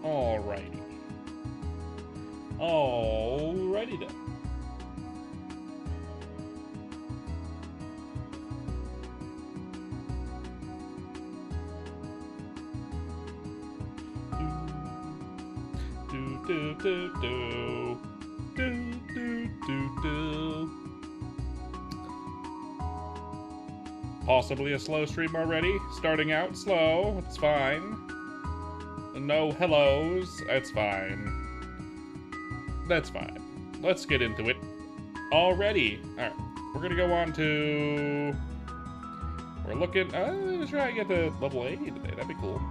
Alrighty. Alrighty then. Do do do do do do do do. Possibly a slow stream already. Starting out slow. It's fine. No hellos. That's fine. That's fine. Let's get into it. Already. Alright. We're gonna go on to... We're looking... let's try to get to level 80 today. That'd be cool.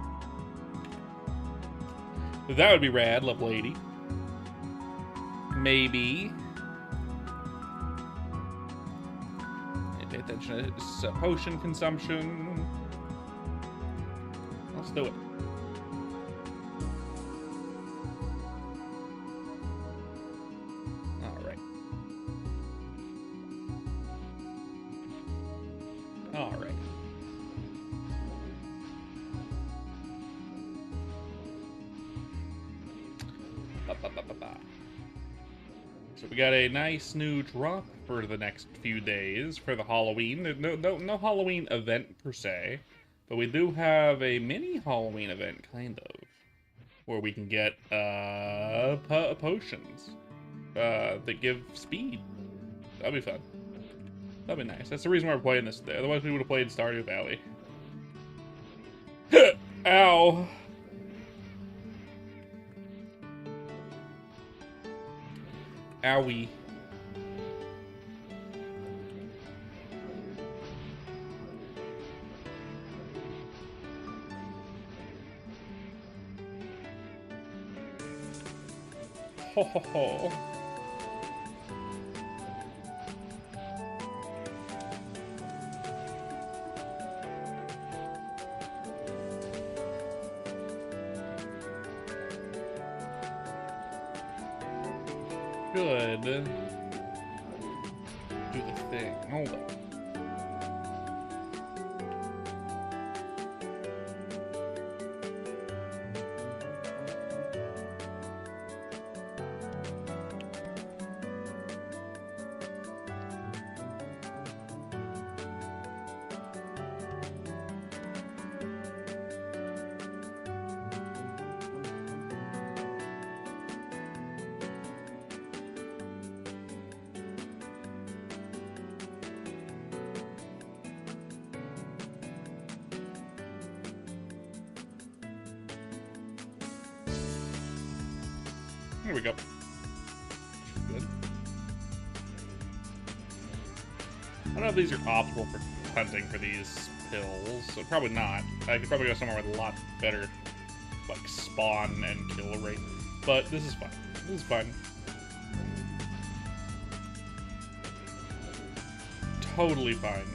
That would be rad, level 80. Maybe. Pay attention to potion consumption. Let's do it. Alright. Alright. So we got a nice new drop for the next few days for the Halloween. There's no Halloween event per se, but we do have a mini Halloween event, kind of, where we can get potions that give speed. That'll be fun. That'll be nice. That's the reason why we're playing this today. Otherwise, we would have played Stardew Valley. Ow. Owie. Ho ho ho. Good. Do the thing. Hold on. Here we go. Good. I don't know if these are optimal for hunting for these pills, so probably not. I could probably go somewhere with a lot better, like, spawn and kill rate. But this is fun. This is fun. Totally fine.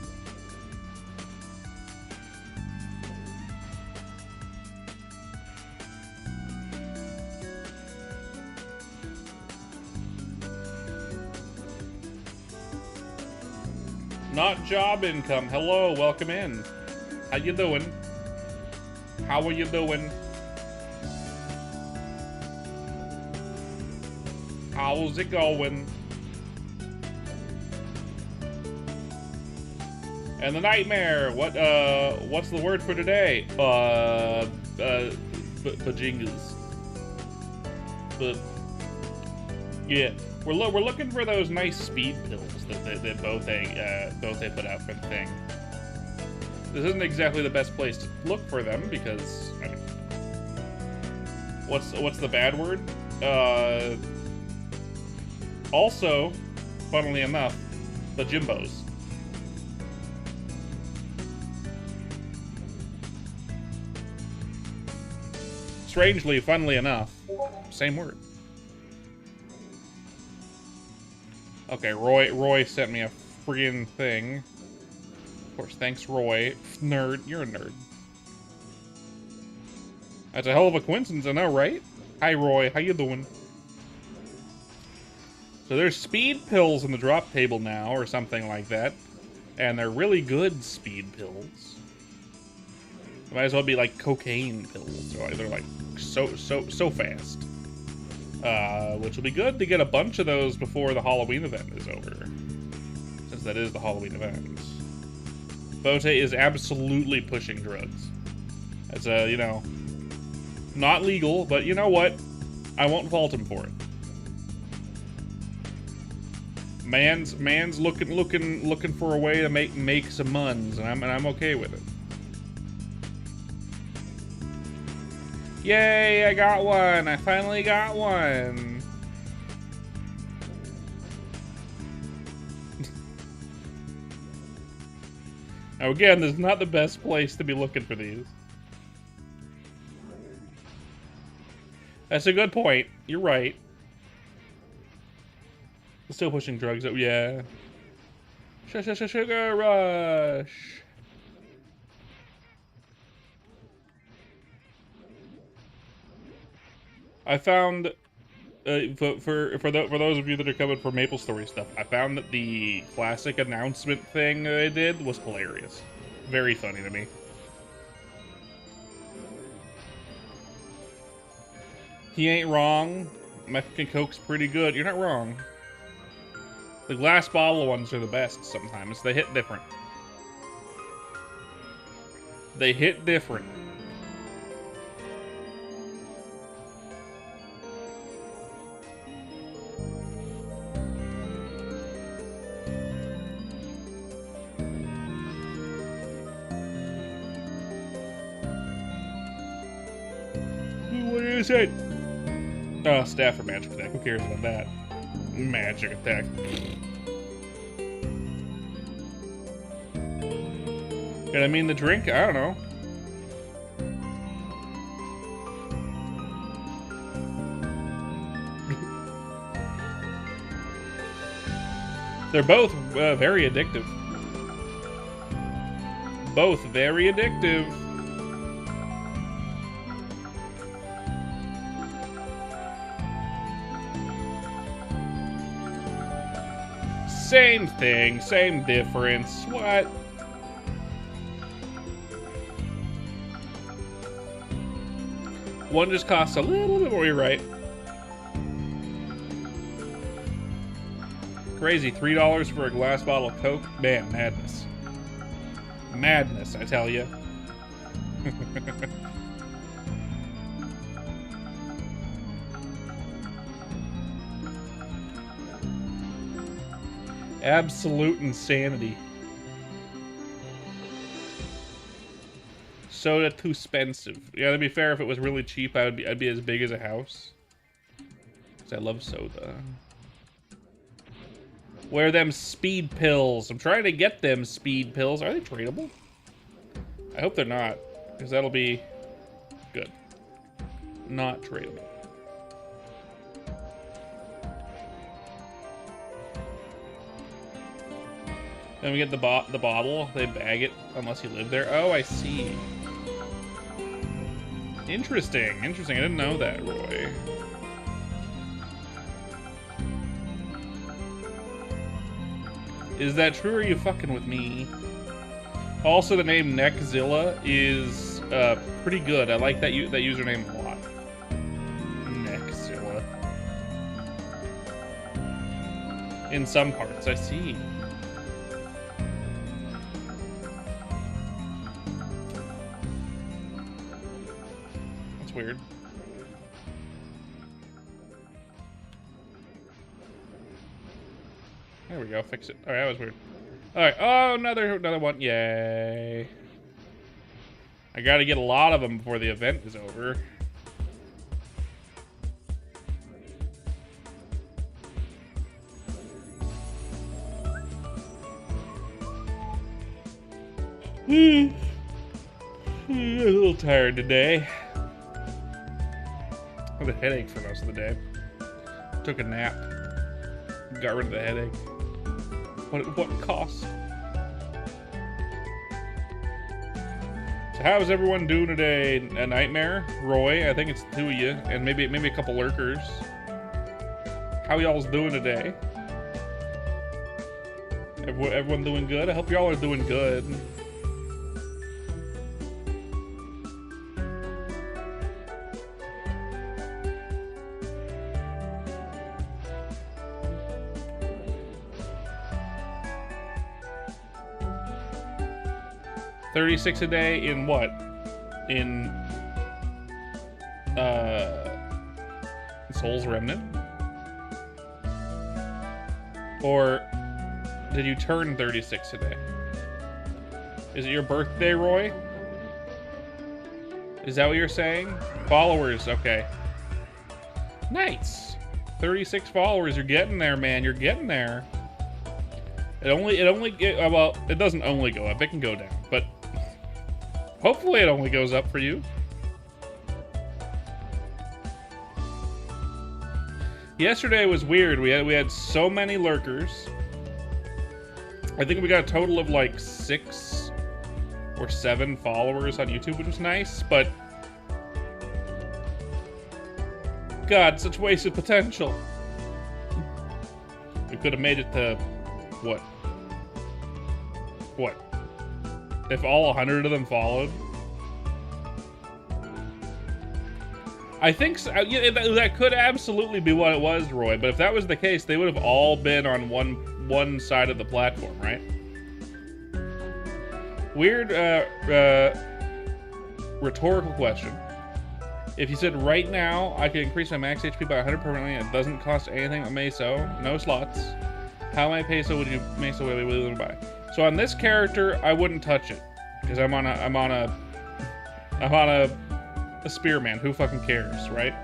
Not job income. Hello, welcome in. How you doing? How are you doing? How's it going? And the nightmare. What's the word for today? Bajingas. But yeah. We're looking for those nice speed pills that both they put out for the thing. This isn't exactly the best place to look for them because, I mean, what's the bad word? Also, funnily enough, the Jimbos. Strangely, funnily enough, same word. Okay, Roy sent me a friggin' thing. Of course, thanks, Roy. Nerd, you're a nerd. That's a hell of a coincidence, I know, right? Hi, Roy, how you doing? So there's speed pills in the drop table now, or something like that. And they're really good speed pills. It might as well be like cocaine pills. They're like so fast. Which will be good to get a bunch of those before the Halloween event is over. Since that is the Halloween event. Bote is absolutely pushing drugs. It's you know, not legal, but you know what? I won't fault him for it. Man's looking for a way to make some muns, and I'm okay with it. Yay, I got one. I finally got one. Now again, this is not the best place to be looking for these. That's a good point. You're right. Still pushing drugs. Oh, yeah. Sugar rush. I found, for those of you that are coming for MapleStory stuff, I found that the classic announcement thing that I did was hilarious. Very funny to me. He ain't wrong. Mexican Coke's pretty good. You're not wrong. The glass bottle ones are the best sometimes. They hit different. They hit different. What is it? Oh, staff for magic attack. Who cares about that? Magic attack. And I mean the drink? I don't know. They're both very addictive. Both very addictive. Same thing, same difference. What? One just costs a little bit more, you're right. Crazy, $3 for a glass bottle of Coke? Man, madness. Madness, I tell you. Absolute insanity. Soda too expensive. Yeah, to be fair, if it was really cheap, I'd be as big as a house. 'Cause I love soda. Where are them speed pills? I'm trying to get them speed pills. Are they tradable? I hope they're not, because that'll be good. Not tradable. Then we get the bottle. They bag it unless you live there. Oh, I see. Interesting. Interesting. I didn't know that, Roy. Is that true, or are you fucking with me? Also, the name Nexzilla is pretty good. I like that username a lot. Nexzilla. In some parts, I see. Weird. There we go. Fix it. Alright, that was weird. Alright. Oh, another one. Yay. I gotta get a lot of them before the event is over. I'm a little tired today. I had a headache for most of the day. Took a nap. Got rid of the headache. What cost? So how's everyone doing today? A nightmare? Roy, I think it's the two of you, and maybe a couple lurkers. How y'all's doing today? Everyone doing good? I hope y'all are doing good. 36 a day in what? In Soul's Remnant? Or did you turn 36 a day? Is it your birthday, Roy? Is that what you're saying? Followers, okay. Nice. 36 followers, you're getting there, man. You're getting there. Well, it doesn't only go up. It can go down, but hopefully it only goes up for you. Yesterday was weird. We had so many lurkers. I think we got a total of like 6 or 7 followers on YouTube, which was nice, but God, such wasted potential. We could have made it to what? What? If all 100 of them followed? I think so. Yeah, that could absolutely be what it was, Roy. But if that was the case, they would have all been on one side of the platform, right? Weird rhetorical question. If you said right now I can increase my max HP by 100 permanently and it doesn't cost anything on Meso, no slots, how many peso would you Meso be willing to buy? So on this character, I wouldn't touch it because I'm on a spearman. Who fucking cares, right?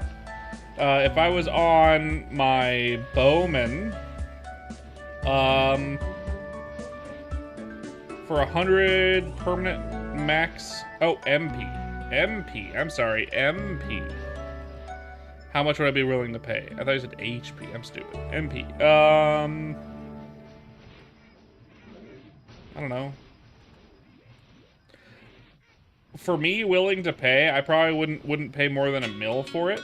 If I was on my bowman, for 100 permanent max. Oh, MP. I'm sorry, MP. How much would I be willing to pay? I thought you said HP. I'm stupid. MP. I don't know. For me, willing to pay, I probably wouldn't pay more than $1 mil for it.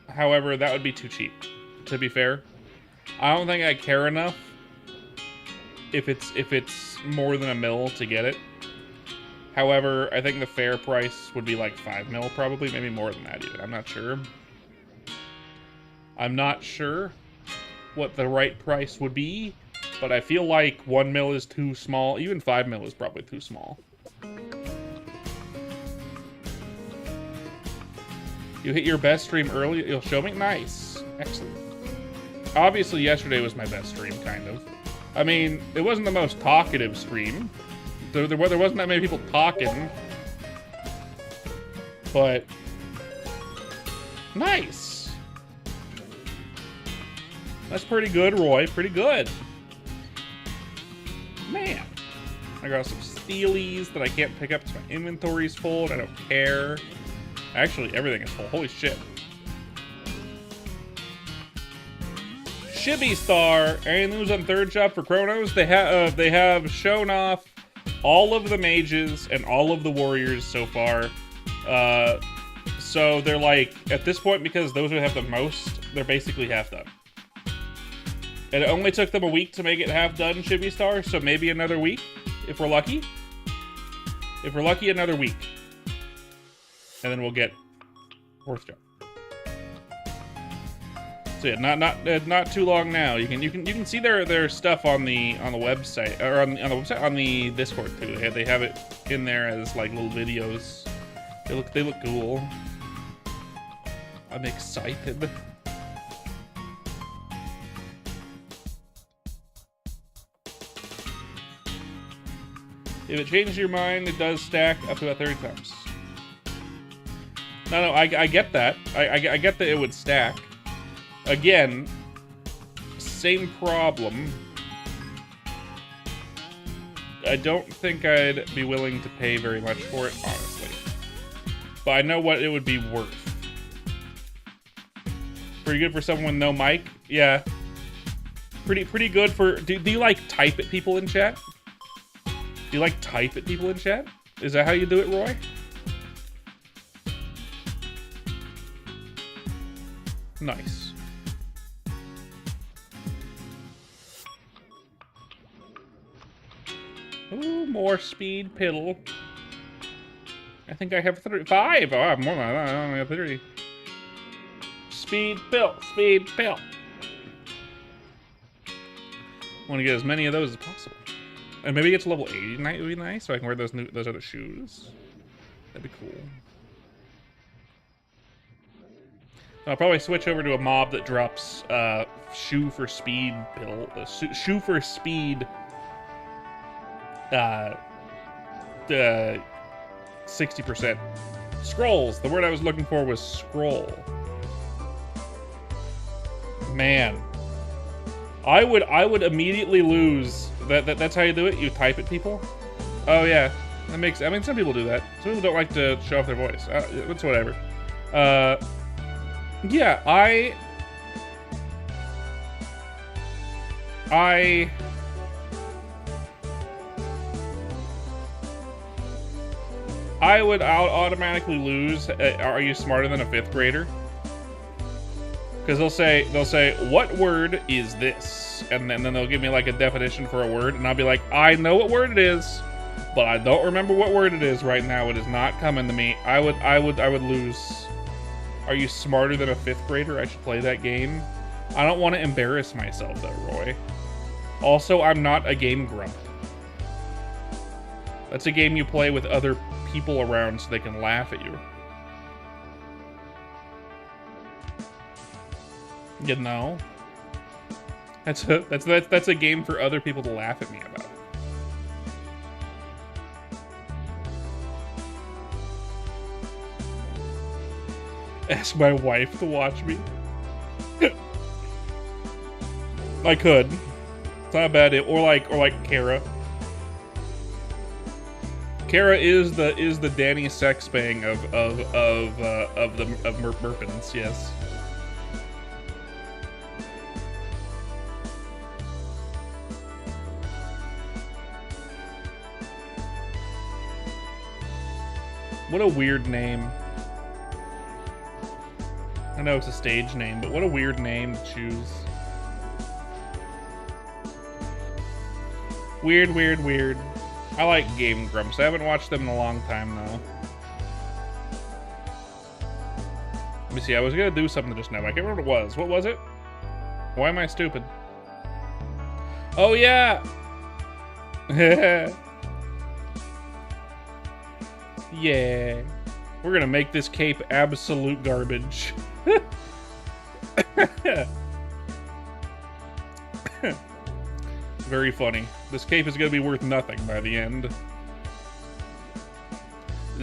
However, that would be too cheap, to be fair. I don't think I care enough if it's more than $1 mil to get it. However, I think the fair price would be like 5 mil, probably, maybe more than that even. I'm not sure. I'm not sure what the right price would be, but I feel like 1 mil is too small. Even 5 mil is probably too small. You hit your best stream early, you'll show me? Nice. Excellent. Obviously, yesterday was my best stream, kind of. I mean, it wasn't the most talkative stream. There wasn't that many people talking. But nice. That's pretty good, Roy. Pretty good. Man. I got some steelies that I can't pick up because my inventory's full and I don't care. Actually, everything is full. Holy shit. Chibi Star. Any news on third shop for Chronos? They have shown off all of the mages and all of the warriors so far. So they're like, at this point, because those who have the most, they're basically half done. And it only took them a week to make it half done, Chibi Star, so maybe another week, if we're lucky. If we're lucky, another week. And then we'll get fourth job. So yeah, not too long now. You can see their stuff on the website, or on the website, on the Discord too. They have it in there as like little videos. They look cool. I'm excited. If it changes your mind, it does stack up to about 30 times. No, I get that. I get that it would stack. Again, same problem. I don't think I'd be willing to pay very much for it, honestly. But I know what it would be worth. Pretty good for someone with no mic? Yeah. Pretty good for... Do you like type at people in chat? Do you like type at people in chat? Is that how you do it, Roy? Nice. Ooh, more speed piddle. I think I have 5. Oh, I have more than that. I only have 3. Speed pill. Speed pill. I want to get as many of those as possible. And maybe get to level 80 tonight would be nice, so I can wear those other shoes. That'd be cool. I'll probably switch over to a mob that drops shoe for speed pill, shoe for speed 60%. Scrolls. The word I was looking for was scroll. Man, I would immediately lose. That's how you do it. You type at people. Oh yeah, that makes. I mean, some people do that. Some people don't like to show off their voice. It's whatever. Yeah, I would automatically lose. Are you smarter than a 5th grader? Because they'll say, what word is this? And then they'll give me like a definition for a word, and I'll be like, I know what word it is, but I don't remember what word it is right now. It is not coming to me. I would lose. Are you smarter than a 5th grader? I should play that game. I don't want to embarrass myself though, Roy. Also, I'm not a game grump. That's a game you play with other people around so they can laugh at you. You know? That's a game for other people to laugh at me about. Ask my wife to watch me. I could. It's not a bad idea. Or like Kara. Kara is the Danny Sexbang of Merpins, yes. What a weird name. I know it's a stage name, but what a weird name to choose. Weird, weird, weird. I like Game Grumps. I haven't watched them in a long time, though. Let me see. I was gonna do something just now. I can't remember what it was. What was it? Why am I stupid? Oh, yeah! Yeah. We're gonna make this cape absolute garbage. Very funny. This cape is gonna be worth nothing by the end.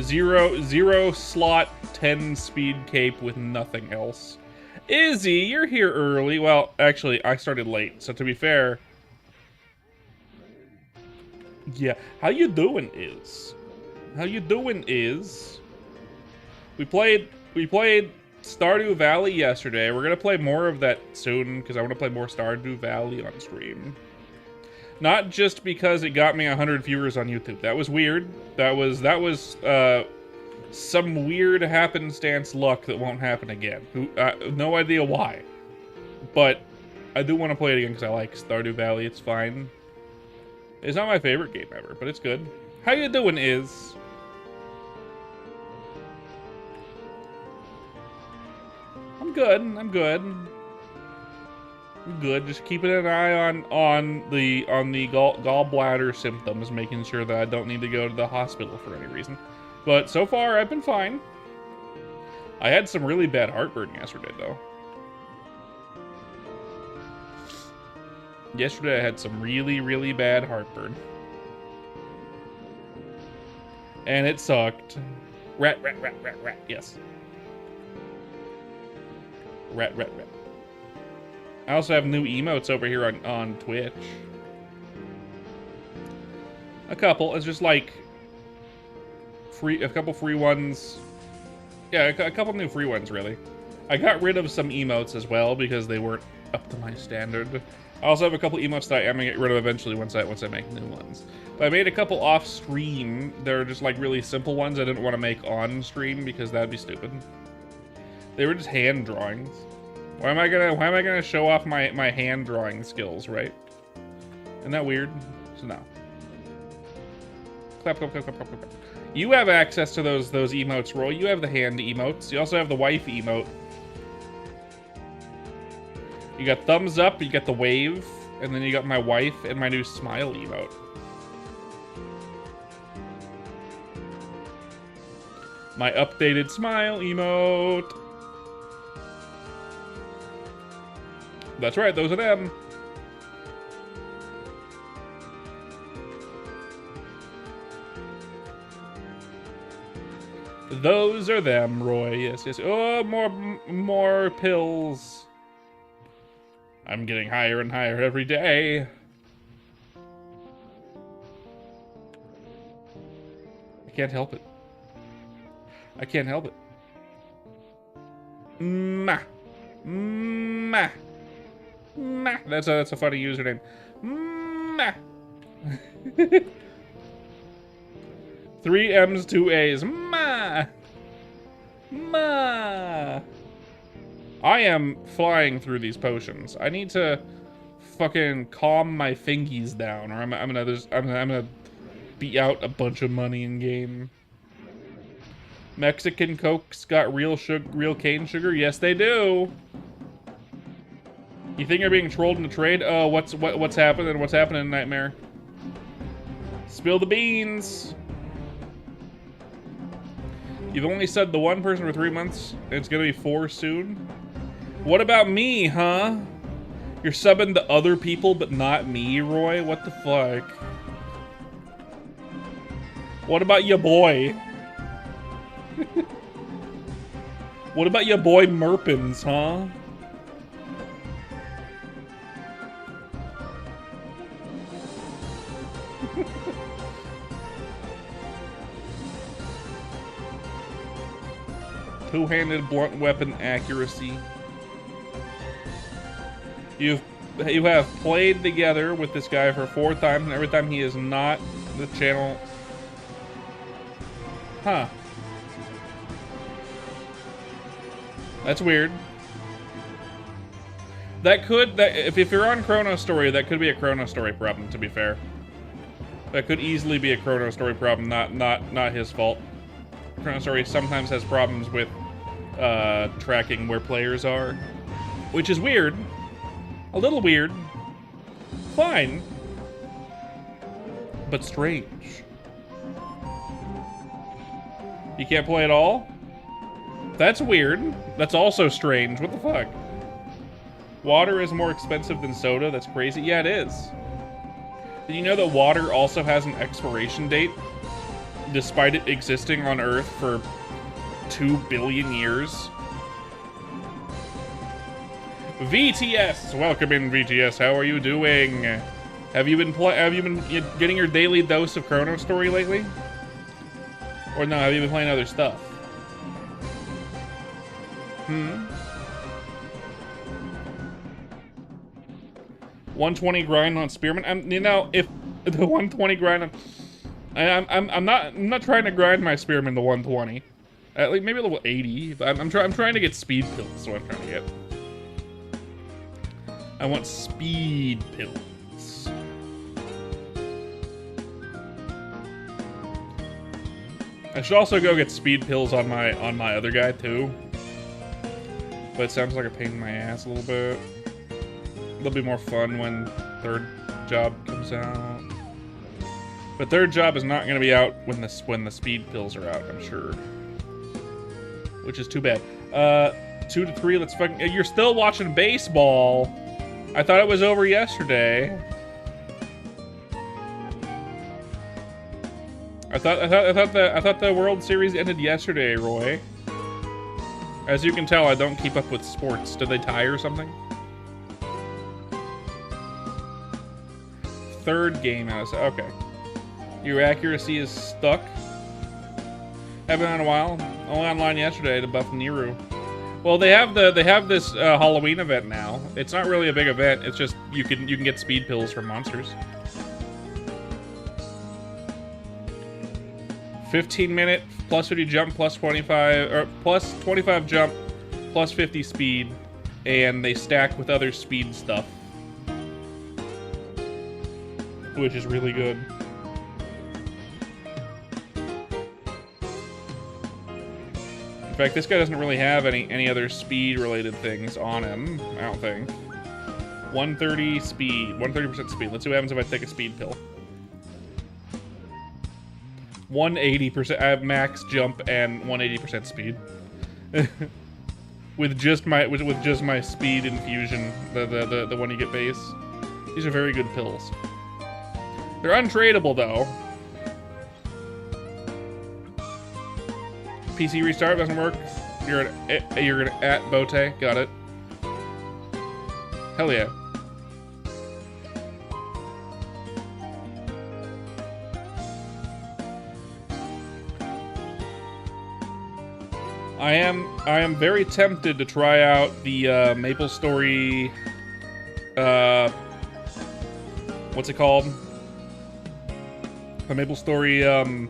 Zero slot, 10 speed cape with nothing else. Izzy, you're here early. Well, actually, I started late, so to be fair. Yeah, how you doing, Iz? How you doing, Iz? We played Stardew Valley yesterday. We're gonna play more of that soon because I want to play more Stardew Valley on stream. Not just because it got me 100 viewers on YouTube. That was weird. That was some weird happenstance luck that won't happen again. No idea why. But I do want to play it again because I like Stardew Valley. It's fine. It's not my favorite game ever, but it's good. How you doing, Iz? I'm good. I'm good. Just keeping an eye on the gallbladder symptoms, making sure that I don't need to go to the hospital for any reason. But so far, I've been fine. I had some really bad heartburn yesterday, though. Yesterday, I had some really, really bad heartburn. And it sucked. Rat. Yes. Rat. I also have new emotes over here on Twitch. A couple. It's just like a couple free ones. Yeah, a couple new free ones, really. I got rid of some emotes as well because they weren't up to my standard. I also have a couple emotes that I am gonna get rid of eventually once I make new ones. But I made a couple off stream. They're just like really simple ones I didn't want to make on stream because that'd be stupid. They were just hand drawings. Why am I gonna show off my hand drawing skills, right? Isn't that weird? So no. Clap. You have access to those emotes, Roy. You have the hand emotes. You also have the wife emote. You got thumbs up, you got the wave, and then you got my wife and my new smile emote. My updated smile emote. That's right, those are them. Those are them, Roy. Yes, yes. Oh, more pills. I'm getting higher and higher every day. I can't help it. I can't help it. Ma. Ma. Ma. That's a funny username. Ma. 3 M's, 2 A's. Ma. Ma. I am flying through these potions. I need to fucking calm my fingies down, or I'm gonna beat out a bunch of money in game. Mexican Coke's got real cane sugar. Yes, they do. You think you're being trolled in the trade? Oh, what's happening? What's happening, Nightmare? Spill the beans. You've only said the one person for 3 months. And it's gonna be 4 soon. What about me, huh? You're subbing to other people, but not me, Roy? What the fuck? What about your boy? What about your boy Merpins, huh? Two-handed blunt weapon accuracy. You have played together with this guy for 4 times, and every time he is not the channel. Huh. That's weird. If you're on chronostory, that could be a chronostory problem, to be fair. That could easily be a chronostory problem, not his fault. Chronostory sometimes has problems with tracking where players are, which is weird. A little weird. Fine. But strange. You can't play at all? That's weird. That's also strange. What the fuck? Water is more expensive than soda? That's crazy. Yeah, it is. Did you know that water also has an expiration date? Despite it existing on Earth for 2 billion years? VTS! Welcome in, VTS. How are you doing? Have you been getting your daily dose of chronostory lately? Or no, have you been playing other stuff? 120 grind on Spearman. You know, if the 120 grind on, I'm not trying to grind my Spearman to 120. At least maybe a level 80. But I'm trying to get speed pills. That's what I'm trying to get. I want speed pills. I should also go get speed pills on my other guy too. But it sounds like a pain in my ass a little bit. It'll be more fun when third job comes out. But third job is not going to be out when the speed pills are out, I'm sure. Which is too bad. 2 to 3. Let's fucking. You're still watching baseball. I thought it was over yesterday. I thought the World Series ended yesterday, Roy. As you can tell, I don't keep up with sports. Did they tie or something? Third game out. Okay. Your accuracy is stuck. Haven't been on a while. Only online yesterday to buff Niru. Well, they have this Halloween event now. It's not really a big event. It's just you can get speed pills from monsters. 15-minute plus 50 jump, plus 25 or plus 25 jump, plus 50 speed, and they stack with other speed stuff, which is really good. In fact, this guy doesn't really have any other speed-related things on him, I don't think. 130 speed, 130% speed. Let's see what happens if I take a speed pill. 180%. I have max jump and 180% speed. with just my speed infusion, the one you get base. These are very good pills. They're untradeable though. PC restart doesn't work. You're gonna at Bote. Got it. Hell yeah. I am very tempted to try out the maplestory. What's it called? The maplestory.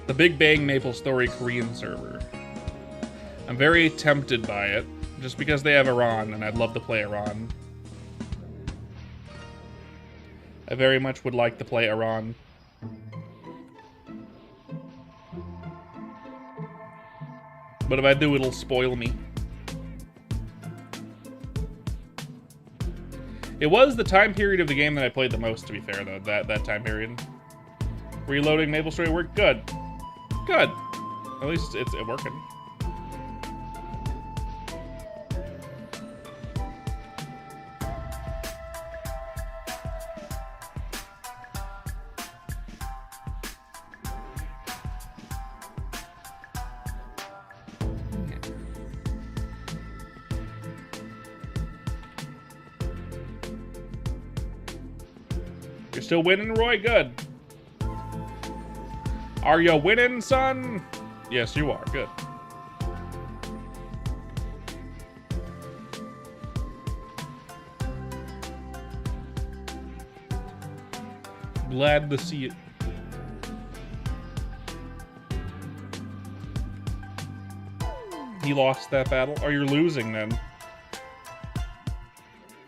The Big Bang maplestory Korean server. I'm very tempted by it, just because they have Iran, and I'd love to play Iran. I very much would like to play Iran. But if I do, it'll spoil me. It was the time period of the game that I played the most, to be fair, though, that time period. Reloading maplestory worked good. Good. At least it's working. You're still winning, Roy? Good. Are you winning, son? Yes, you are. Good. Glad to see it. He lost that battle. Oh, you're losing then.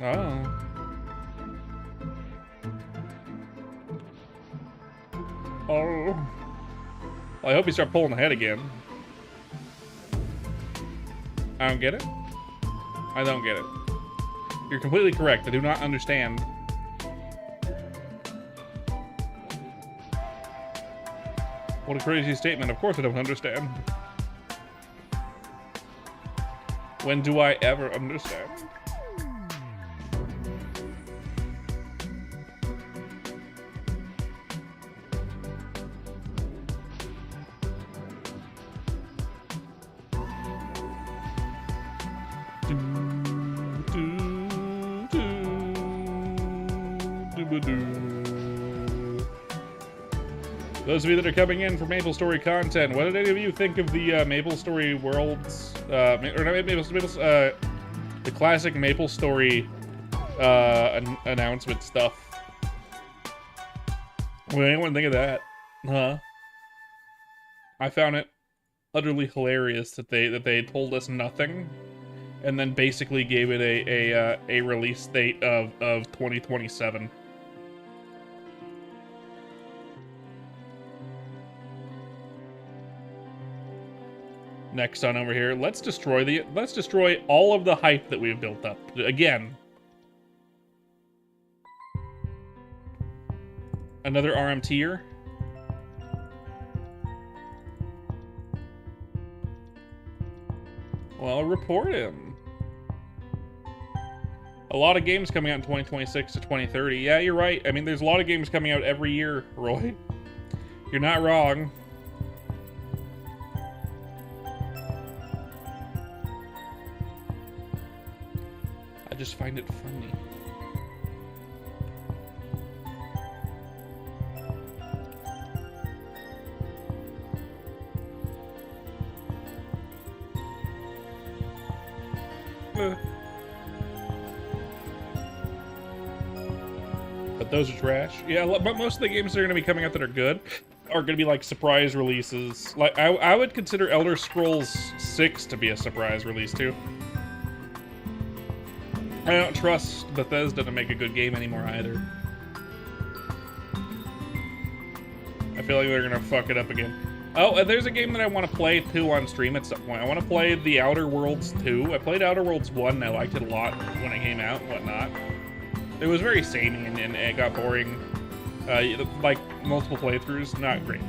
Oh. Oh. Well, I hope you start pulling ahead again. I don't get it. I don't get it. You're completely correct. I do not understand. What a crazy statement. Of course I don't understand. When do I ever understand? Those of you that are coming in for maplestory content, what did any of you think of the maplestory worlds, the classic maplestory announcement stuff? What did anyone think of that? Huh? I found it utterly hilarious that they told us nothing, and then basically gave it a release date of 2027. Nexon over here. Let's destroy all of the hype that we've built up. Again. Another RMTer. Well, report him. A lot of games coming out in 2026 to 2030. Yeah, you're right. I mean, there's a lot of games coming out every year, Roy. You're not wrong. I just find it funny. But those are trash. Yeah, but most of the games that are going to be coming out that are good are going to be like surprise releases. Like I would consider Elder Scrolls 6 to be a surprise release too. I don't trust Bethesda to make a good game anymore either. I feel like they're gonna fuck it up again. Oh, and there's a game that I want to play too on stream at some point. I want to play The Outer Worlds 2. I played Outer Worlds 1 and I liked it a lot when it came out and whatnot. It was very samey and it got boring. Like multiple playthroughs, not great.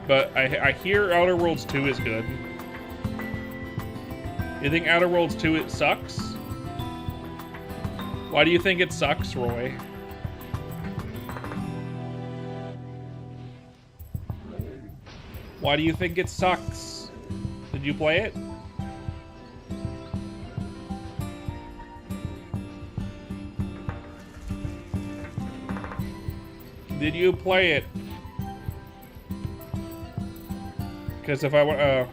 But I hear Outer Worlds 2 is good. You think Outer Worlds 2 it sucks? Why do you think it sucks, Roy? Why do you think it sucks? Did you play it? Did you play it? Because if I want,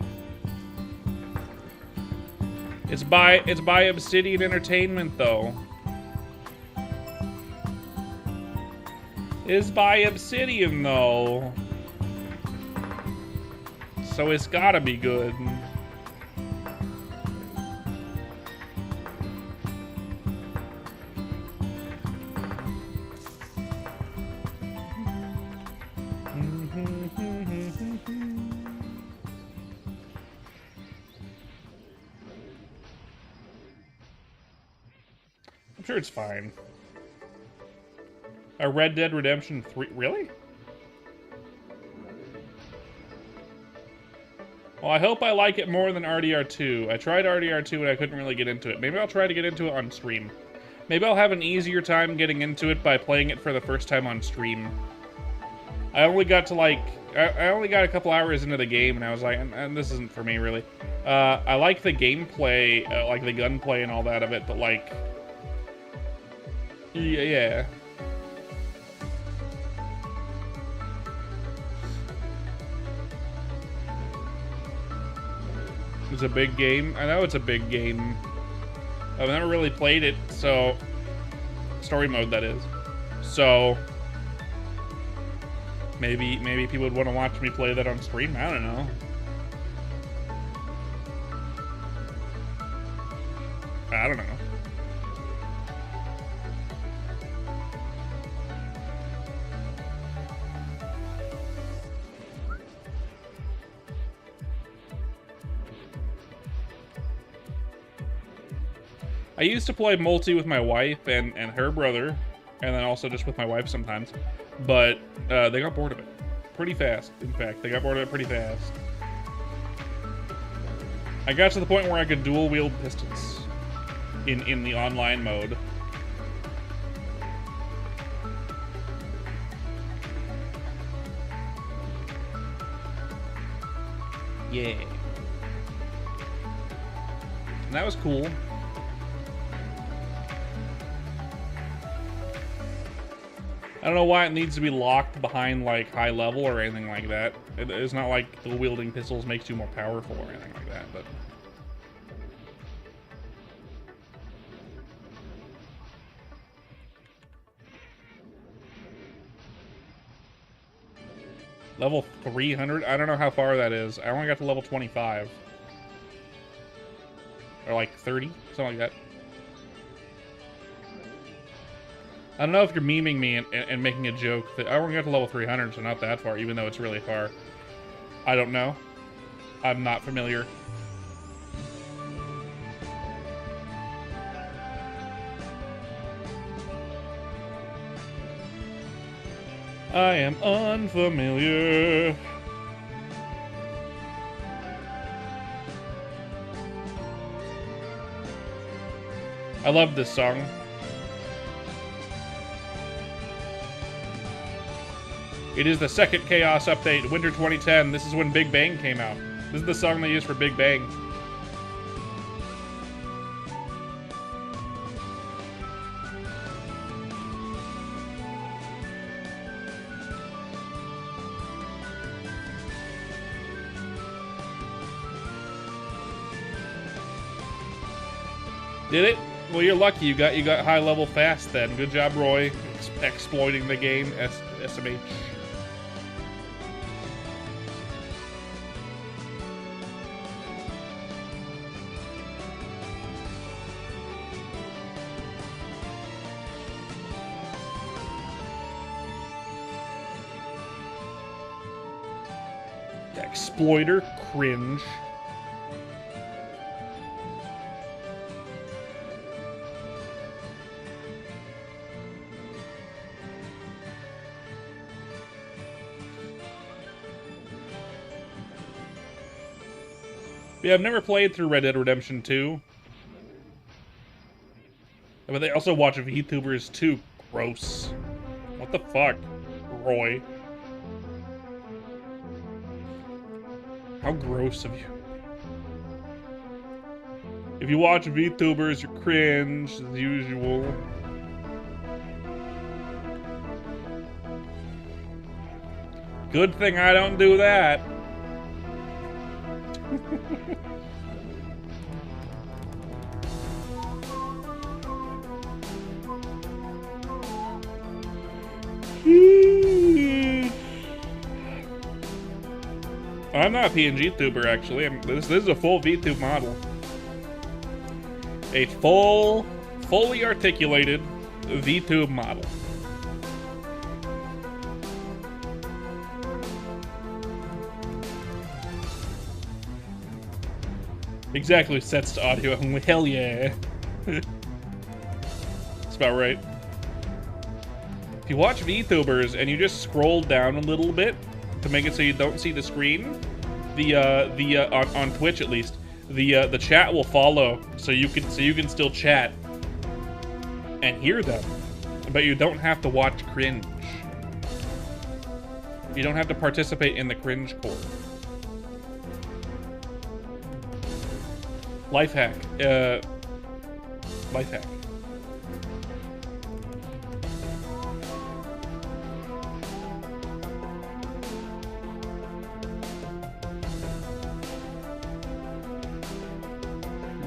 it's by Obsidian Entertainment though. It's by Obsidian though. So it's gotta be good. I'm sure it's fine. A Red Dead Redemption 3, really? Well, I hope I like it more than RDR2. I tried RDR2 and I couldn't really get into it. Maybe I'll try to get into it on stream. Maybe I'll have an easier time getting into it by playing it for the first time on stream. I only got to like, I only got a couple hours into the game and I was like, and this isn't for me really. I like the gameplay, like the gunplay and all that of it, but like, yeah. It's a big game. I know it's a big game. I've never really played it, so... Story mode, that is. So... Maybe people would want to watch me play that on stream? I don't know. I don't know. I used to play multi with my wife and her brother, and then also just with my wife sometimes, but they got bored of it pretty fast. In fact, they got bored of it pretty fast. I got to the point where I could dual wield pistols in the online mode. Yeah. And that was cool. I don't know why it needs to be locked behind, like, high level or anything like that. It's not like the wielding pistols makes you more powerful or anything like that, but... Level 300? I don't know how far that is. I only got to level 25. Or like 30? Something like that. I don't know if you're memeing me and making a joke that I only got to level 300, so not that far, even though it's really far. I don't know. I'm not familiar. I am unfamiliar. I love this song. It is the second Chaos update, Winter 2010. This is when Big Bang came out. This is the song they used for Big Bang. Did it? Well, you're lucky. You got high level fast then. Good job, Roy. Exploiting the game. SMH. Exploiter, cringe. Yeah, I've never played through Red Dead Redemption 2. But they also watch VTubers too. Gross. What the fuck, Roy? How gross of you. If you watch VTubers, you're cringe, as usual. Good thing I don't do that. I'm not a PNG tuber, actually. This is a full VTube model. A fully articulated VTube model. Exactly, sets to audio only. Hell yeah. That's about right. If you watch VTubers and you just scroll down a little bit to make it so you don't see the screen, on Twitch at least, the chat will follow, so you can still chat and hear them, but you don't have to watch cringe. You don't have to participate in the cringe core. Life hack. Life hack.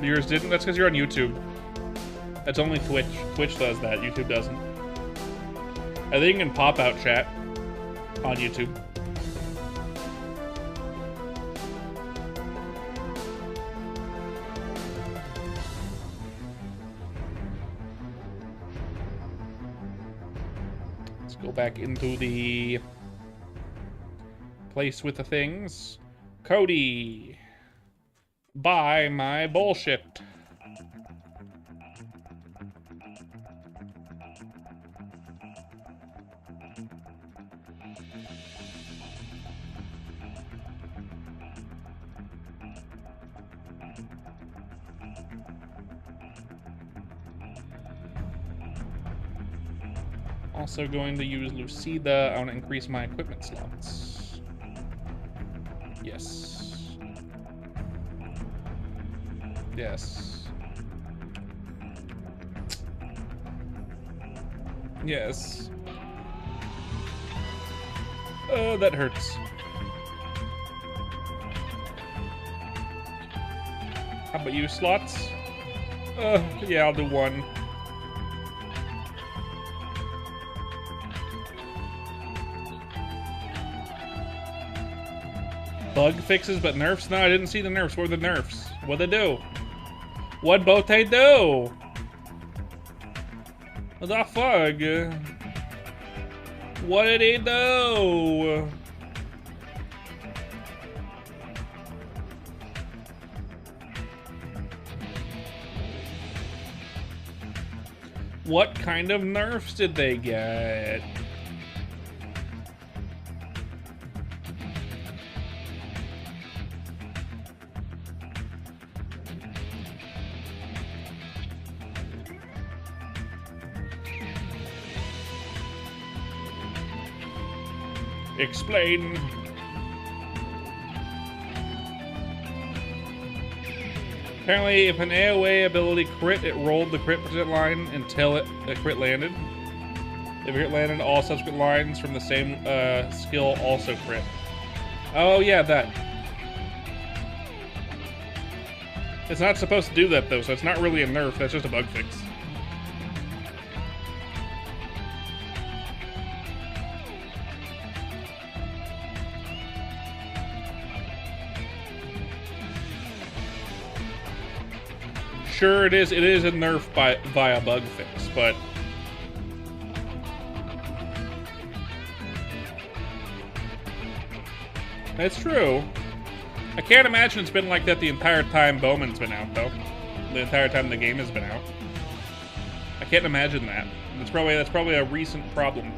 Yours didn't? That's because you're on YouTube. That's only Twitch. Twitch does that. YouTube doesn't. I think you can pop out chat on YouTube. Let's go back into the place with the things. Cody. Buy my bullshit. Also going to use Lucida. I want to increase my equipment slots. Yes. Yes. Yes. Oh, that hurts. How about you, slots? Yeah, I'll do one. Bug fixes, but nerfs? No, I didn't see the nerfs. What were the nerfs? What'd they do? What'd Bote do? What the fuck? What did he do? What kind of nerfs did they get? Explain. Apparently, if an AoE ability crit, it rolled the crit percent line until a crit landed. If a crit landed, all subsequent lines from the same skill also crit. Oh yeah, that. It's not supposed to do that though, so it's not really a nerf, that's just a bug fix. Sure, it is a nerf via bug fix, but that's true. I can't imagine it's been like that the entire time Bowman's been out, though. The entire time the game has been out. I can't imagine that. That's probably a recent problem.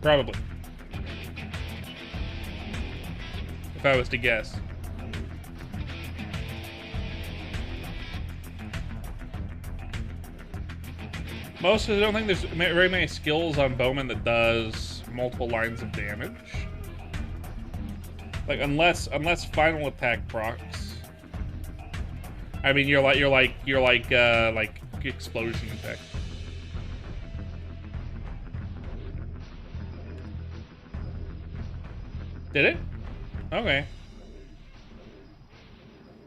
Probably. If I was to guess. I don't think there's very many skills on Bowman that does multiple lines of damage. Like unless final attack procs. I mean, you're like explosion attack. Did it? Okay.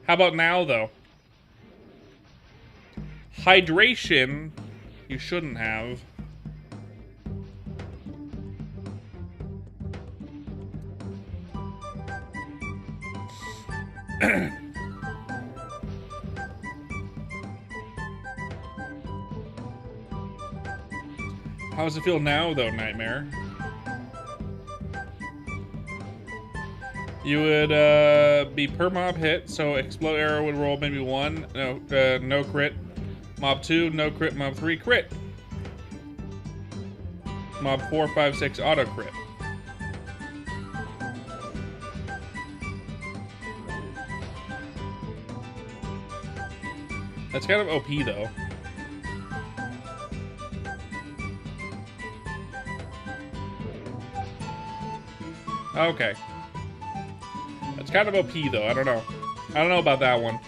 How about now though? Hydration. You shouldn't have. How does it feel now, though, Nightmare? You would be per mob hit, so explode arrow would roll maybe 1. No crit. Mob 2, no crit. Mob 3, crit. Mob 4, 5, 6, auto crit. That's kind of OP, though. Okay. That's kind of OP, though. I don't know. I don't know about that one.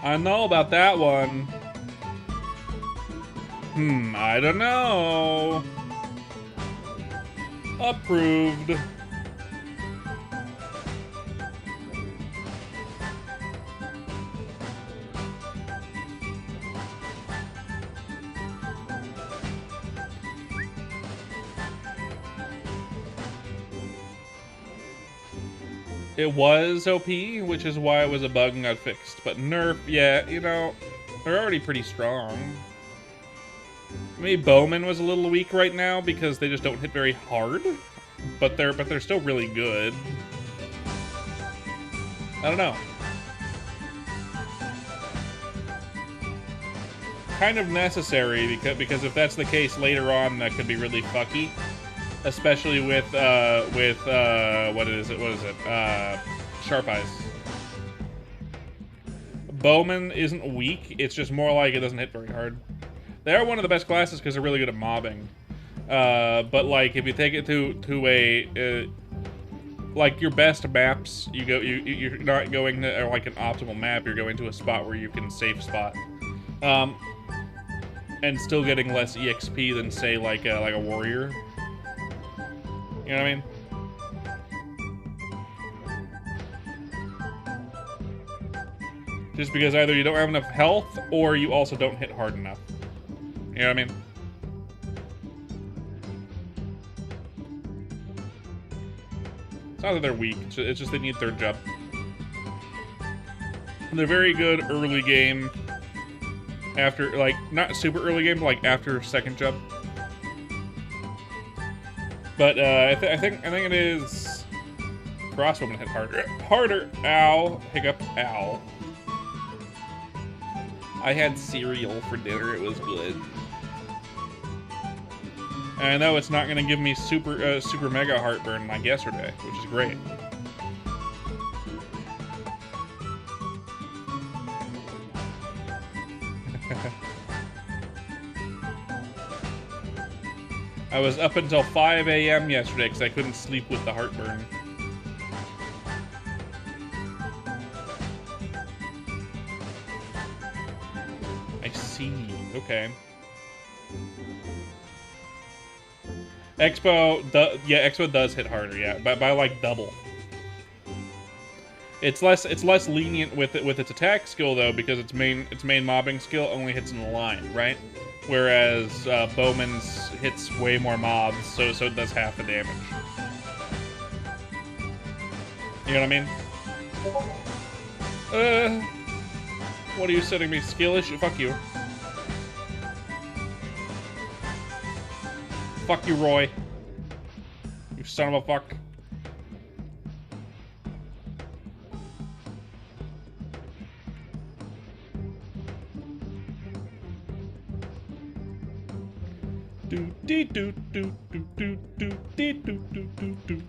I know about that one. I don't know. Approved. It was OP, which is why it was a bug and got fixed. But nerf, yeah, you know, they're already pretty strong. Maybe Bowman was a little weak right now because they just don't hit very hard, but they're still really good. I don't know. Kind of necessary because if that's the case later on, that could be really fucky. Especially with what is it? Sharp Eyes. Bowman isn't weak. It's just more like it doesn't hit very hard. They are one of the best classes because they're really good at mobbing. But like if you take it to a like your best maps, you're not going to like an optimal map. You're going to a spot where you can safe spot, and still getting less EXP than say like a warrior. You know what I mean? Just because either you don't have enough health or you also don't hit hard enough. You know what I mean? It's not that they're weak, it's just they need third job. And they're very good early game. After, like, not super early game, but like after second job. But I think it is crossbowman hit harder. Ow, hiccup. Ow. I had cereal for dinner. It was good. And I know it's not going to give me super mega heartburn like yesterday, which is great. I was up until 5 a.m. yesterday because I couldn't sleep with the heartburn. I see. Okay. Expo does hit harder, yeah, by like double. It's less lenient with its attack skill though, because its main mobbing skill only hits in the line, right? Whereas Bowman's hits way more mobs, so it does half the damage. You know what I mean? What are you setting me? Skill issue? Fuck you. Fuck you, Roy. You son of a fuck. Do dee do do do do do dee do do do do.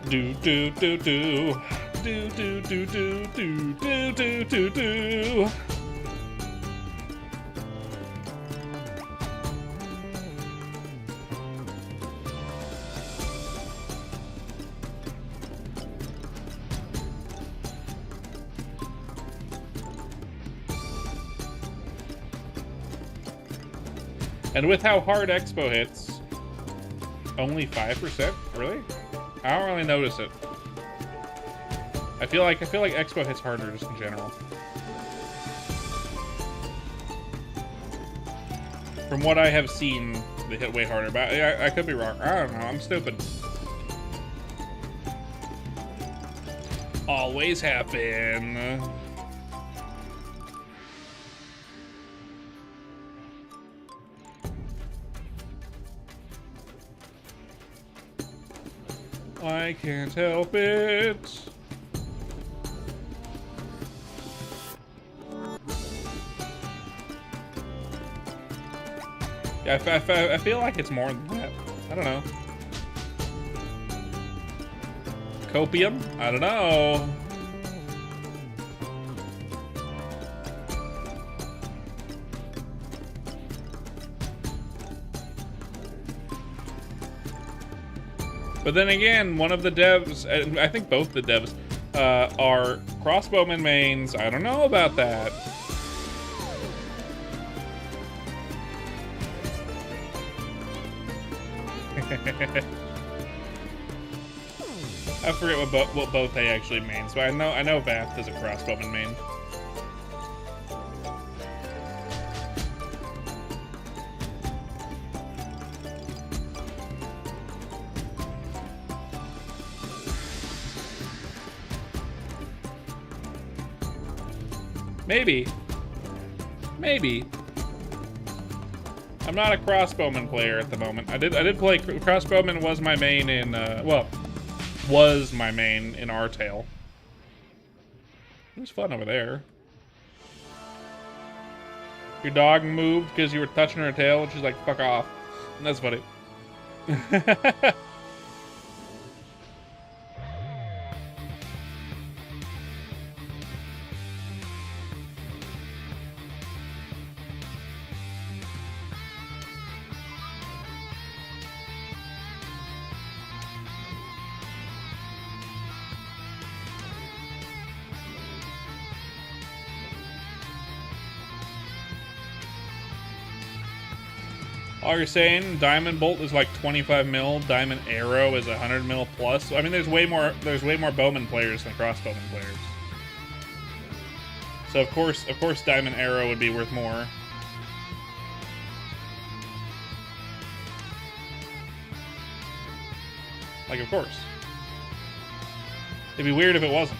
Do do do do do do do do do do do do. And with how hard Expo hits, only 5%? Really? I don't really notice it. I feel like Expo hits harder just in general. From what I have seen, they hit way harder, but I could be wrong. I don't know, I'm stupid. Always happen. I can't help it. Yeah, I feel like it's more than that. I don't know. Copium? I don't know. But then again, one of the devs, I think both the devs, are crossbowman mains. I don't know about that. I forget what both they actually means, but I know Vath is a crossbowman main. Maybe. I'm not a crossbowman player at the moment. I did play crossbowman. Was my main in was my main in R-Tail. It was fun over there. Your dog moved because you were touching her tail, and she's like, "Fuck off." And that's funny. All you're saying, Diamond Bolt is like 25 mil, Diamond Arrow is 100 mil plus. I mean, there's way more bowman players than crossbowman players. So of course, Diamond Arrow would be worth more. Like, of course. It'd be weird if it wasn't.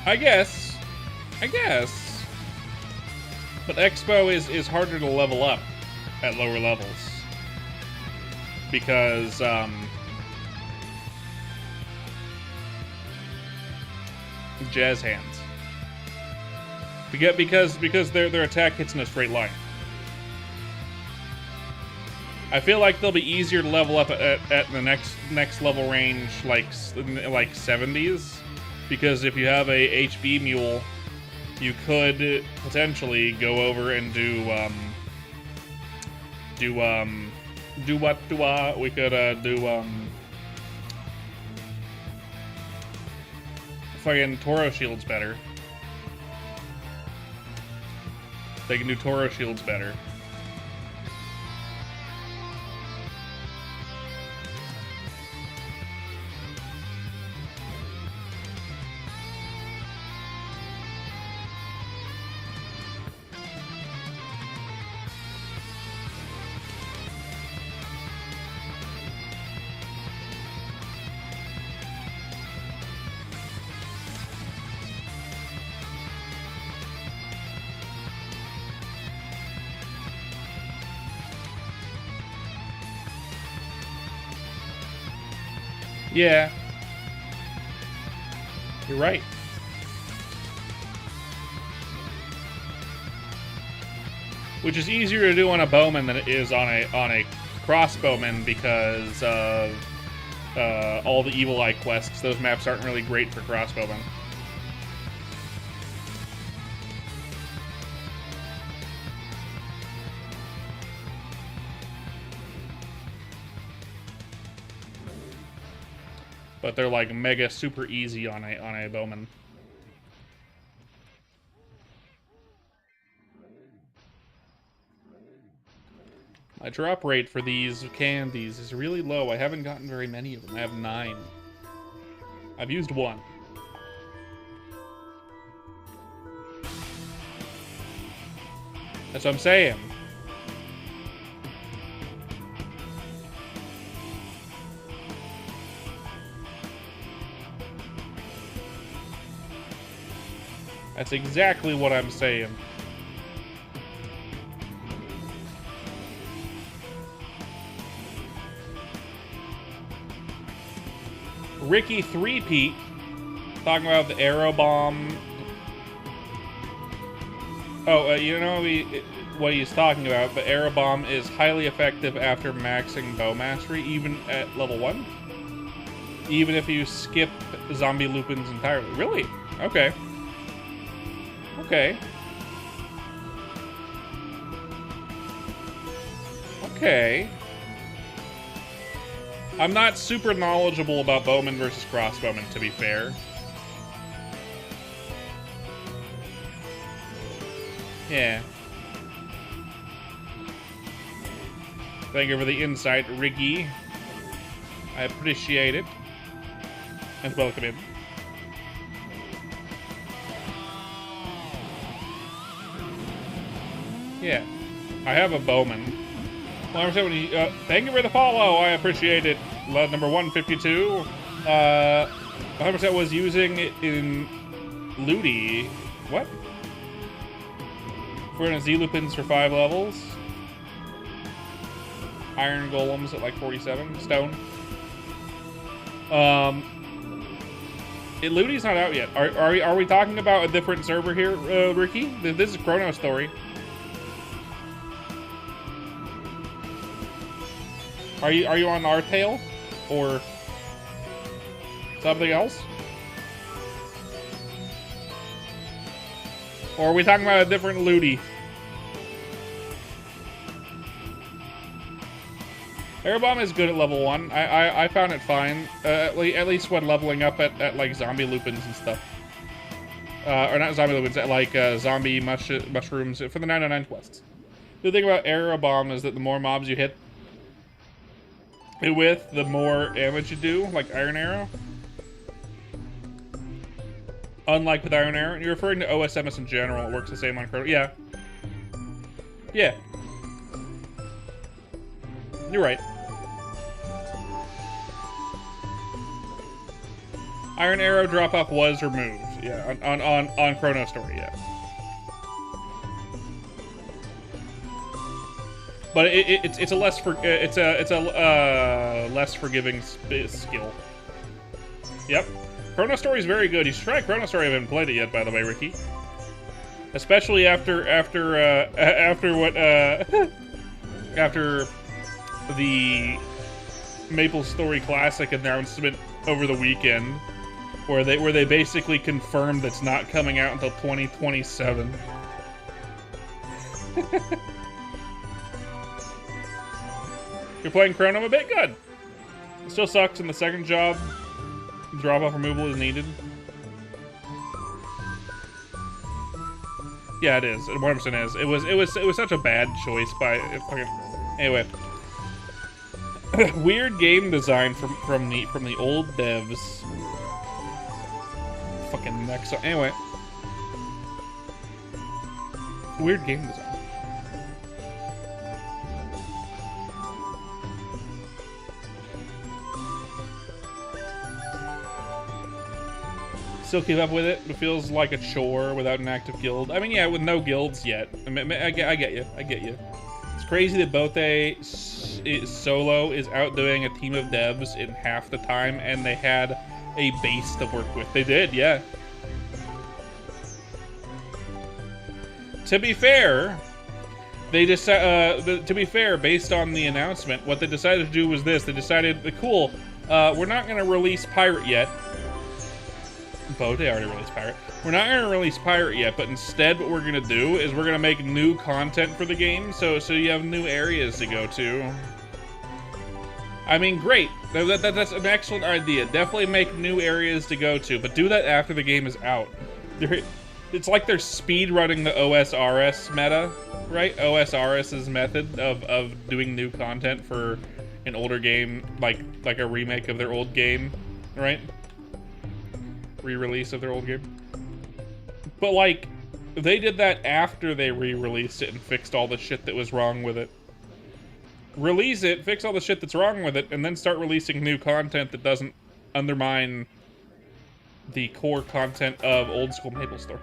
I guess. But Expo is harder to level up at lower levels. Because, jazz hands. Because their attack hits in a straight line. I feel like they'll be easier to level up at the next level range, like 70s. Because if you have a HB mule, you could potentially go over and do fucking Toro shields better. They can do Toro shields better. Yeah. You're right. Which is easier to do on a bowman than it is on a crossbowman because of all the Evil Eye quests. Those maps aren't really great for crossbowmen. But they're like mega super easy on a bowman. My drop rate for these candies is really low. I haven't gotten very many of them. I have 9. I've used 1. That's what I'm saying. That's exactly what I'm saying. Ricky 3-peat talking about the arrow bomb. Oh, you know what he's talking about. The arrow bomb is highly effective after maxing bow mastery, even at level 1. Even if you skip zombie lupins entirely. Really? Okay. Okay. Okay. I'm not super knowledgeable about bowman versus crossbowman, to be fair. Yeah. Thank you for the insight, Ricky. I appreciate it. And welcome in. Yeah. I have a bowman. Well, thank you for the follow. I appreciate it. Number 152. 100% was using it in Ludi. What? 400 Z lupins for 5 levels. Iron golems at like 47. Stone. Ludi's not out yet. Are we talking about a different server here, Ricky? This is chronostory. Are you on our tail? Or something else? Or are we talking about a different Ludi? Airbomb is good at level 1. I found it fine. At least when leveling up at like zombie lupins and stuff. Or not zombie lupins, at like zombie mushrooms for the 909 quests. The thing about Airobomb is that the more mobs you hit with, the more damage you do, like Iron Arrow. Unlike with Iron Arrow, you're referring to OSMS in general, it works the same on Chrono. Yeah. Yeah. You're right. Iron Arrow drop-off was removed, yeah, on chronostory, yeah. But it's a less less forgiving skill. Yep, chronostory is very good. You should try chronostory. I haven't played it yet, by the way, Ricky. Especially after the MapleStory Classic announcement over the weekend, where they basically confirmed it's not coming out until 2027. You're playing Chrono a bit? Good. It still sucks in the second job. Drop-off removal is needed. Yeah, it is. It 100% is. It was such a bad choice by fucking. Anyway, weird game design from the old devs. Fucking nexon. Anyway, weird game design. Still keep up with it. It feels like a chore without an active guild. I mean, yeah, with no guilds yet. I get you. It's crazy that both Solo is outdoing a team of devs in half the time, and they had a base to work with. They did, yeah. To be fair, they decided. To be fair, based on the announcement, what they decided to do was this: they decided, cool, we're not going to release Pirate yet. They already released Pirate. We're not going to release Pirate yet, but instead what we're going to do is we're going to make new content for the game, so you have new areas to go to. I mean, great. That's an excellent idea. Definitely make new areas to go to, but do that after the game is out. It's like they're speedrunning the OSRS meta, right? OSRS's method of doing new content for an older game, like a remake of their old game, right? Re-release of their old game. But, like, they did that after they re-released it and fixed all the shit that was wrong with it. Release it, fix all the shit that's wrong with it, and then start releasing new content that doesn't undermine the core content of old school MapleStory.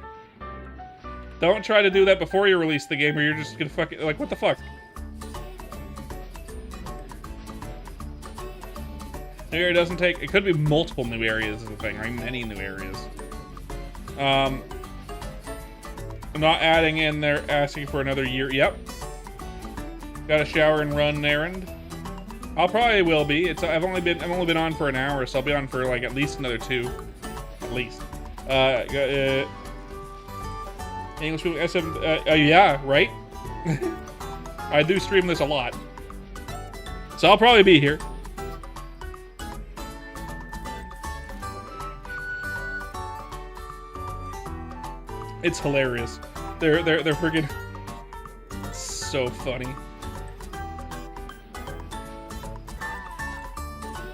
Don't try to do that before you release the game, or you're just gonna fucking, like, what the fuck? New area doesn't take, it could be multiple new areas is the thing, right? Many new areas. Not adding in there, asking for another year. Yep. Got a shower and run errand. I'll probably will be. I've only been on for an hour, so I'll be on for like at least another 2. At least. English people, SM, yeah, right? I do stream this a lot. So I'll probably be here. It's hilarious. They're freaking so funny.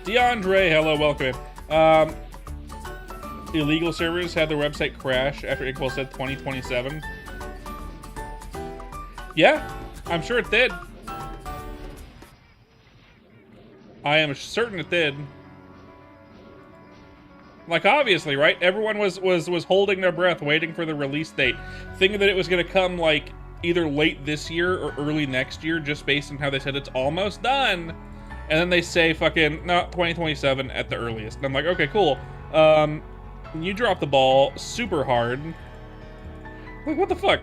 DeAndre, hello, welcome in. Illegal servers had their website crash after Iqbal said 2027. Yeah, I'm sure it did. I am certain it did. Like, obviously, right? Everyone was holding their breath, waiting for the release date, thinking that it was going to come, like, either late this year or early next year, just based on how they said it's almost done. And then they say fucking, no, 2027 at the earliest. And I'm like, okay, cool. You dropped the ball super hard. Like, what the fuck?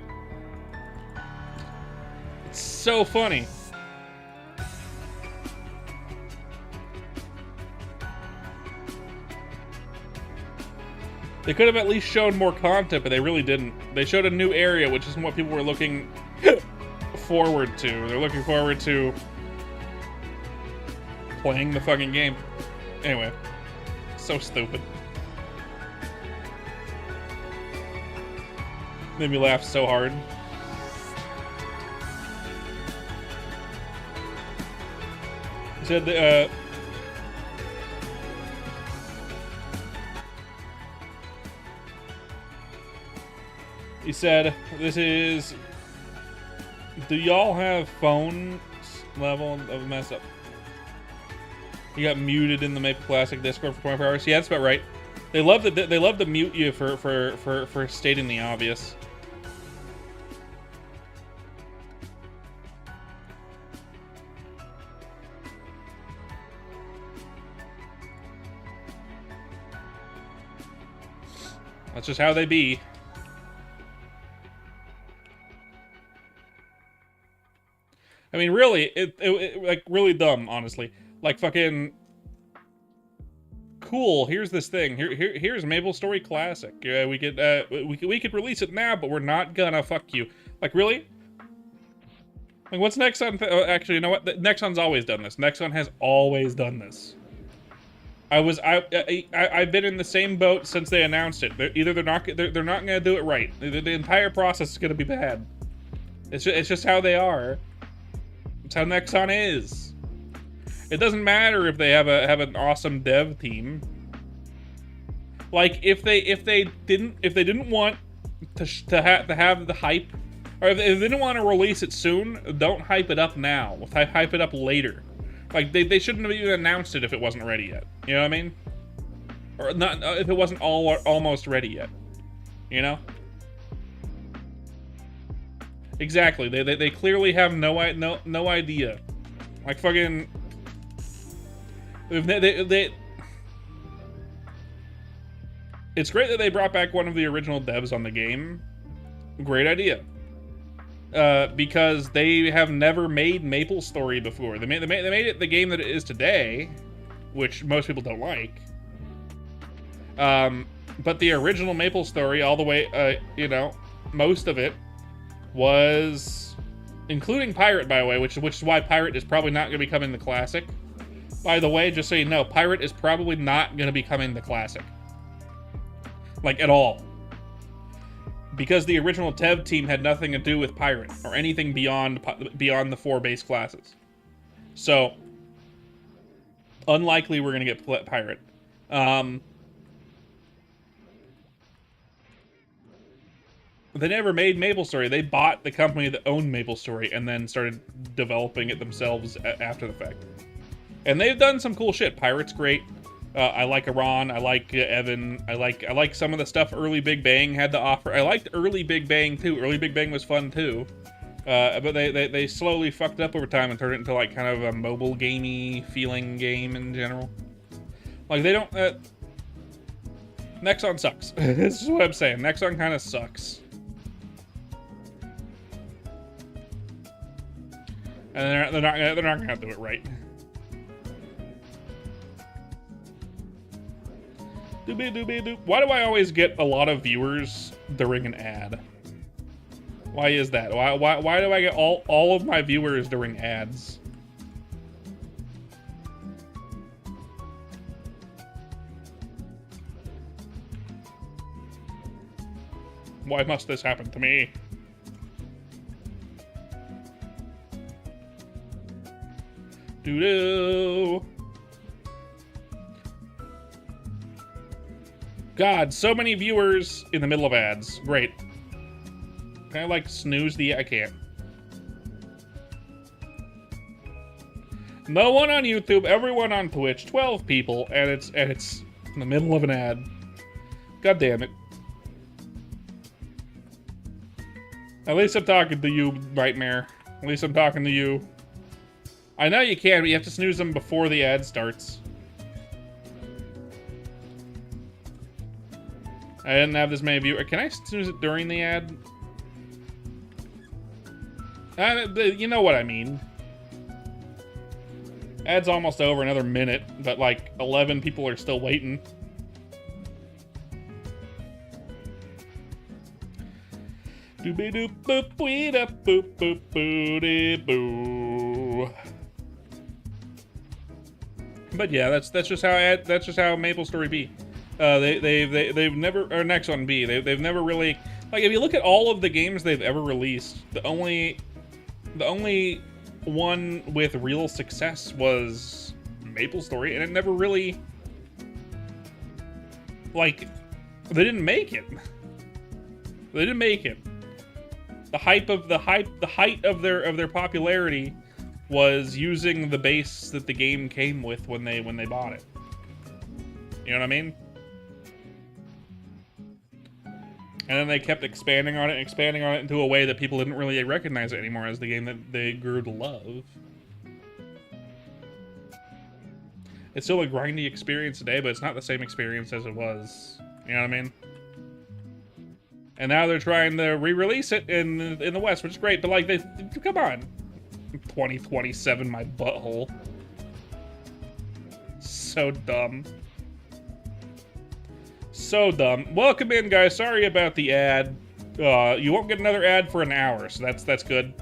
It's so funny. They could have at least shown more content, but they really didn't. They showed a new area, which isn't what people were looking forward to. They're looking forward to playing the fucking game. Anyway, so stupid. Made me laugh so hard. He said that, he said, this is... Do y'all have phone level of mess up? You got muted in the Maple Classic Discord for 24 hours. Yeah, that's about right. They love to mute you for stating the obvious. That's just how they be. I mean, really, it like really dumb, honestly. Like fucking cool. Here's this thing. Here's MapleStory Classic. We could release it now, but we're not gonna. Fuck you. Like really? Like what's Nexon? Actually, you know what? Nexon's always done this. Nexon has always done this. I've been in the same boat since they announced it. They're not gonna do it right. The entire process is gonna be bad. It's just how they are. It's how Nexon is. It doesn't matter if they have an awesome dev team. Like if they didn't want to have the hype, or if they didn't want to release it soon, don't hype it up now. Hype it up later. Like they shouldn't have even announced it if it wasn't ready yet. You know what I mean? Or not if it wasn't almost ready yet. You know? Exactly. They clearly have no idea Like, fucking... It's great that they brought back one of the original devs on the game. Great idea. Because they have never made MapleStory before. They made it the game that it is today, which most people don't like. But the original MapleStory, all the way, you know, most of it was, including Pirate, by the way, which is why Pirate is probably not going to be coming the classic. By the way, just so you know, Pirate is probably not going to be coming the classic. Like, at all. Because the original Tev team had nothing to do with Pirate, or anything beyond the 4 base classes. So, unlikely we're going to get Pirate. They never made MapleStory. They bought the company that owned MapleStory and then started developing it themselves after the fact. And they've done some cool shit. Pirate's great. I like Iran. I like Evan. I like some of the stuff Early Big Bang had to offer. I liked Early Big Bang too. Early Big Bang was fun too. But they slowly fucked up over time and turned it into like kind of a mobile gamey feeling game in general. Like they don't. Nexon sucks. This is what I'm saying. Nexon kind of sucks. And they're not gonna do it right. Why do I always get a lot of viewers during an ad? Why is that? Why do I get all of my viewers during ads? Why must this happen to me? Doo-doo. God, so many viewers in the middle of ads. Great. Can I, like, snooze the... I can't. No one on YouTube, everyone on Twitch, 12 people, and it's in the middle of an ad. God damn it. At least I'm talking to you, Nightmare. At least I'm talking to you. I know you can, but you have to snooze them before the ad starts. I didn't have this many viewers. Can I snooze it during the ad? You know what I mean. Ad's almost over, another minute, but like 11 people are still waiting. Doop boop boop boop boop boop boo. But yeah, that's just how MapleStory be. They've never, or Nexon B. They've never really, like, if you look at all of the games they've ever released, the only one with real success was MapleStory, and it never really, like, they didn't make it. They didn't make it. The height of their popularity was using the base that the game came with when they bought it. You know what I mean? And then they kept expanding on it into a way that people didn't really recognize it anymore as the game that they grew to love. It's still a grindy experience today, but it's not the same experience as it was. You know what I mean? And now they're trying to re-release it in the West, which is great, but like, come on. 2027, my butthole. So dumb. So dumb. Welcome in, guys. Sorry about the ad. You won't get another ad for an hour, so that's good.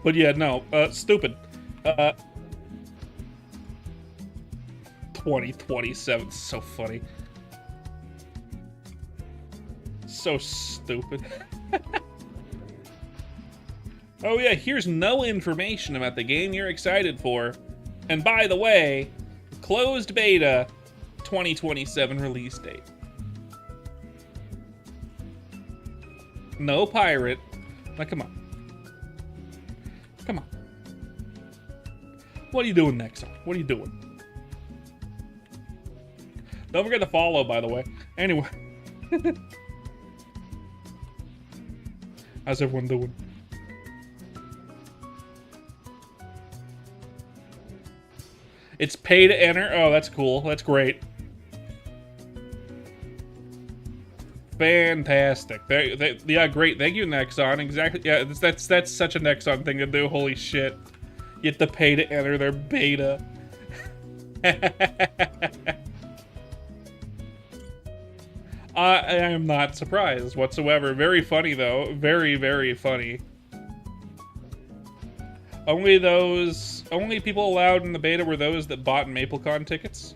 But yeah, no. Stupid. 2027. So funny. So stupid. Oh yeah, here's no information about the game you're excited for. And by the way, closed beta, 2027 release date. No pirate. Now come on. Come on. What are you doing next? What are you doing? Don't forget to follow, by the way. Anyway. How's everyone doing? It's pay to enter. Oh, that's cool. That's great. Fantastic. Yeah, great. Thank you, Nexon. Exactly. Yeah, that's such a Nexon thing to do. Holy shit. You have to pay to enter their beta. I am not surprised whatsoever. Very funny, though. Very, very funny. Only people allowed in the beta were those that bought MapleCon tickets.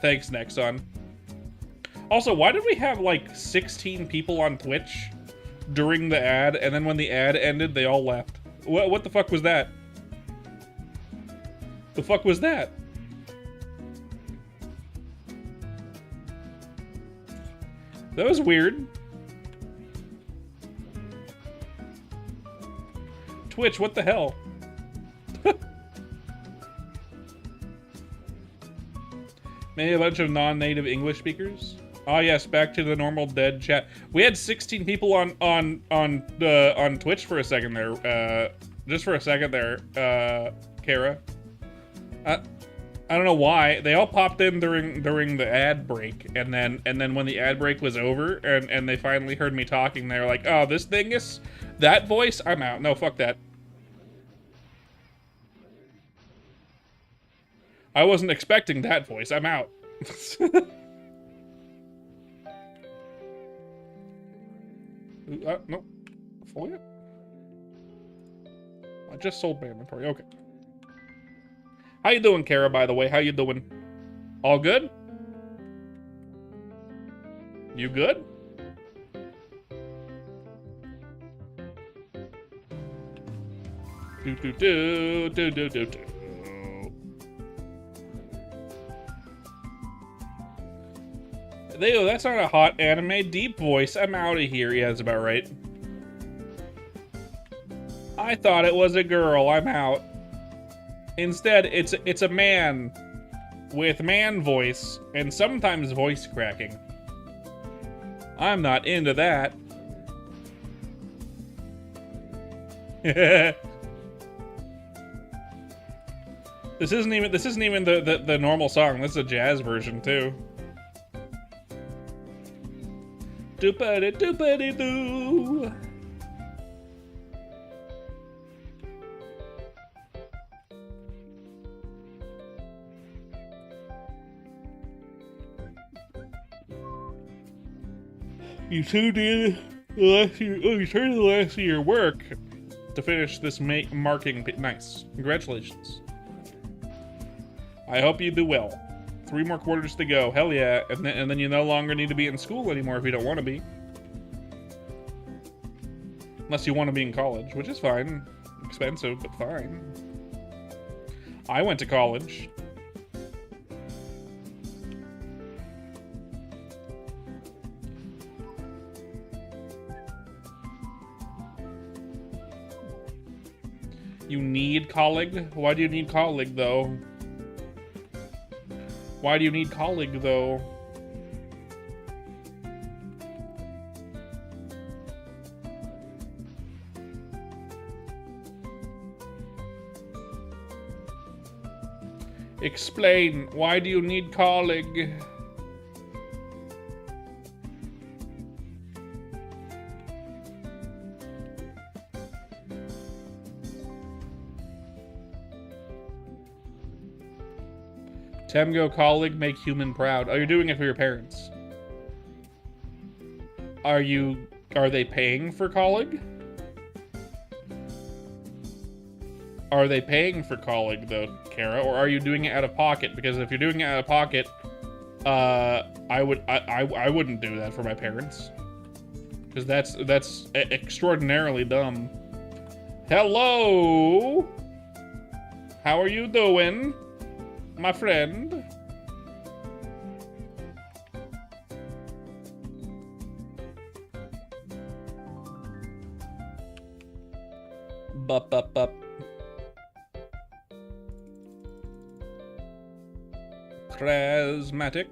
Thanks, Nexon. Also, why did we have like 16 people on Twitch during the ad, and then when the ad ended, they all left? What the fuck was that? The fuck was that? That was weird. Twitch, what the hell? Maybe a bunch of non-native English speakers. Ah, yes, back to the normal dead chat. We had 16 people on Twitch for a second there. Just for a second there, Kara. I don't know why. They all popped in during the ad break, and then when the ad break was over, and they finally heard me talking, they were like, "Oh, this thing is that voice? I'm out. No, fuck that." I wasn't expecting that voice. I'm out. Nope. Full yet? I just sold my inventory. Okay. How you doing, Kara, by the way? How you doing? All good? You good? Do. That's not a hot anime deep voice. I'm out of here. Yeah, that's about right. I thought it was a girl. I'm out. Instead, it's a man with man voice and sometimes voice cracking. I'm not into that. This isn't even the normal song. This is a jazz version too. Doopity-doopity-doo. You tuned in you turned the last of your work to finish this marking. Nice. Congratulations. I hope you do well. 3 more quarters to go. Hell yeah. And then you no longer need to be in school anymore if you don't want to be. Unless you want to be in college, which is fine. Expensive, but fine. I went to college. You need colleague? Why do you need colleague, though? Why do you need colleague, though? Explain. Why do you need colleague? Temgo colleague, make human proud. Oh, you're doing it for your parents. Are they paying for colleague? Are they paying for colleague though, Kara, or are you doing it out of pocket? Because if you're doing it out of pocket, I wouldn't do that for my parents. Because that's extraordinarily dumb. Hello! How are you doing? My friend. Bup. Charismatic.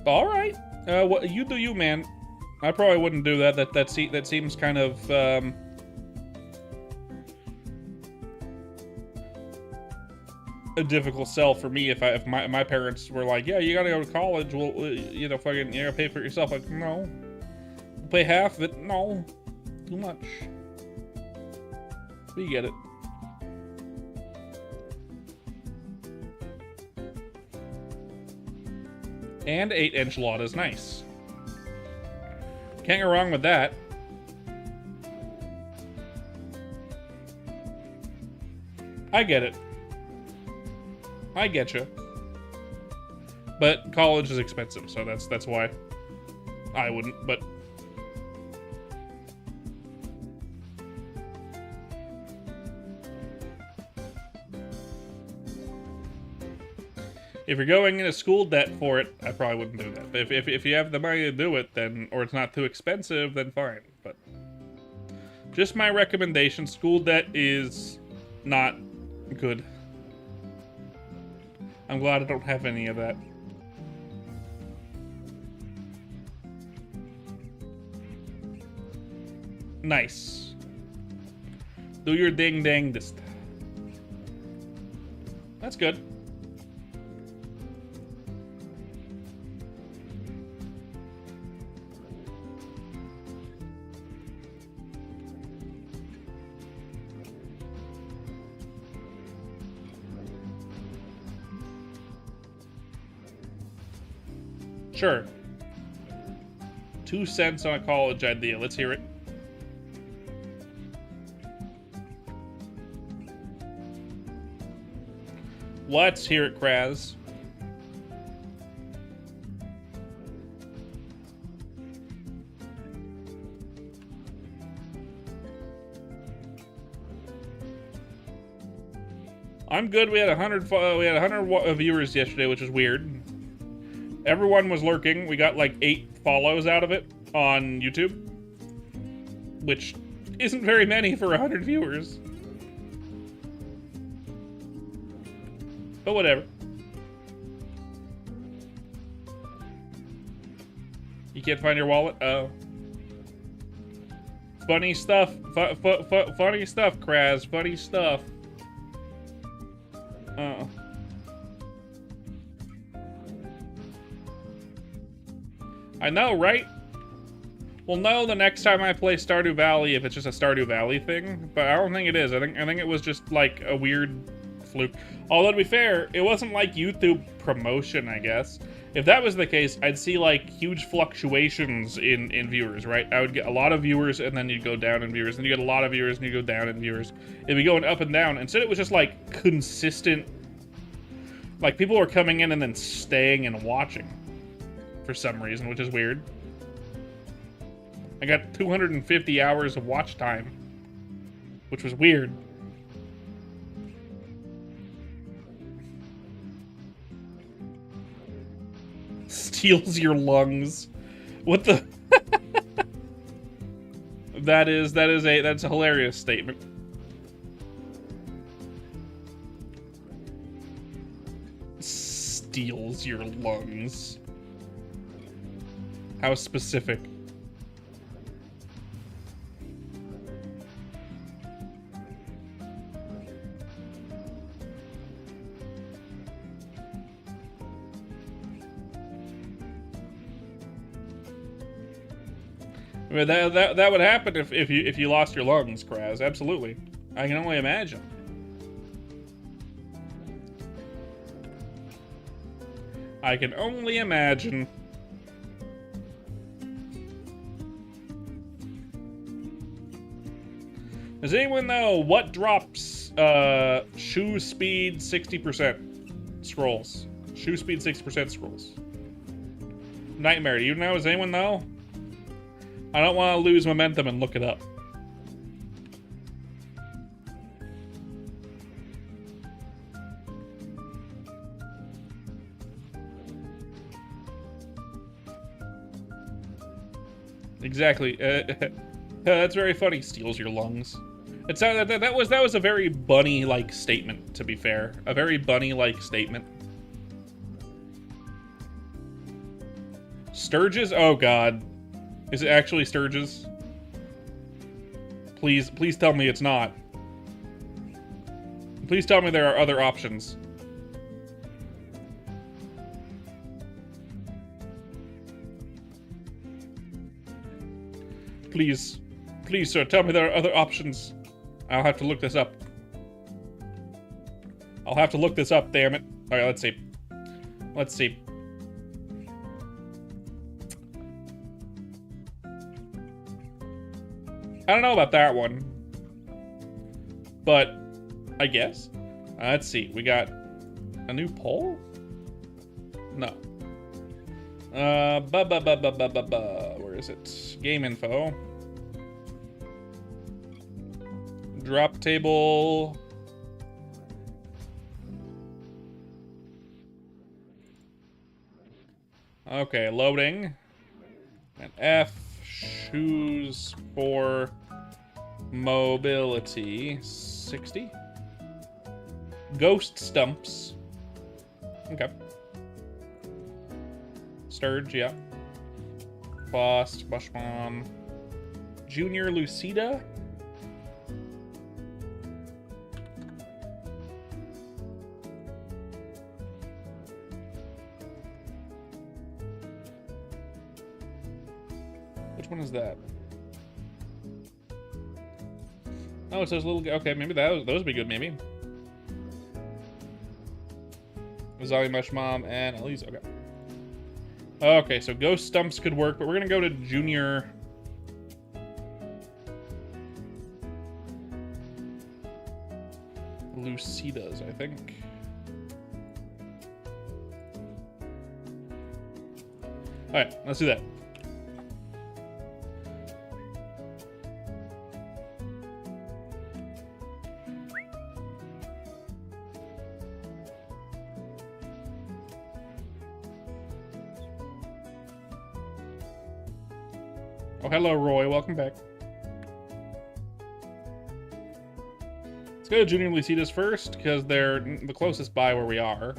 All right. What you do, you man. I probably wouldn't do that. That seems kind of a difficult sell for me. If my parents were like, yeah, you gotta go to college. Well, you know, fucking, you gotta pay for it yourself. Like, no, pay half of it. No, too much. But you get it. And 8 enchiladas, nice. Can't go wrong with that. I get it. I get you. But college is expensive, so that's why I wouldn't, but... If you're going into school debt for it, I probably wouldn't do that. But if you have the money to do it, then, or it's not too expensive, then fine. But just my recommendation, school debt is not good. I'm glad I don't have any of that. Nice. Do your ding-dangdest. That's good. Sure. 2 cents on a college idea. Let's hear it. Let's hear it, Kraz. I'm good. We had 100 viewers yesterday, which is weird. Everyone was lurking. We got like 8 follows out of it on YouTube, which isn't very many for 100 viewers. But whatever. You can't find your wallet? Oh. Funny stuff. Funny stuff, Kraz. Funny stuff. Oh. I know, right? We'll know the next time I play Stardew Valley if it's just a Stardew Valley thing, but I don't think it is. I think it was just like a weird fluke. Although to be fair, it wasn't like YouTube promotion, I guess. If that was the case, I'd see like huge fluctuations in viewers, right? I would get a lot of viewers and then you'd go down in viewers, and you get a lot of viewers and you go down in viewers. It'd be going up and down. Instead, it was just like consistent. Like people were coming in and then staying and watching for some reason, which is weird. I got 250 hours of watch time, which was weird. Steals your lungs. What the? That's a hilarious statement. Steals your lungs. How specific. I mean, that would happen if you lost your lungs, Kraz. Absolutely. I can only imagine. I can only imagine. Does anyone know what drops shoe speed 60% scrolls? Shoe speed 60% scrolls. Nightmare, do you know? Does anyone know? I don't want to lose momentum and look it up. Exactly. That's very funny. Steals your lungs. It's that was a very bunny-like statement. To be fair, a very bunny-like statement. Sturges? Oh god. Is it actually Sturges? Please tell me it's not. Please tell me there are other options. Please, sir, tell me there are other options. I'll have to look this up. I'll have to look this up, damn it. Alright, let's see. Let's see. I don't know about that one. But, I guess. Let's see. We got a new poll? No. Where is it? Game info. Drop table. Okay, loading. And F. Choose for mobility. 60. Ghost stumps. Okay. Sturge, yeah. Boss, Bushmom. Junior Lucida. Which one is that? Oh, it's those little... Okay, maybe those would be good, maybe. Zali Mush Mom and Elise. Okay. Okay, so Ghost Stumps could work, but we're going to go to Junior... Lucidas, I think. Alright, let's do that. Oh, hello, Roy. Welcome back. Let's go to Junior Lucidas first, because they're the closest by where we are.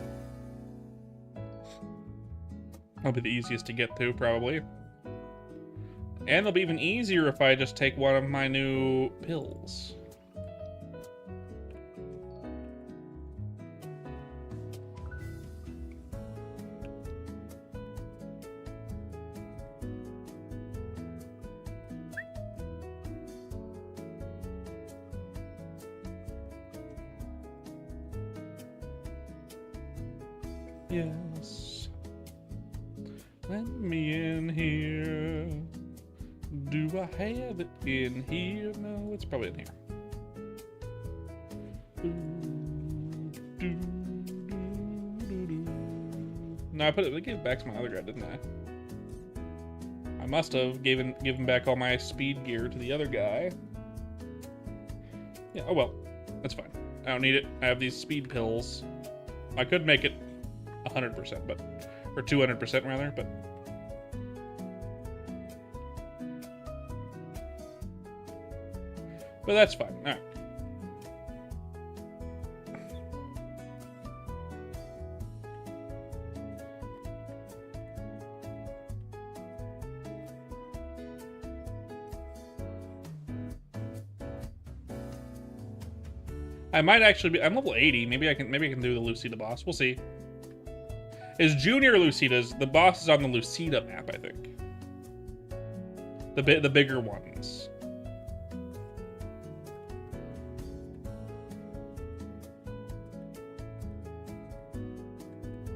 That'll be the easiest to get to, probably. And it'll be even easier if I just take one of my new pills. Yes. Let me in here. Do I have it in here? No, it's probably in here. No, I gave it back to my other guy, didn't I? I must have given back all my speed gear to the other guy. Yeah, oh well. That's fine. I don't need it. I have these speed pills. I could make it 100%, but... Or 200% rather, but... But that's fine. Alright. I might actually be... I'm level 80. Maybe I can do the Lucida boss. We'll see. Is Junior Lucida's... The boss is on the Lucida map, I think. The bigger ones.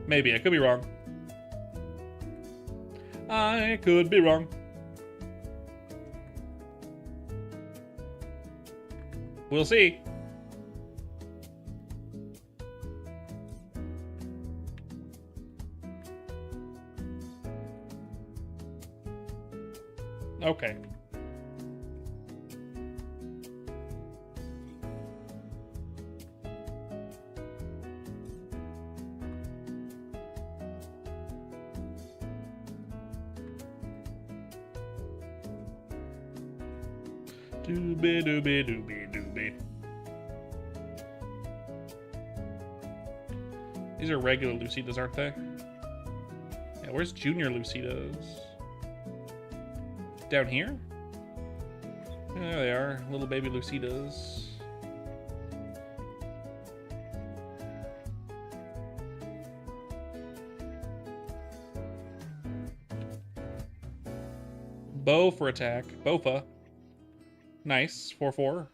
Maybe. I could be wrong. I could be wrong. We'll see. Okay. Doobie doobie doobie doobie. These are regular Lucidas, aren't they? Yeah, Yeah, where's Junior Lucidas? Down here? Yeah, there they are, little baby Lucidas. Bow for attack. Bofa. Nice. 4/4.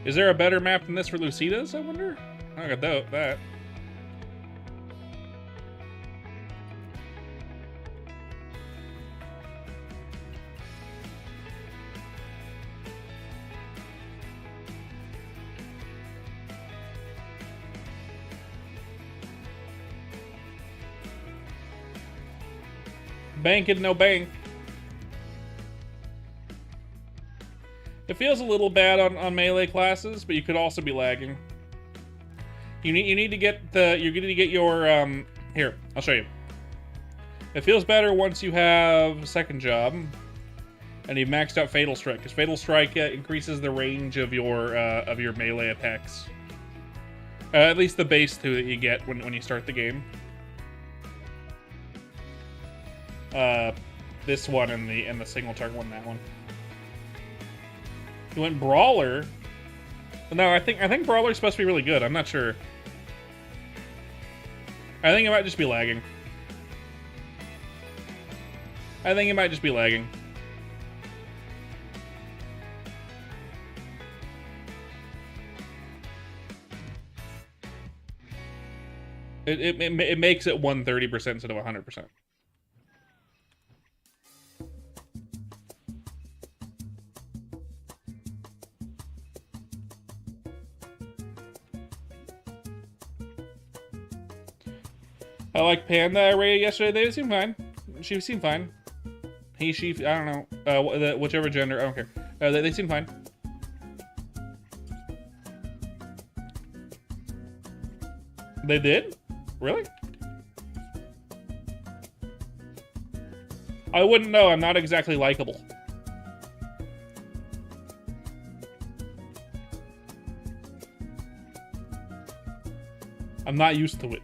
Is there a better map than this for Lucidas, I wonder? I got that. Bank it, no bank. It feels a little bad on melee classes, but you could also be lagging. You need to get your here, I'll show you. It feels better once you have second job and you've maxed out Fatal Strike, because Fatal Strike increases the range of your melee attacks. At least the base 2 that you get when you start the game. This one and the single target one, that one. You went Brawler. No, I think Brawler's supposed to be really good. I'm not sure. I think it might just be lagging. It makes it 130% instead of 100%. I like Panda. I rated yesterday. They seem fine. She seemed fine. He, she, I don't know. Whichever gender. I don't care. They seem fine. They did? Really? I wouldn't know. I'm not exactly likable. I'm not used to it.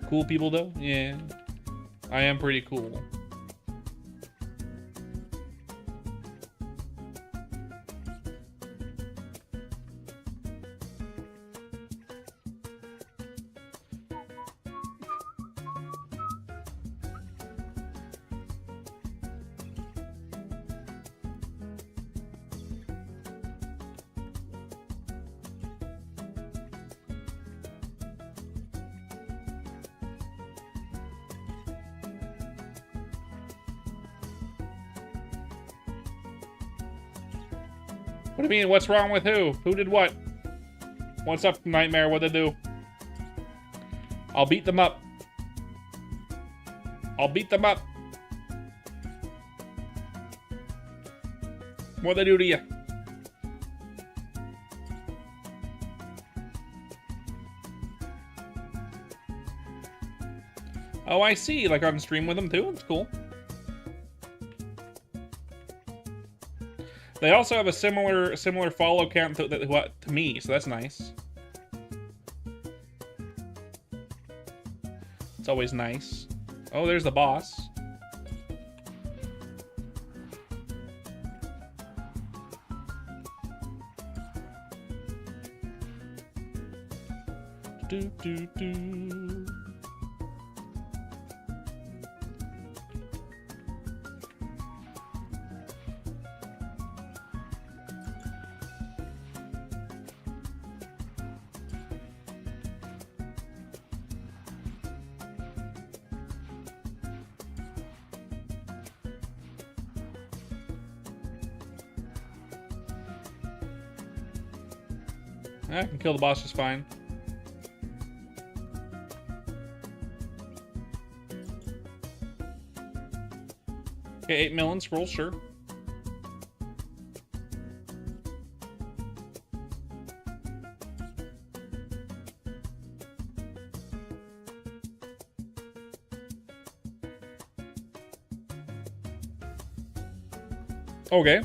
Cool people, though? Yeah. I am pretty cool. What do you mean, what's wrong with who? Who did what? What's up, Nightmare? What'd they do? I'll beat them up. I'll beat them up. What'd they do to you? Oh, I see. Like on stream with them too? It's cool. They also have a similar follow count to me, so that's nice. It's always nice. Oh, there's the boss. Do do do. I can kill the boss just fine. Okay, 8 million scrolls, sure. Okay.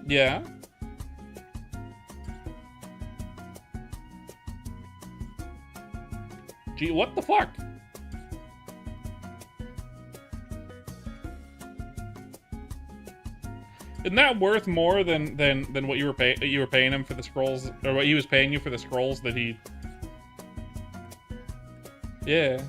Yeah. Gee, what the fuck? Isn't that worth more than what you were paying him for the scrolls, or what he was paying you for the scrolls that he? Yeah.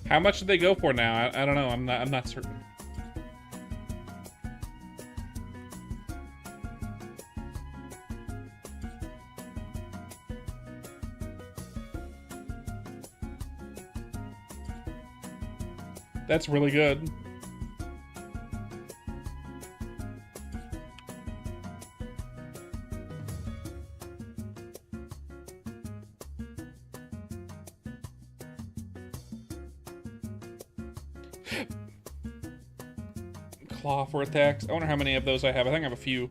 How much did they go for now? I don't know. I'm not certain. That's really good. Claw for attacks. I wonder how many of those I have. I think I have a few.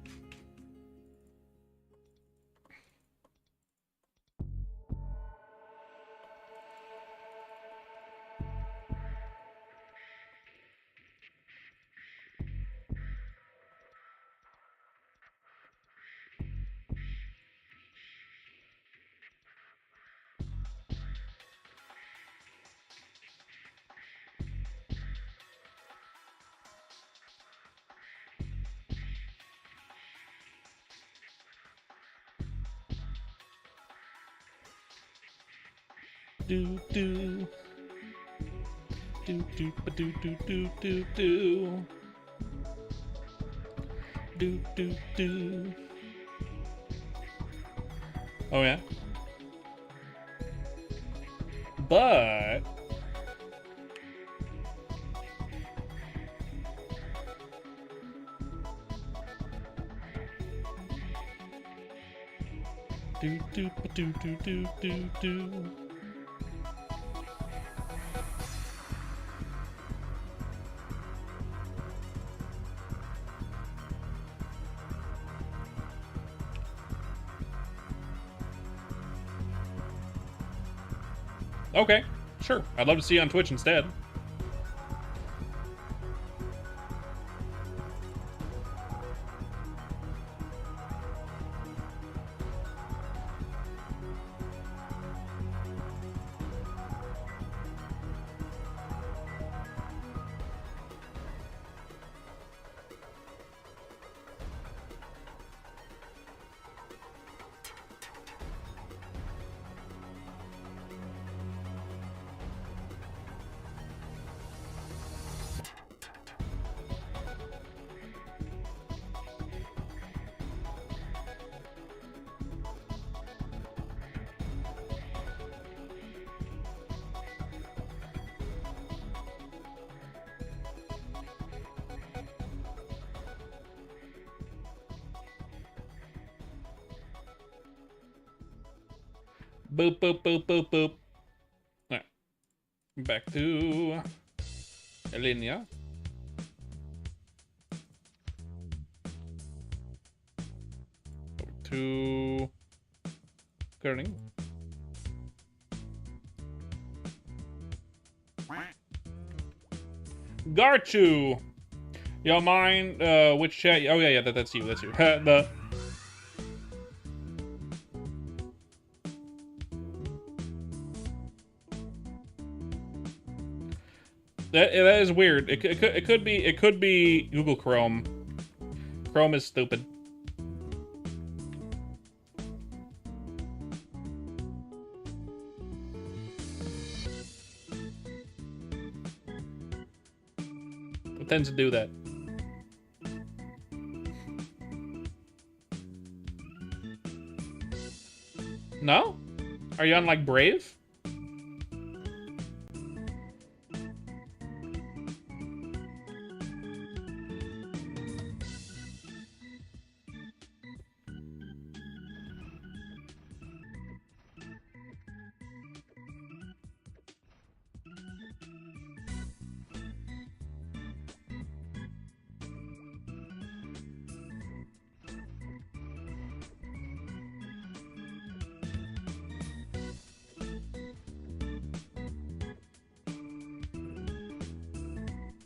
Do do do do do do do do do do do do. Oh yeah. But do do do do do do do. Okay, sure. I'd love to see you on Twitch instead. Boop, boop, boop, boop, boop. All right. Back to Elinia. Over to Kerning. Garchu! Yo, mine, which chat? Oh, yeah, that's you, that's you. That is weird. It could be Google Chrome. Chrome is stupid. It tends to do that. No? Are you on like Brave?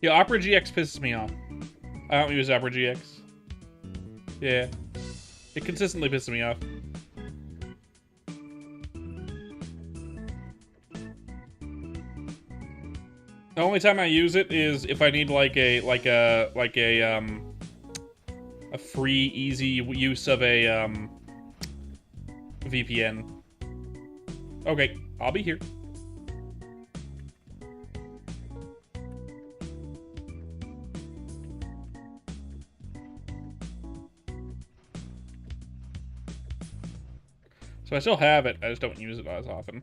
Yeah, Opera GX pisses me off. I don't use Opera GX. Yeah. It consistently pisses me off. The only time I use it is if I need like a free easy use of a VPN. Okay, I'll be here. So I still have it, I just don't use it as often.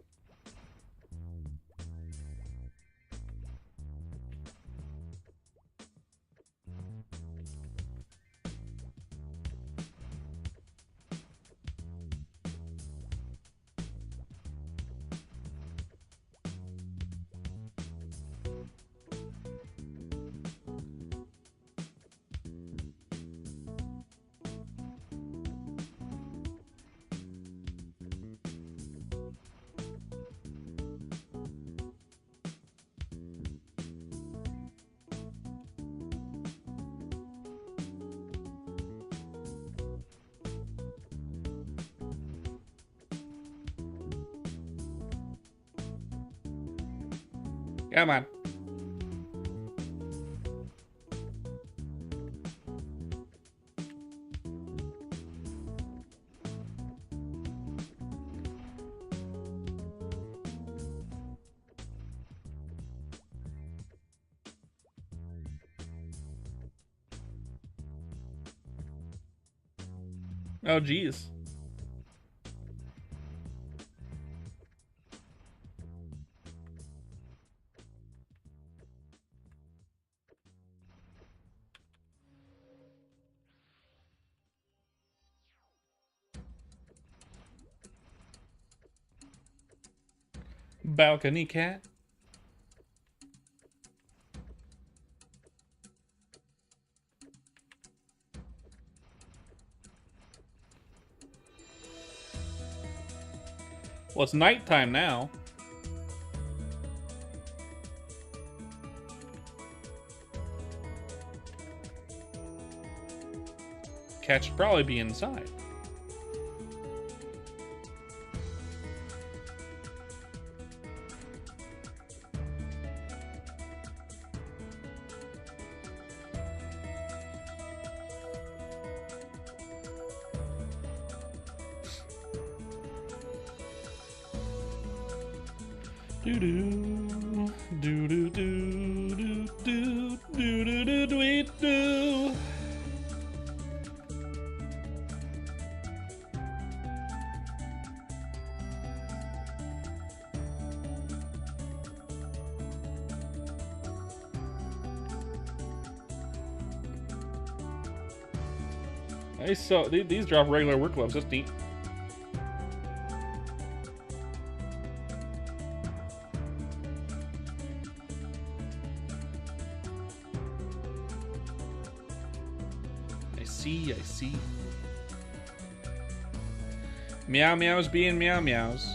Come on. Oh, geez. Balcony cat. Well, it's nighttime now. Cat should probably be inside. Do do do do do do do do do do do. Nice. So these drop regular work gloves. That's neat. I see. Meow meows being meow meows.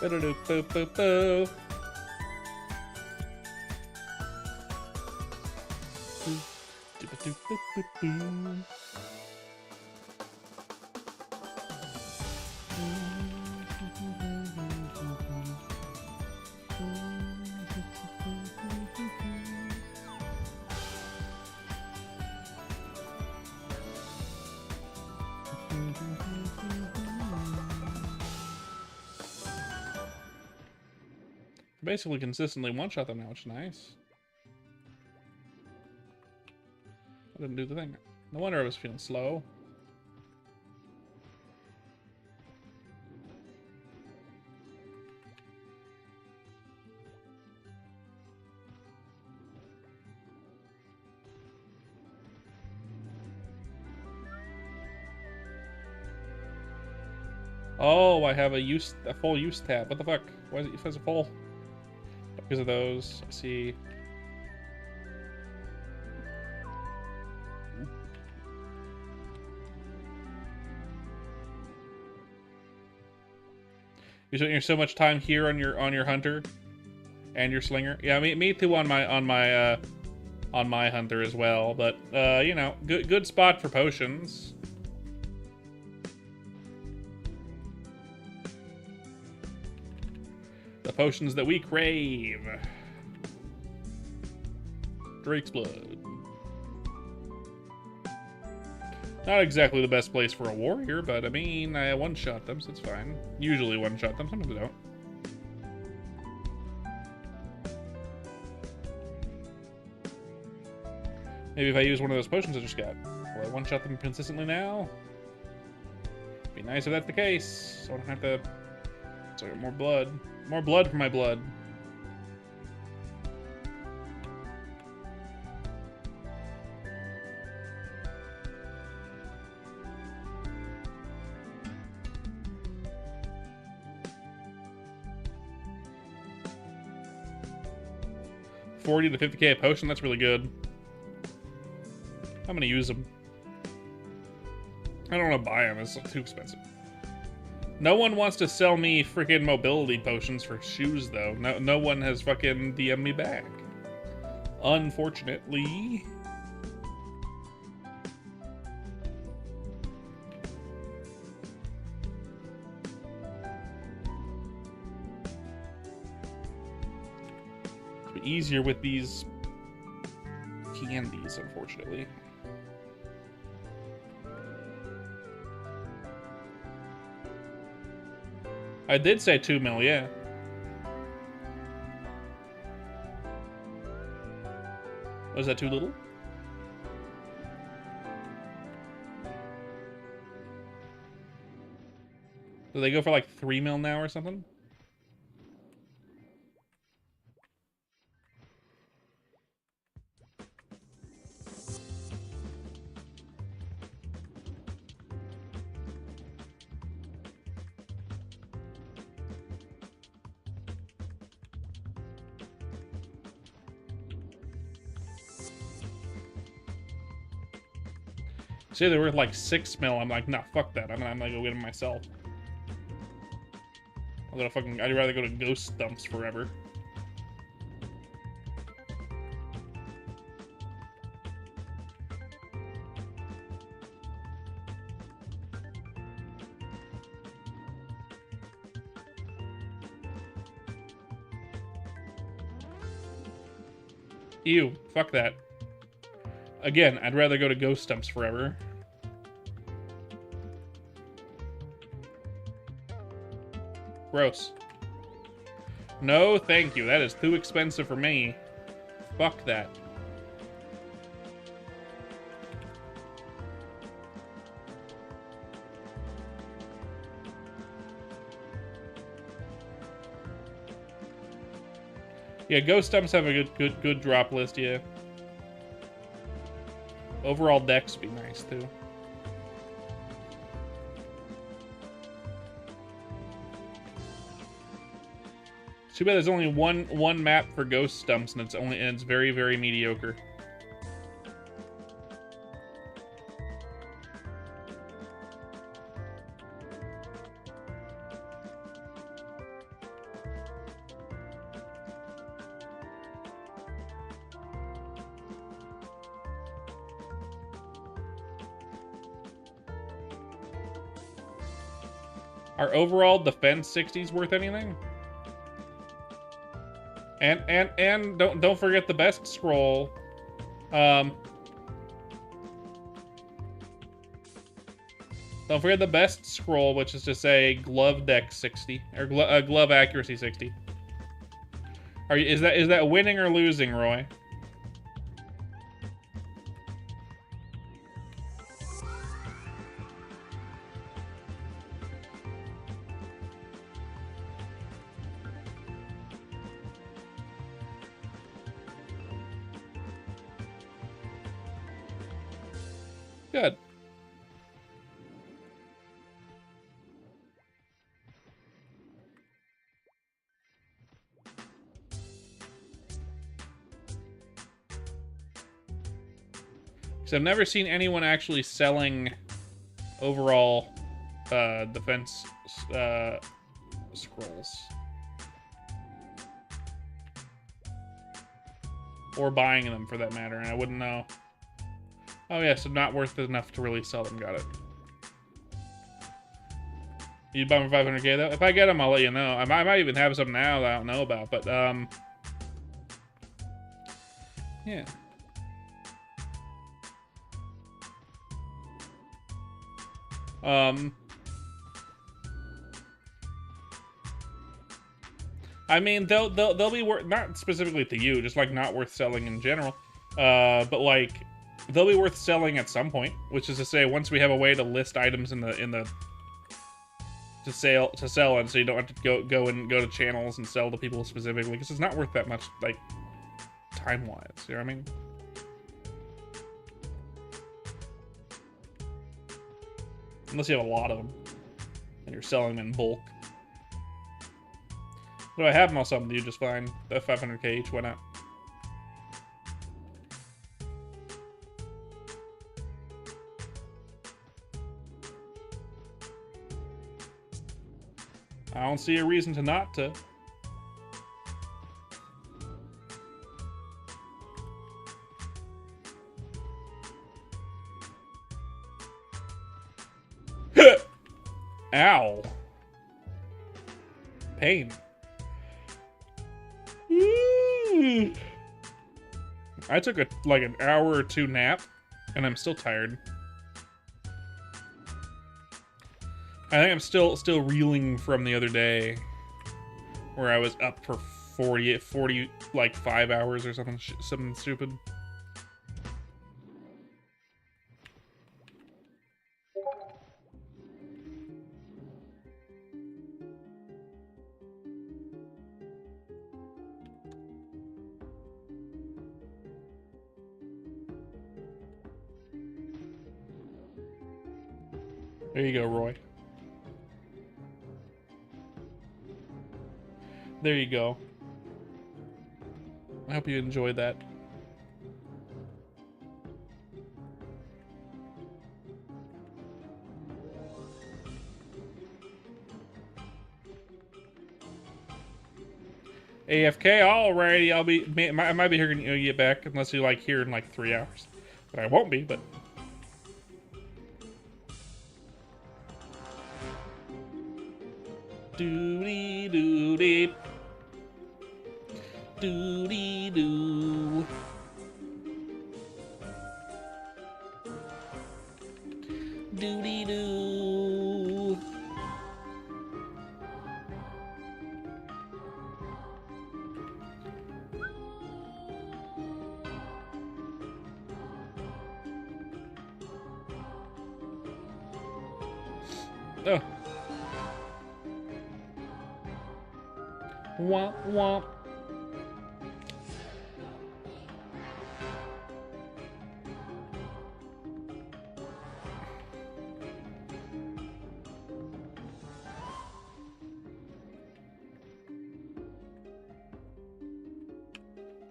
Ba-da-doo-boo-boo-boo. Do-ba-doo-boo-boo-boo. Basically consistently one-shot them now, which is nice. I didn't do the thing. No wonder I was feeling slow. Oh, I have a full use tab. What the fuck? Why is it as a full? Because of those. I see. You spent so much time here on your hunter and your slinger. Yeah, me too on my hunter as well. But you know, good spot for potions. The potions that we crave. Drake's blood. Not exactly the best place for a warrior, but I mean, I one-shot them, so it's fine. Usually one-shot them, sometimes I don't. Maybe if I use one of those potions I just got. Will I one-shot them consistently now? Be nice if that's the case, so I don't have to... So I got more blood. More blood for my blood. $40 to $50K a potion, that's really good. I'm gonna use them. I don't want to buy them, it's too expensive. No one wants to sell me freaking mobility potions for shoes, though. No one has fucking DM'd me back. Unfortunately. It's easier with these candies, unfortunately. I did say 2 mil, yeah. Was that too little? Do they go for like 3 mil now or something? Say they're worth like 6 mil. I'm like, nah, fuck that. I'm gonna go get them myself. I'd rather go to ghost dumps forever. Ew, fuck that. Again, I'd rather go to ghost dumps forever. Gross. No, thank you. That is too expensive for me. Fuck that. Yeah, ghost dumps have a good drop list, yeah. Overall decks would be nice too. Too bad there's only one map for ghost dumps, and it's very, very mediocre. Are overall defense 60s worth anything? And don't forget the best scroll. Don't forget the best scroll, which is to say glove deck 60 or glove accuracy 60. Is that winning or losing, Roy? Good. So I've never seen anyone actually selling overall defense scrolls. Or buying them, for that matter, and I wouldn't know. Oh yeah, so not worth enough to really sell them, got it. You'd buy them for 500k though? If I get them, I'll let you know. I might even have some now that I don't know about, but yeah. I mean, they'll be worth, not specifically to you, just like not worth selling in general. But like they'll be worth selling at some point, which is to say, once we have a way to list items in the to sell, and so you don't have to go to channels and sell to people specifically, because it's not worth that much, like time wise. You know what I mean? Unless you have a lot of them and you're selling them in bulk. But I have them all some to you just fine. The 500k each, why not? I don't see a reason to not to. Ow. Pain. I took like an hour or two nap, and I'm still tired. I think I'm still reeling from the other day, where I was up for 40 like 5 hours or something stupid. There you go, Roy. There you go. I hope you enjoyed that. AFK, alrighty. I might be hearing you get back, unless you like here in like 3 hours. But I won't be, but. Doody doody. Doody doo. Doody doo. Oh. Womp womp.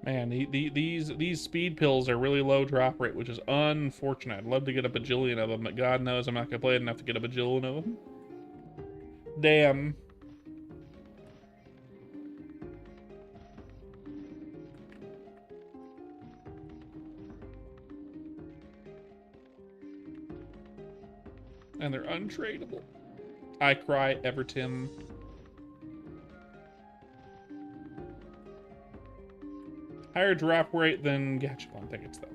Man, these speed pills are really low drop rate, which is unfortunate. I'd love to get a bajillion of them, but God knows I'm not gonna play it enough to get a bajillion of them. Damn. And they're untradeable. I cry, Evertim. Higher drop rate than Gachapon tickets, though.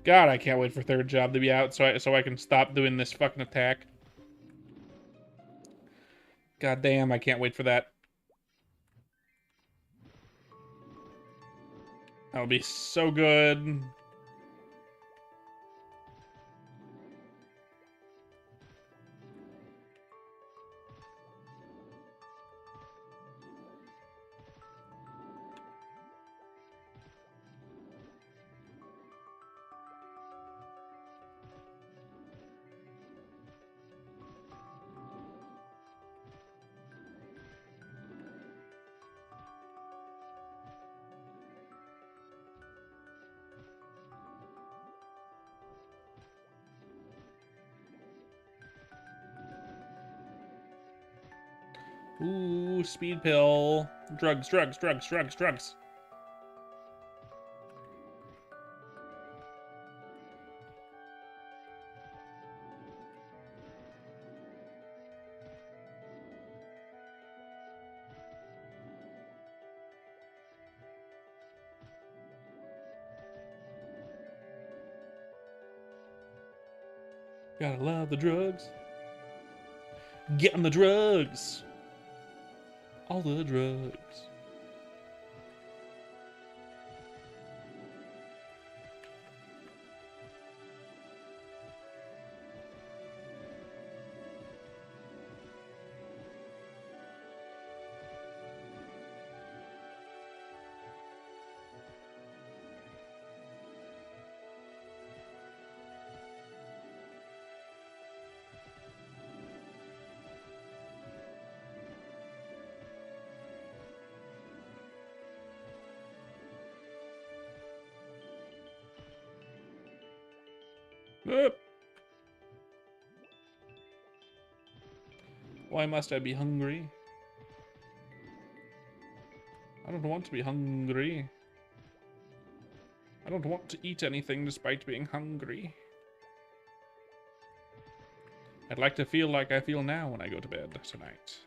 God, I can't wait for third job to be out so I can stop doing this fucking attack. God damn, I can't wait for that. That'll be so good. Ooh, speed pill. Drugs, drugs, drugs, drugs, drugs. Gotta love the drugs. Getting the drugs. All the drugs. Why must I be hungry? I don't want to be hungry. I don't want to eat anything despite being hungry. I'd like to feel like I feel now when I go to bed tonight.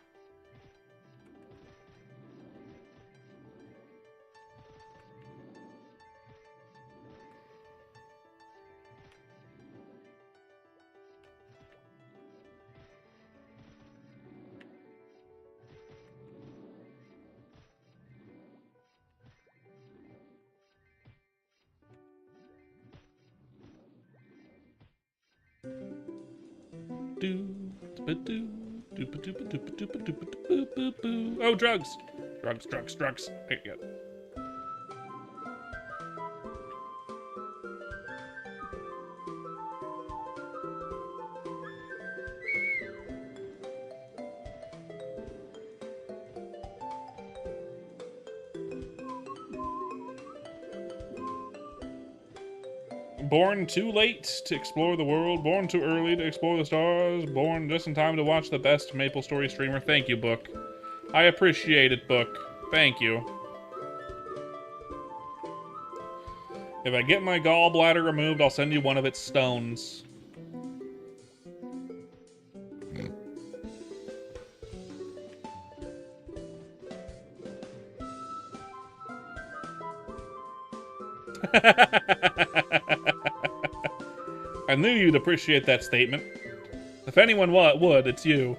Oh, drugs! Drugs, drugs, drugs. There you go. Born too late to explore the world, born too early to explore the stars, born just in time to watch the best MapleStory streamer. Thank you, Book. I appreciate it, Book. Thank you. If I get my gallbladder removed, I'll send you one of its stones. I knew you'd appreciate that statement. If anyone would, it's you.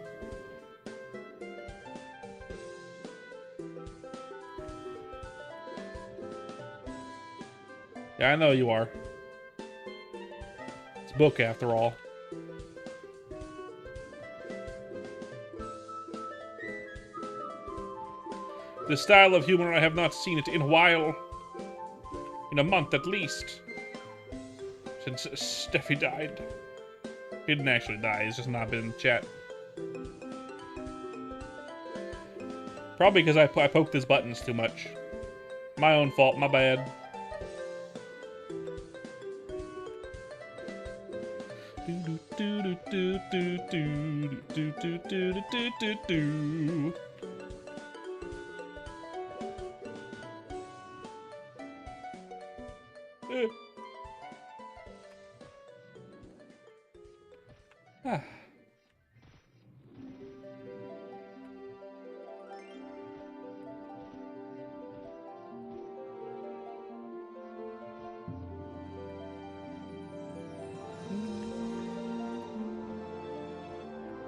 Yeah, I know you are. It's Book, after all. The style of humor, I have not seen it in a while. In a month at least. Since Steffi died. He didn't actually die, he's just not been in chat. Probably because I poked his buttons too much. My own fault, my bad. Do do do do do do do do do do do. Ah.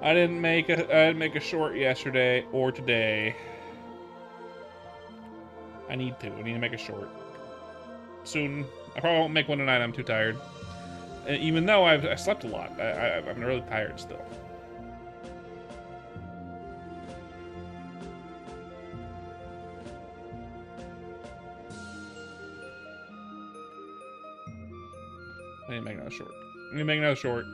I didn't make a short yesterday or today. I need to make a short soon. I probably won't make one tonight. I'm too tired. Even though I slept a lot, I'm really tired still. I need to make another short. I need to make another short.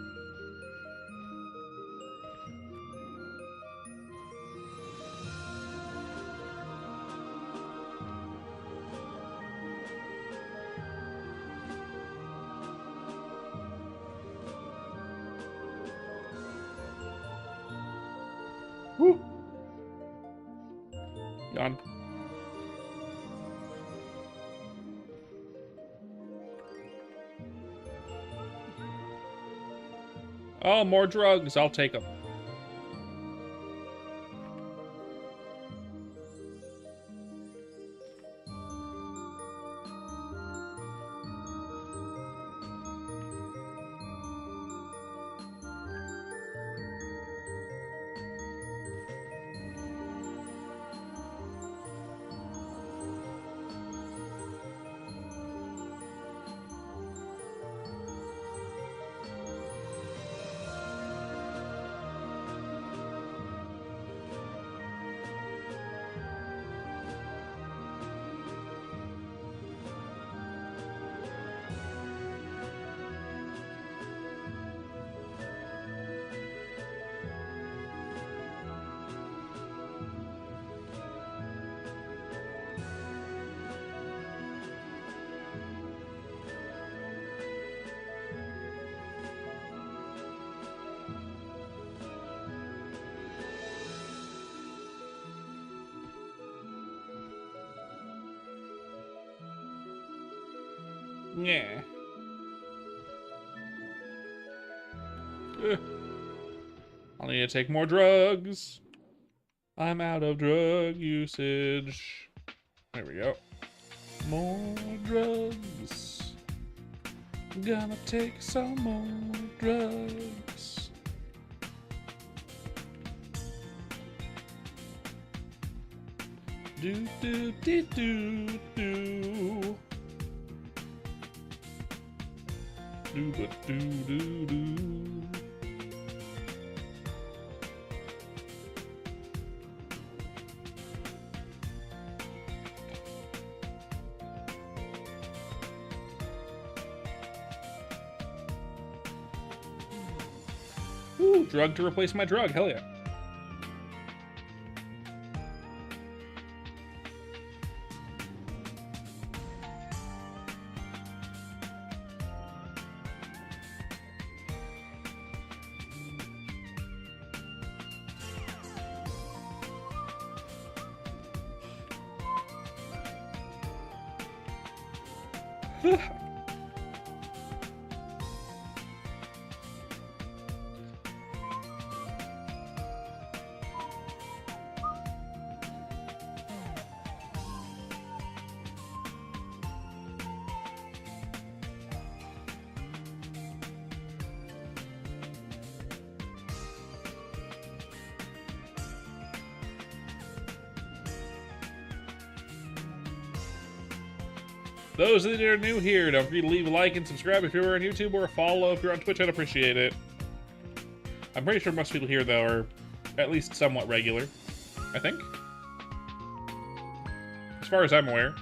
Woo! Yawn. Oh, more drugs. I'll take them. Yeah. I'll need to take more drugs. I'm out of drug usage. There we go. More drugs. Gonna take some more drugs. Do do do do do. Do do do do. Ooh, drug to replace my drug. Hell yeah. Those that are new here, don't forget to leave a like and subscribe if you're on YouTube, or a follow if you're on Twitch. I'd appreciate it. I'm pretty sure most people here, though, are at least somewhat regular. I think. As far as I'm aware.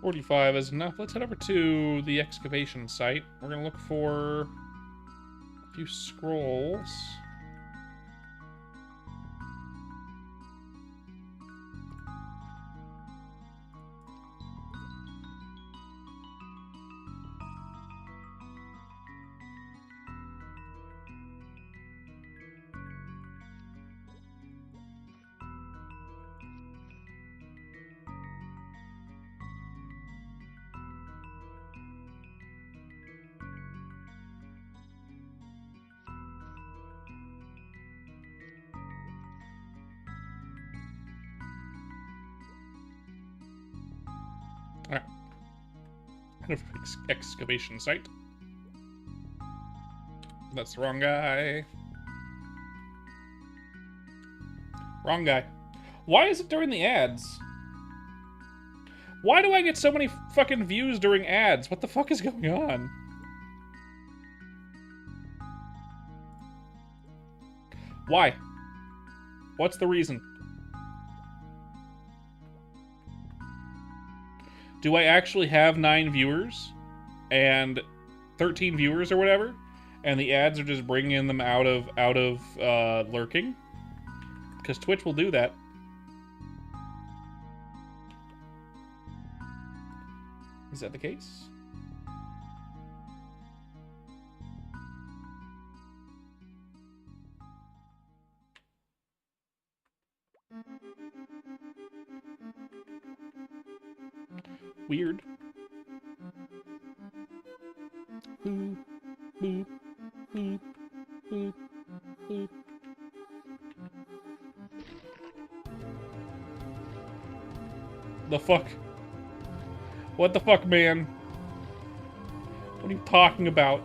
45 is enough. Let's head over to the excavation site. We're gonna look for a few scrolls. Alright. Head over to excavation site. That's the wrong guy. Wrong guy. Why is it during the ads? Why do I get so many fucking views during ads? What the fuck is going on? Why? What's the reason? Do I actually have 9 viewers and 13 viewers or whatever, and the ads are just bringing them out of lurking? Because Twitch will do that. Is that the case? Weird. Boop, boop, boop, boop, boop. The fuck? What the fuck, man? What are you talking about?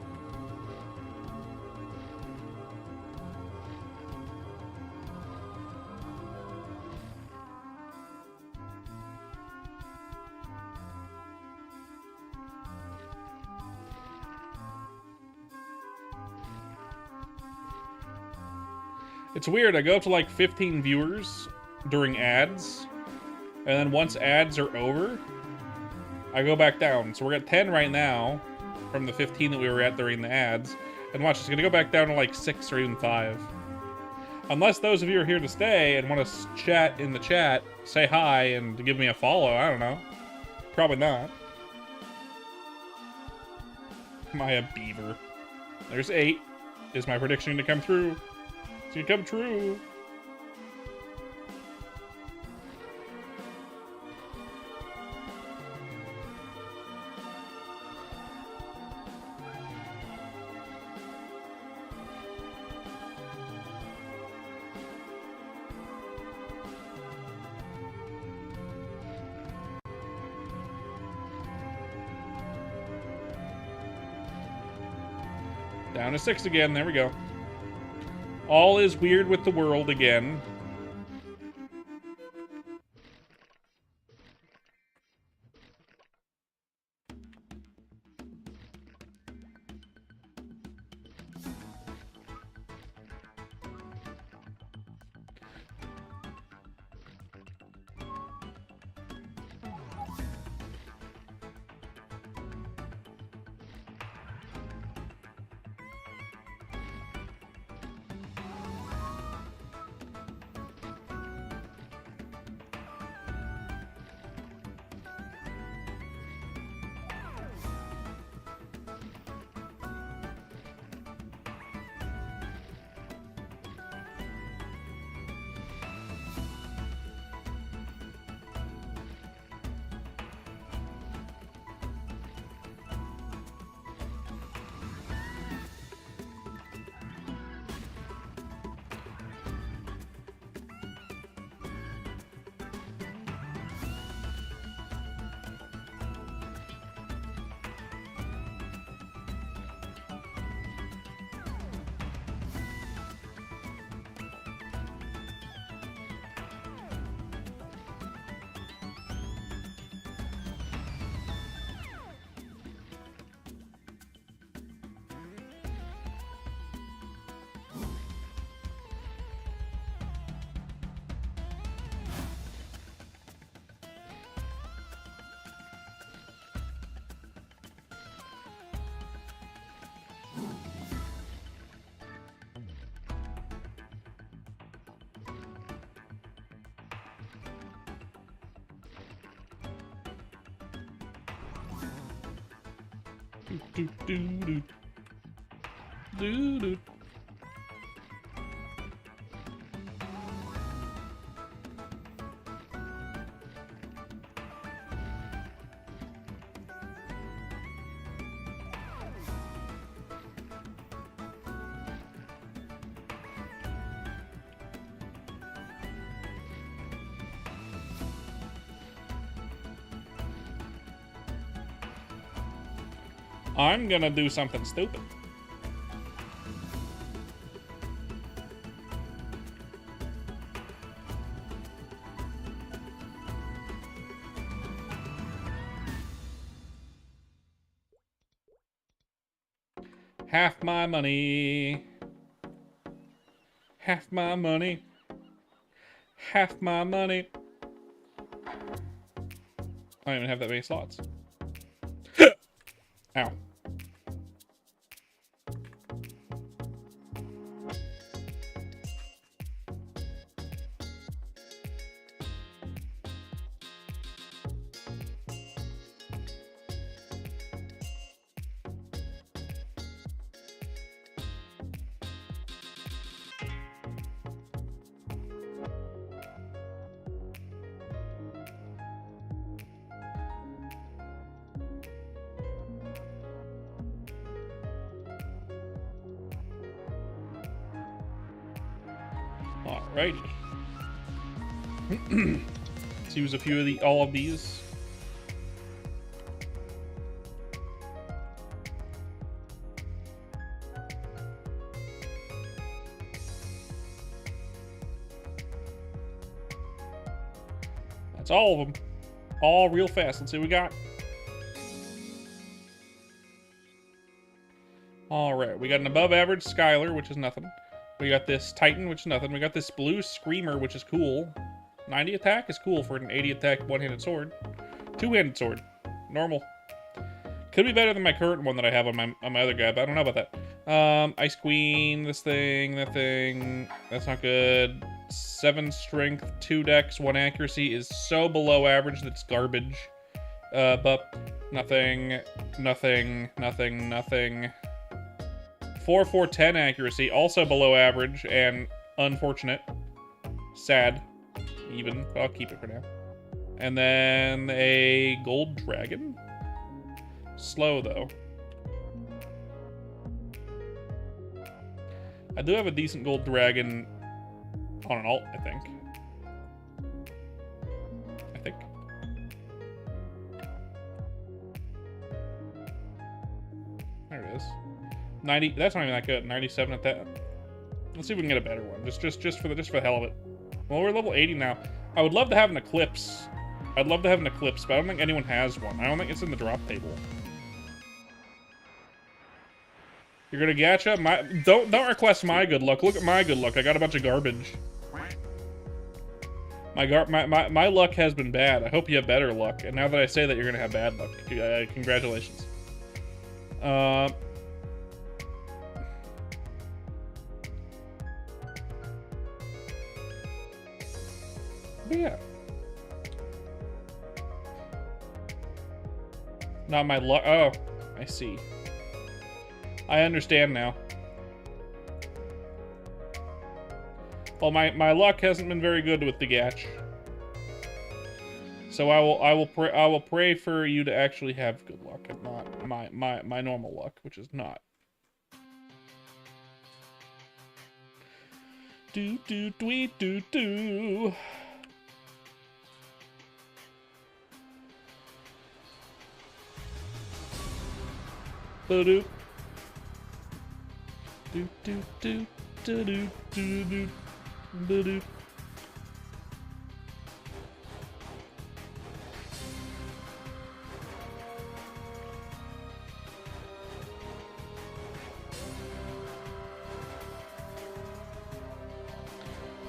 It's weird, I go up to like 15 viewers during ads, and then once ads are over, I go back down. So we're at 10 right now, from the 15 that we were at during the ads, and watch, it's gonna go back down to like 6 or even 5. Unless those of you are here to stay and want to chat in the chat, say hi, and give me a follow, I don't know. Probably not. Am I a beaver? There's 8. Is my prediction gonna come true? It's gonna come true. Down to 6 again. There we go. All is weird with the world again. Do, do, do, do, do. I'm gonna do something stupid. Half my money. Half my money. Half my money. I don't even have that many slots. Ow. Alrighty. Let's use a few of all of these. That's all of them. All real fast. Let's see what we got. Alright, we got an above average Skylar, which is nothing. We got this Titan, which is nothing. We got this blue Screamer, which is cool. 90 attack is cool for an 80 attack one-handed sword. Two-handed sword. Normal. Could be better than my current one that I have on my other guy, but I don't know about that. Ice Queen, this thing, that thing. That's not good. 7 strength, 2 dex, 1 accuracy is so below average that it's garbage. But nothing, nothing, nothing, nothing. 4, 10 accuracy, also below average and unfortunate. Sad, even, but I'll keep it for now. And then a gold dragon. Slow, though. I do have a decent gold dragon on an alt, I think. There it is. 90, that's not even that good. 97 at that. Let's see if we can get a better one. Just for the hell of it. Well, we're level 80 now. I would love to have an Eclipse. I'd love to have an Eclipse, but I don't think anyone has one. I don't think it's in the drop table. You're gonna gacha? Don't request my good luck. Look at my good luck. I got a bunch of garbage. My luck has been bad. I hope you have better luck. And now that I say that, you're gonna have bad luck. Congratulations. But yeah. Not my luck. Oh, I see. I understand now. Well, my luck hasn't been very good with the Gatch. So I will pray for you to actually have good luck and not my normal luck, which is not. Do do do do do. Ba-doop. Do do do do do do do ba-doop.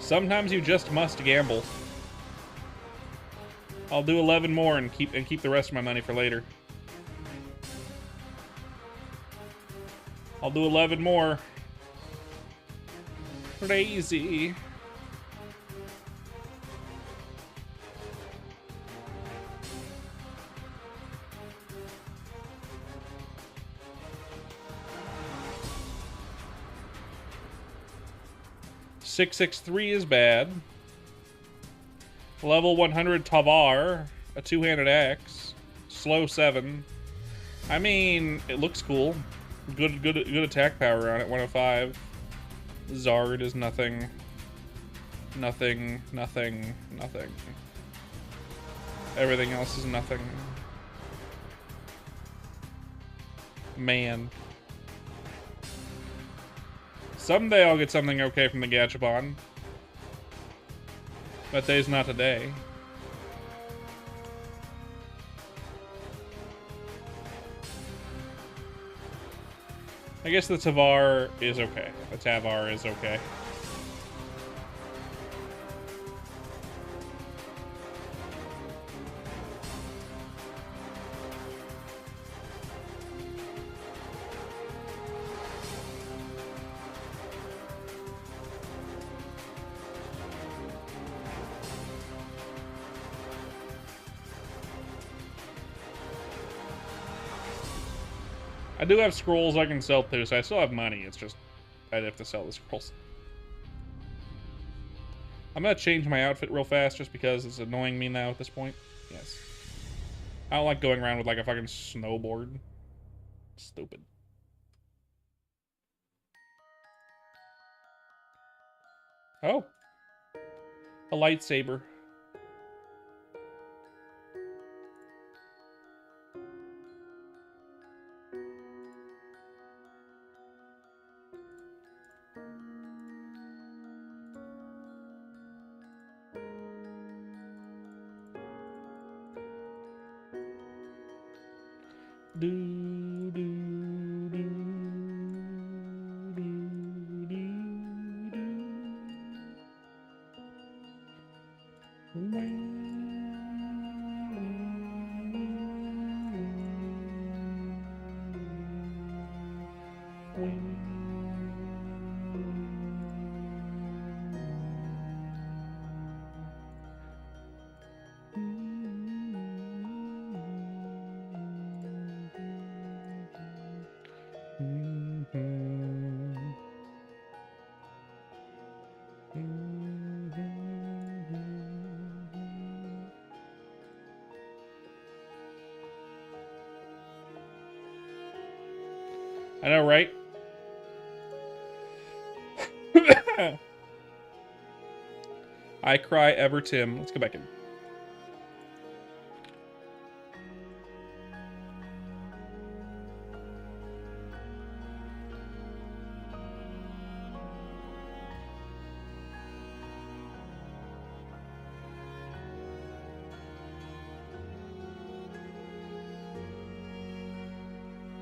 Sometimes you just must gamble. I'll do 11 more and keep the rest of my money for later. I'll do 11 more. Crazy. 663 is bad. Level 100 Tavar, a two-handed axe. Slow 7. I mean, it looks cool. Good attack power on it, 105. Zard is nothing. Nothing. Everything else is nothing. Man. Someday I'll get something okay from the Gachapon. That day's not today. I guess the Tavar is okay. The Tavar is okay. I do have scrolls I can sell too, so I still have money. It's just I'd have to sell the scrolls. I'm gonna change my outfit real fast just because it's annoying me now at this point. Yes. I don't like going around with like a fucking snowboard. Stupid. Oh. A lightsaber. I know, right? I cry ever Tim. Let's go back in.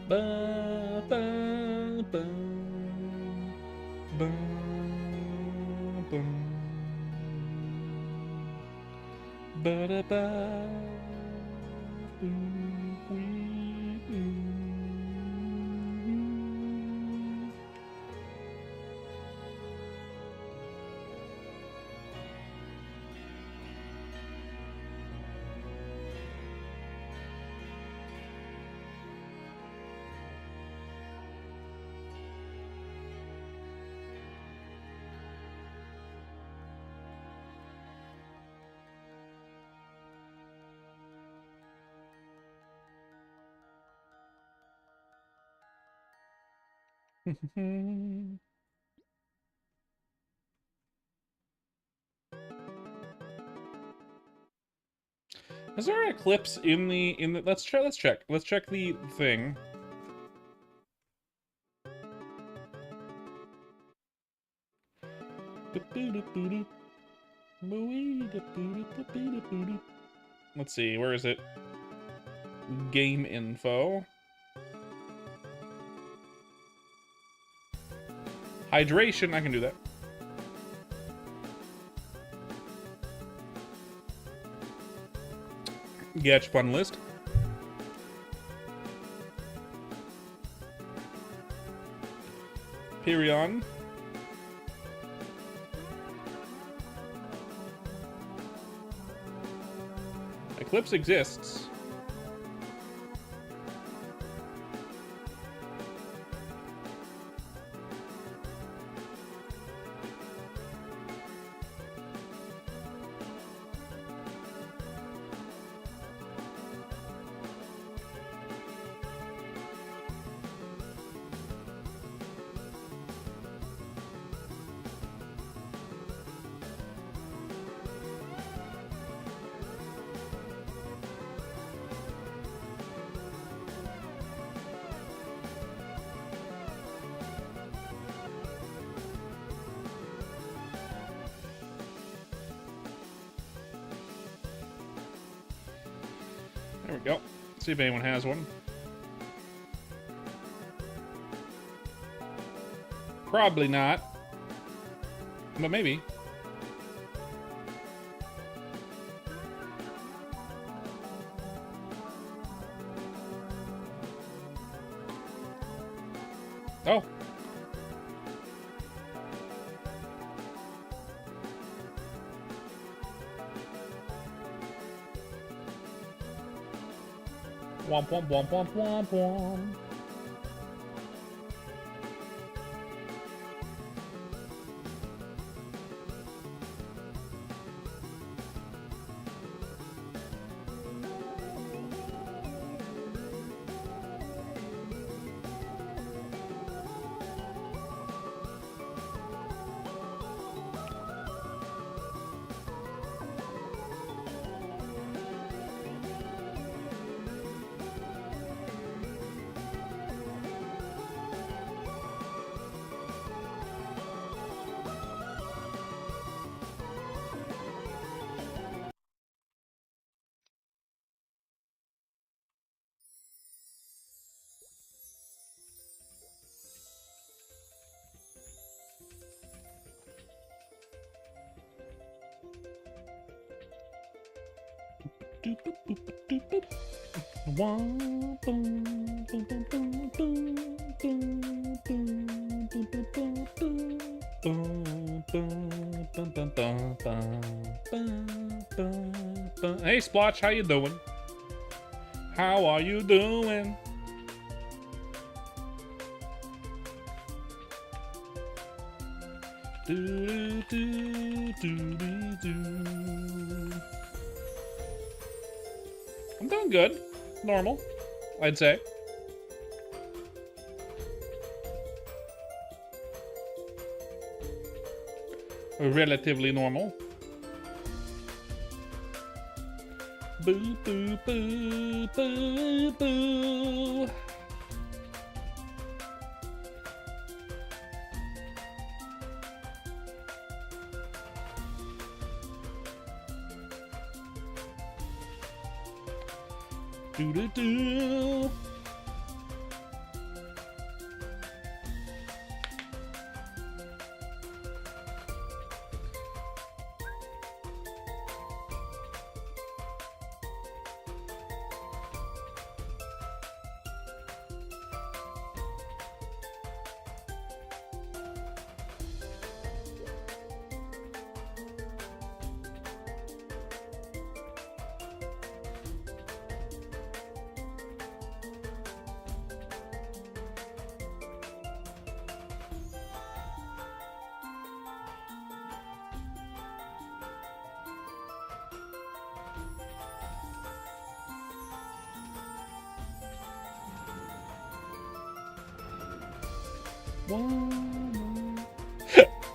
Ba, ba, ba, ba, ba, ba, da, ba, boo, wee, boo. Is there an eclipse in the let's check the thing. Let's see, where is it? Game info. Hydration, I can do that. Gachapon list. Perion. Eclipse exists. we go. See if anyone has one. Probably not. But maybe. Oh. Womp womp womp womp womp womp. Hey Splotch, how you doing? How are you doing? Do, do, do, do, do. I'm doing good. Normal, I'd say. Relatively normal. Boo, boo, boo, boo, boo. Do do do.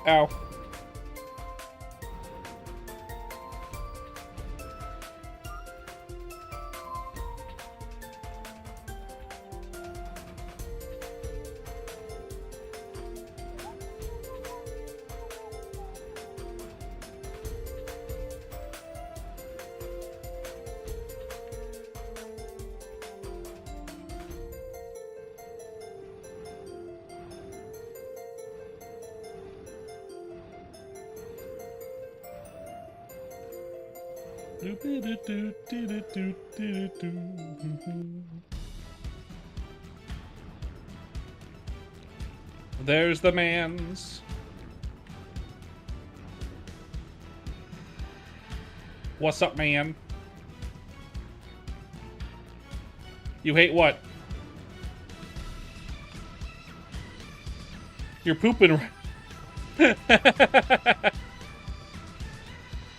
Ow. There's the mans. What's up, man? You hate what? You're pooping.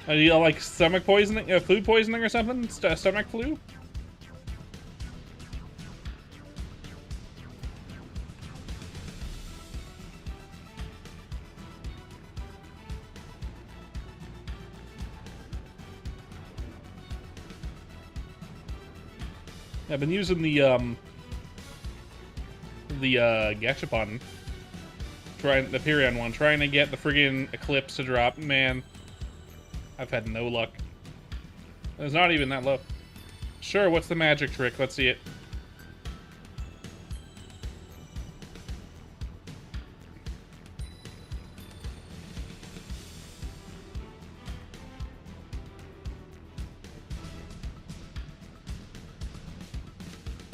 Are you like stomach poisoning, food poisoning or something? Stomach flu? I've been using the Gachapon, trying the Pyrion one, trying to get the friggin' Eclipse to drop. Man, I've had no luck. It's not even that low. Sure, what's the magic trick? Let's see it.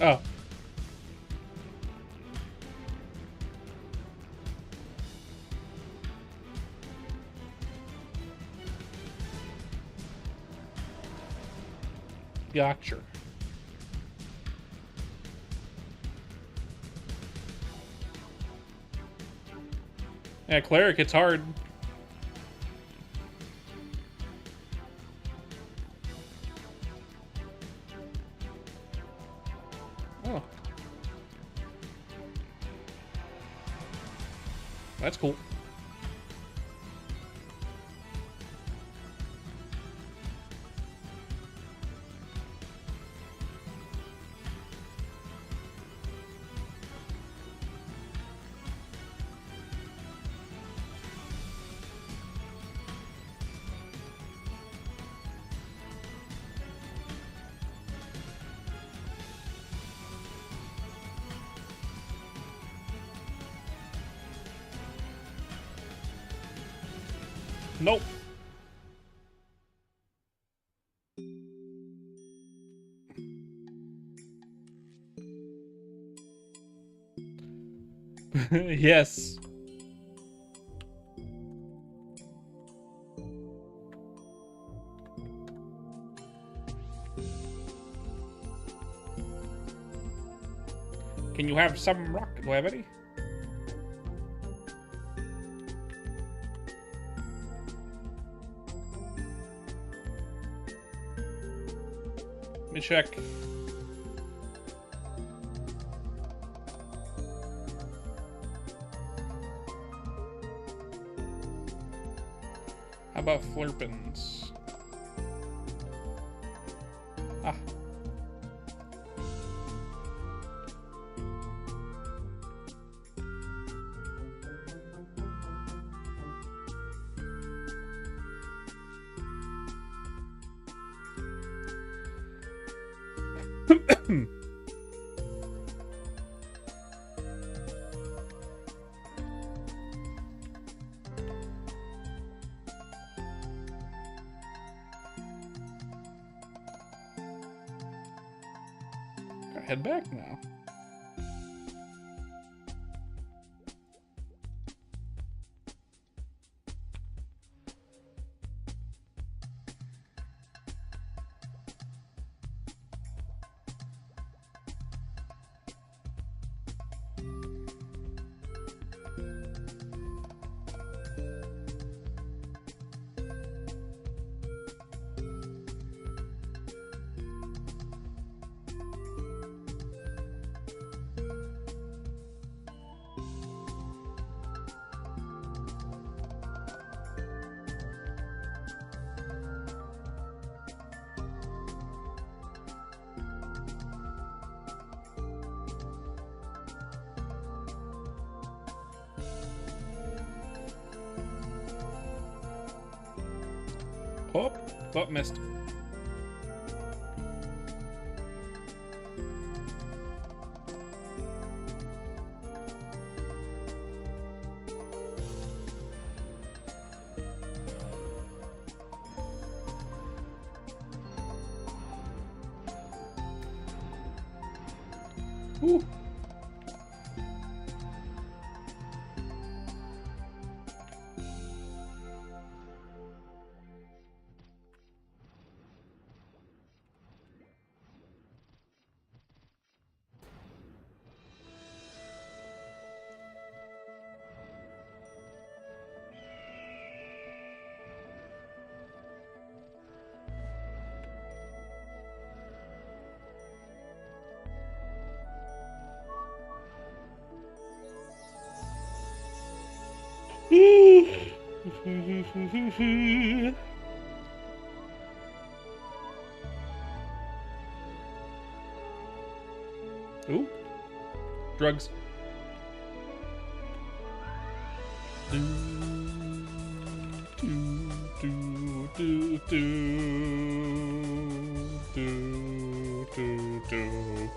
Oh. Gotcha. Yeah, cleric, it's hard. Oh. That's cool. Nope. Yes. Can you have some rock? Do I have any? Let me check. How about flurpins? Ah. Gotta head back now. Oh, missed. Ooh. Ooh. Drugs. Do, do, do, do, do, do. do, do.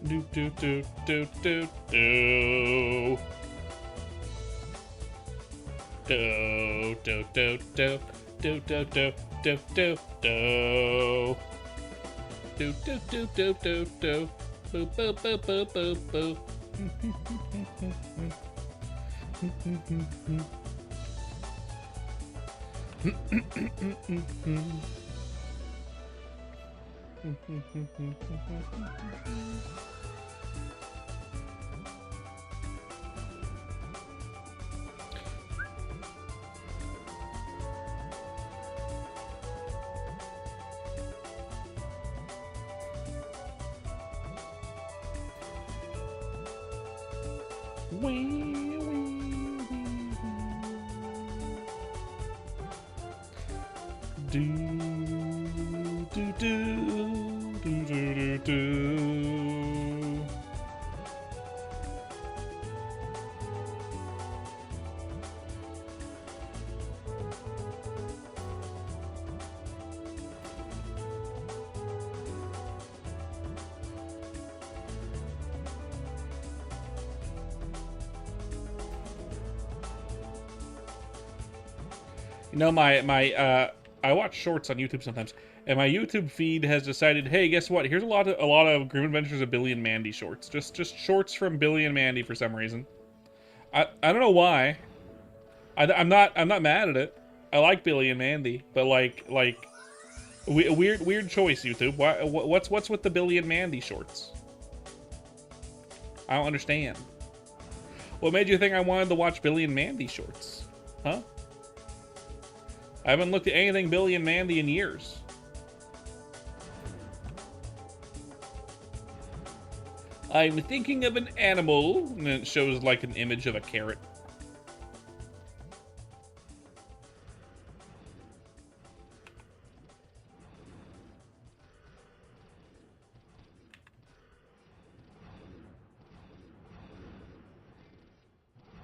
Do do do do do do. Do do do do do do do do do do. Do do do do do do. Boo boo boo boo boo boo. Do do do do do do. You know, I watch shorts on YouTube sometimes, and my YouTube feed has decided, hey, guess what? Here's a lot of Grim Adventures of Billy and Mandy shorts. Just shorts from Billy and Mandy for some reason. I don't know why. I'm not mad at it. I like Billy and Mandy, but like weird choice, YouTube. What's with the Billy and Mandy shorts? I don't understand. What made you think I wanted to watch Billy and Mandy shorts? Huh? I haven't looked at anything Billy and Mandy in years. I'm thinking of an animal, and it shows like an image of a carrot.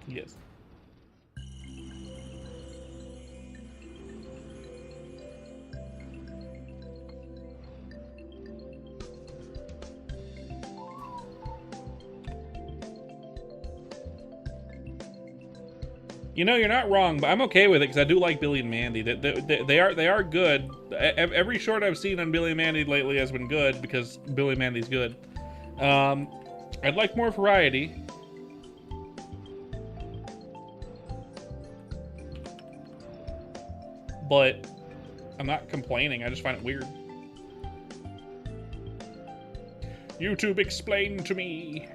Yes. You know, you're not wrong, but I'm okay with it because I do like Billy and Mandy. They are good. Every short I've seen on Billy and Mandy lately has been good because Billy and Mandy's good. I'd like more variety. But I'm not complaining. I just find it weird. YouTube, explain to me.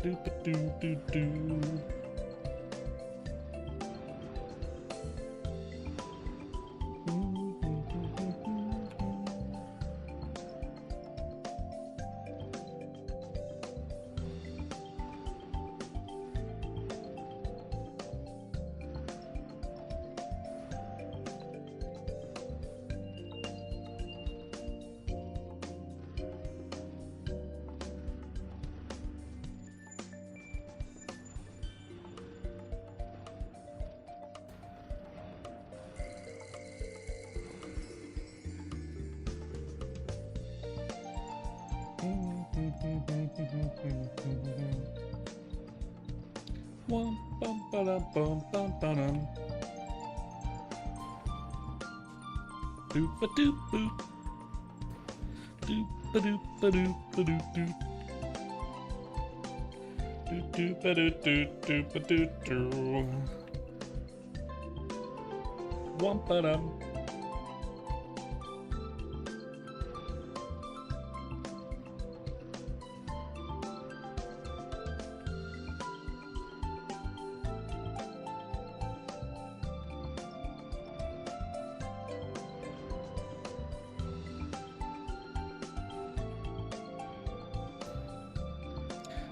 Do do do do. Bum bum ba bum bum ba-dum. Doop ba doop boop. Doop ba doop ba doop ba doop doop. Doop doop ba doop doop doop ba doop doop. Wump ba-dum.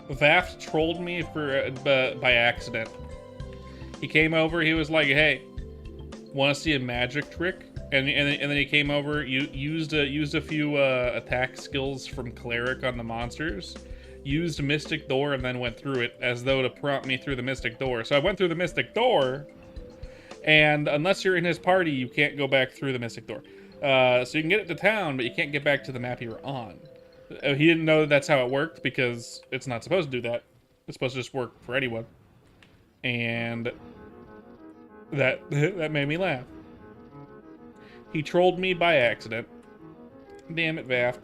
Vaft trolled me for by accident. He came over. He was like, "Hey, want to see a magic trick?" And then he came over. Used a few attack skills from cleric on the monsters. Used Mystic Door and then went through it as though to prompt me through the Mystic Door. So I went through the Mystic Door, and unless you're in his party, you can't go back through the Mystic Door. So you can get it to town, but you can't get back to the map you were on. He didn't know that's how it worked because it's not supposed to do that. It's supposed to just work for anyone. And that made me laugh. He trolled me by accident. Damn it, Vaft.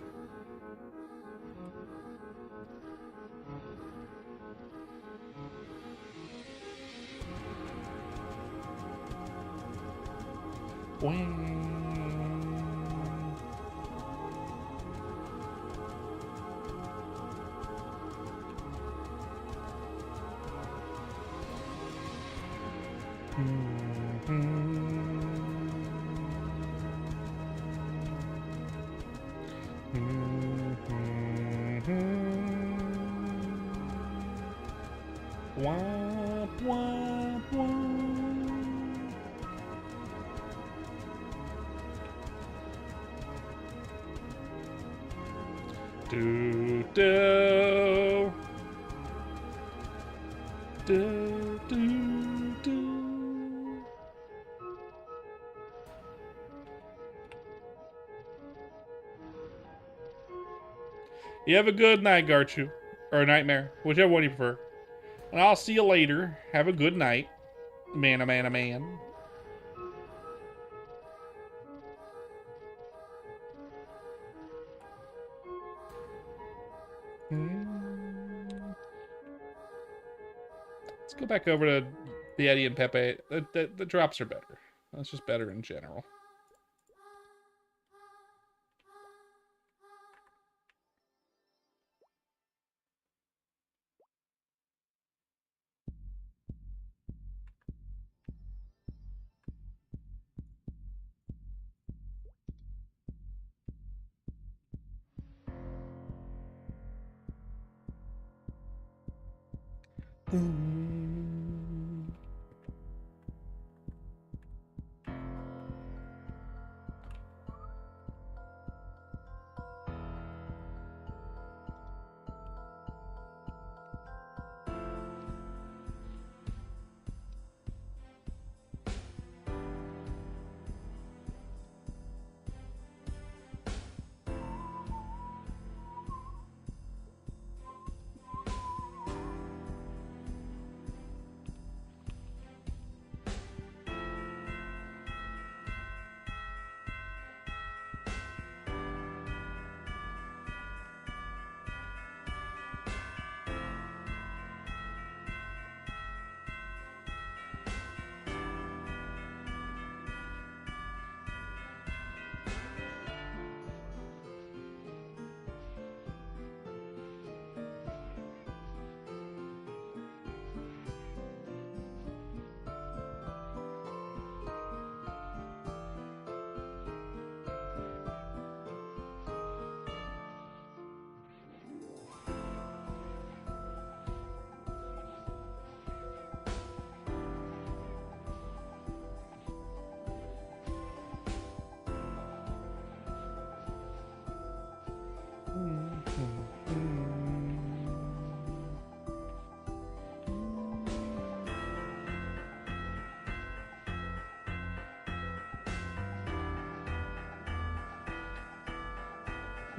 Womp, womp, womp. Do, do. Do, do, do. You have a good night, Garchu. Or nightmare. Whichever one you prefer. And I'll see you later. Have a good night. Man, a man, a man. Let's go back over to the Eddie and Pepe. The drops are better. That's just better in general.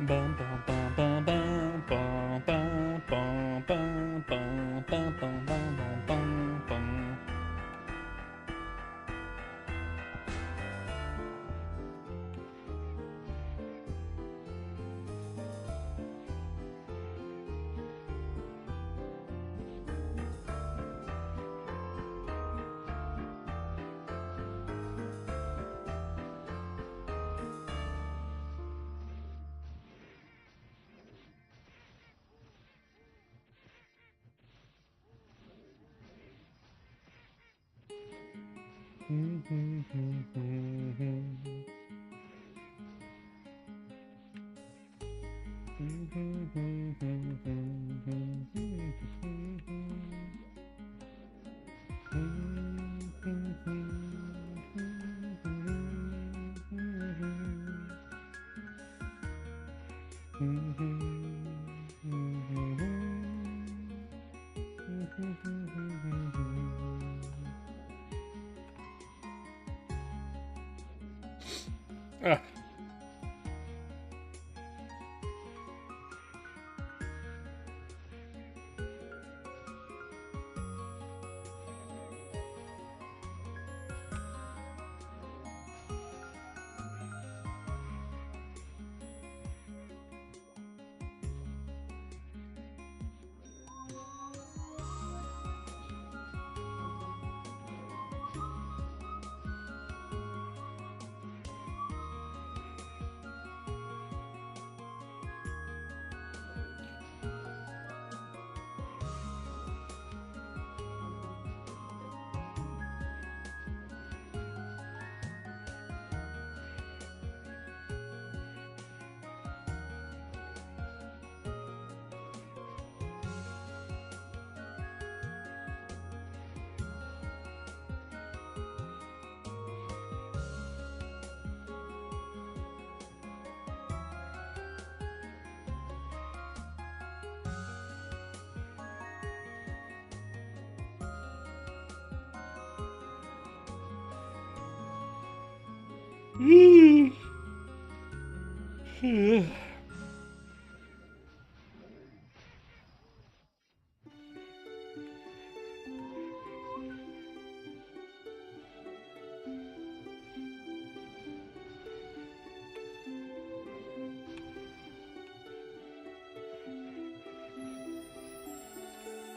Bum bum bum bum bum bum bum bum bum bum bum bum bum bum bum. Ah.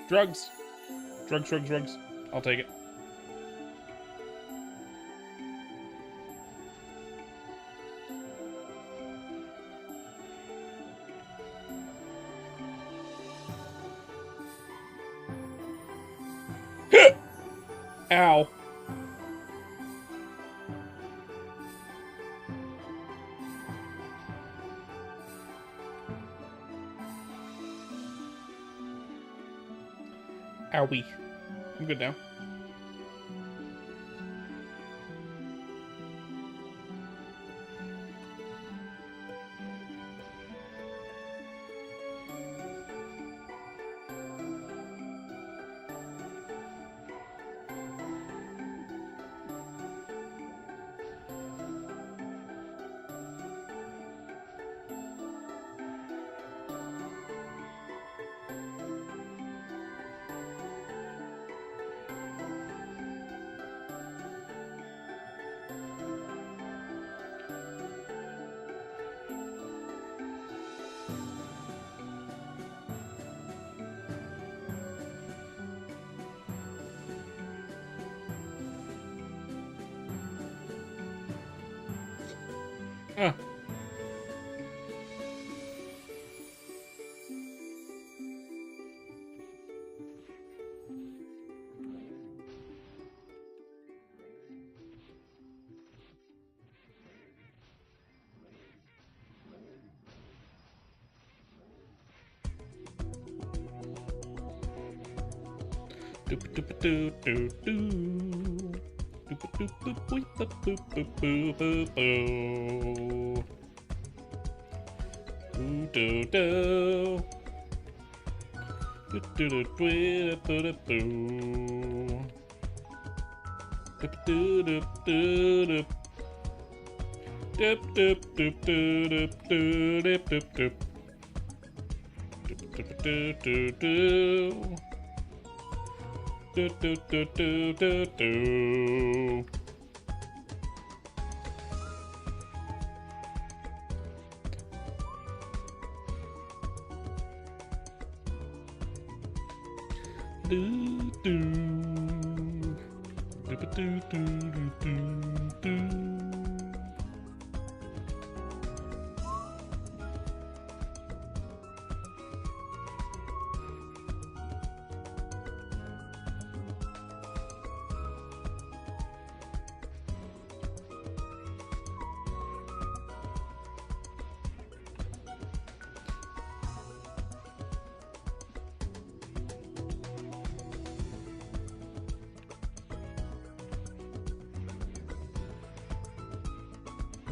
Drugs. Drugs, drugs, drugs. I'll take it. Ow. Owie. I'm good now. Ah.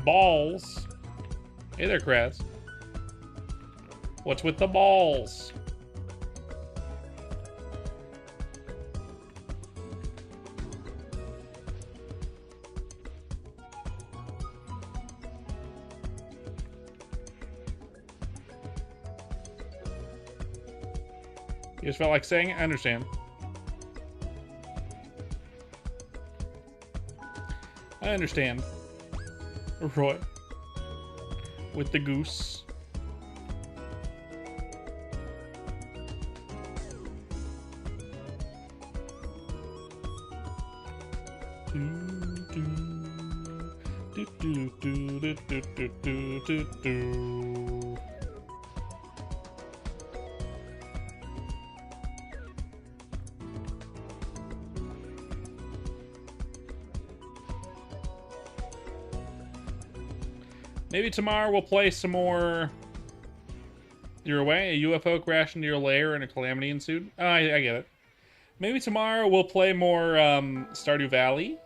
Balls. Hey there, Kraz. What's with the balls? You just felt like saying it? I understand. I understand. Roy. With the goose. Maybe tomorrow we'll play some more. You're away? A UFO crashed into your lair and a calamity ensued? Oh, I get it. Maybe tomorrow we'll play more Stardew Valley.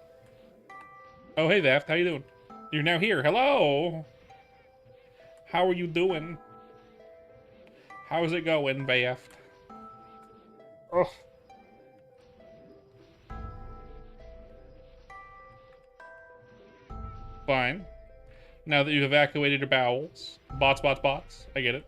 Oh, hey, Vaft. How you doing? You're now here. Hello. How are you doing? How's it going, Vaft? Oh. Fine. Now that you've evacuated your bowels. Bots, bots, bots. I get it.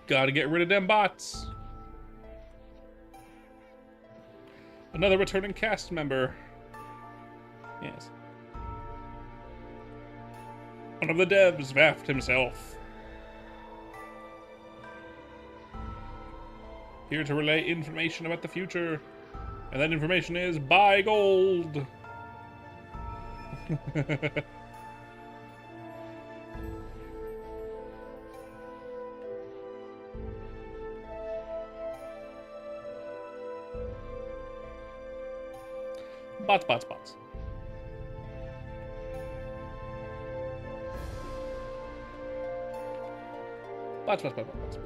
Gotta get rid of them bots. Another returning cast member. Yes. One of the devs, Vaft himself. Here to relay information about the future. And that information is buy gold. Bots, bots, bots. Bots, bots, bots, bots.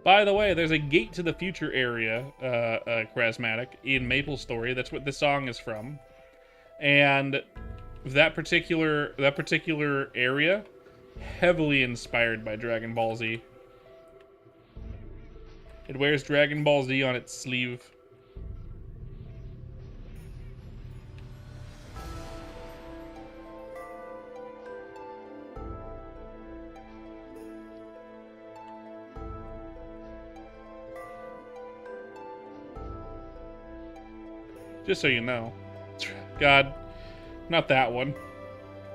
By the way, there's a Gate to the Future area, Charismatic, in maplestory. That's what this song is from. And that particular area, heavily inspired by Dragon Ball Z. It wears Dragon Ball Z on its sleeve. Just so you know. God, not that one.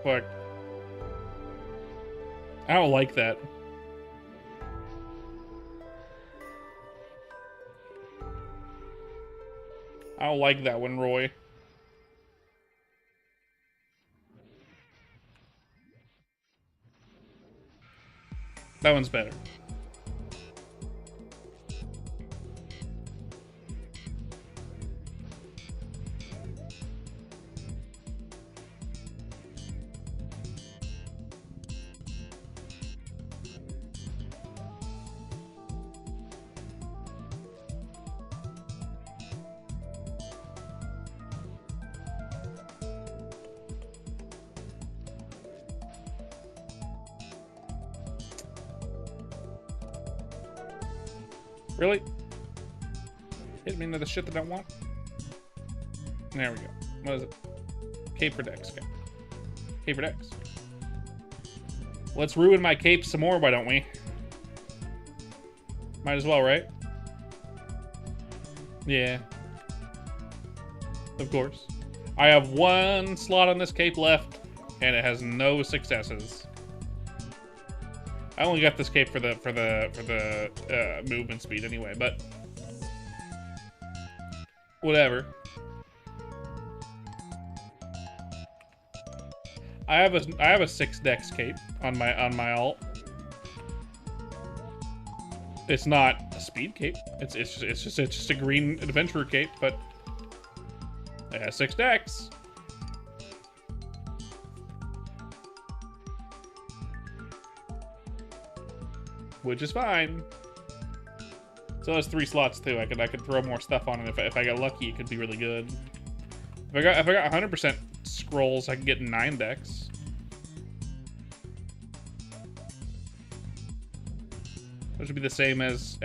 Fuck. I don't like that. I don't like that one, Roy. That one's better. Really? Hit me into the shit that I want? There we go. What is it? Cape for Dex. Okay. Cape for Dex. Let's ruin my cape some more, why don't we? Might as well, right? Yeah. Of course. I have one slot on this cape left, and it has no successes. I only got this cape for the movement speed anyway, but whatever. I have a 6 dex cape on my alt. It's not a speed cape. It's just a green adventurer cape, but it has 6 dex. Which is fine. So that's 3 slots too. I could throw more stuff on it if I got lucky. It could be really good. If I got 100% scrolls, I can get 9 decks. Which would be the same as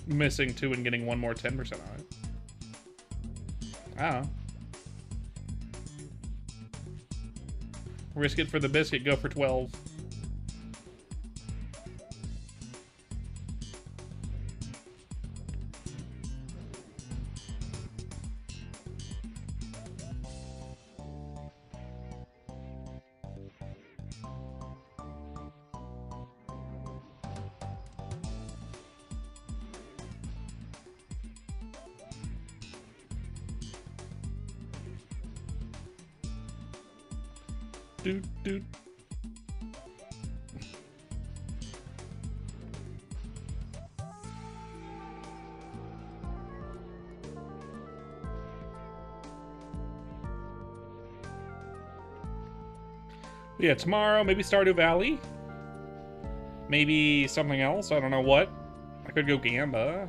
missing 2 and getting 1 more 10% on it. I don't know. Risk it for the biscuit, go for 12. Dude. Yeah, tomorrow, maybe Stardew Valley. Maybe something else, I don't know what. I could go Gamba.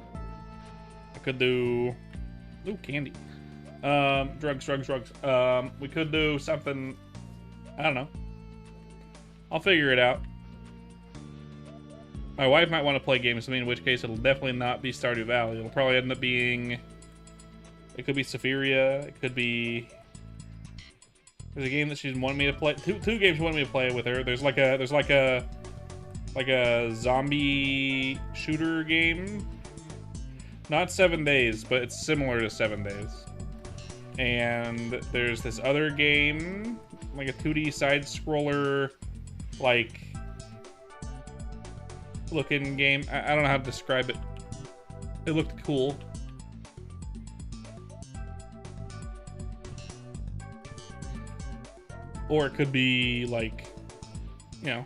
I could do... Ooh, candy. Drugs. We could do something... I don't know. I'll figure it out. My wife might want to play games with me, in which case it'll definitely not be Stardew Valley. It'll probably end up being... It could be Safiria. It could be... There's a game that she's wanted me to play. Two games she wanted me to play with her. There's like a zombie shooter game. Not 7 Days, but it's similar to 7 Days. And there's this other game, like a 2D side scroller, like looking game. I don't know how to describe it. It looked cool. Or it could be like, you know,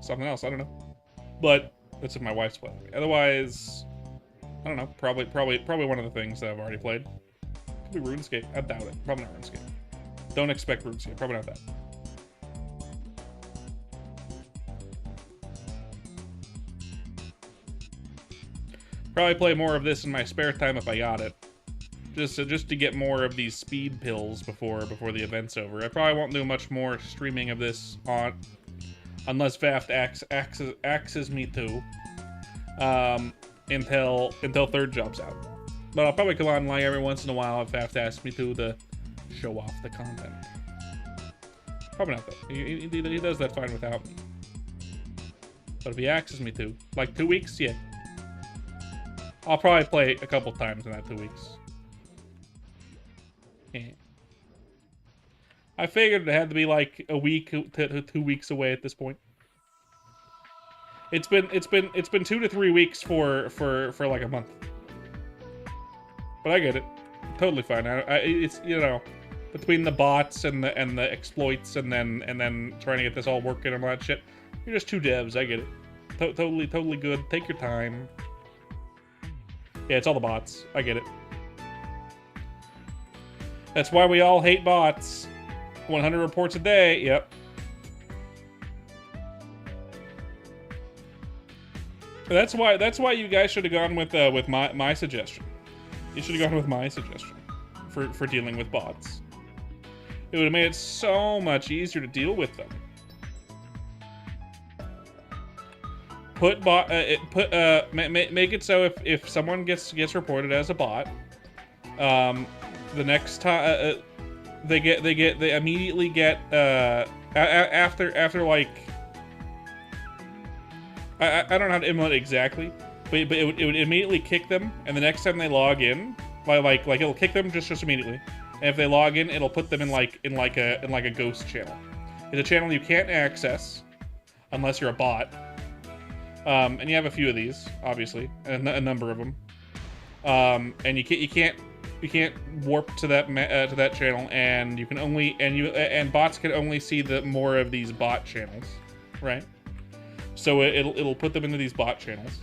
something else. I don't know. But that's if my wife's playing. Otherwise, I don't know. Probably one of the things that I've already played. Could be RuneScape. I doubt it. Probably not RuneScape. Don't expect RuneScape. Probably not that. Probably play more of this in my spare time if I got it. Just to get more of these speed pills before the event's over. I probably won't do much more streaming of this on, unless Vaft axes me too, until third job's out. But I'll probably come on like every once in a while if Vaft asks me to show off the content. Probably not though. He does that fine without me. But if he axes me to, like 2 weeks, yeah. I'll probably play a couple times in that 2 weeks. Yeah. I figured it had to be like a week to 2 weeks away at this point. It's been 2 to 3 weeks for like a month. But I get it. Totally fine. It's, you know, between the bots and the exploits and then trying to get this all working and all that shit. You're just two devs. I get it. Totally good. Take your time. Yeah, it's all the bots. I get it. That's why we all hate bots. 100 reports a day. Yep. That's why you guys should have gone with my suggestion. You should have gone with my suggestion for dealing with bots. It would have made it so much easier to deal with them. Make it so if someone gets reported as a bot, the next time they immediately get after like I don't know how to implement it exactly, but it would immediately kick them, and the next time they log in, like it'll kick them just immediately, and if they log in, it'll put them in like a ghost channel. It's a channel you can't access unless you're a bot, and you have a few of these, obviously, a number of them, and you can't warp to that channel, and you can only and bots can only see the more of these bot channels, right? So it'll put them into these bot channels,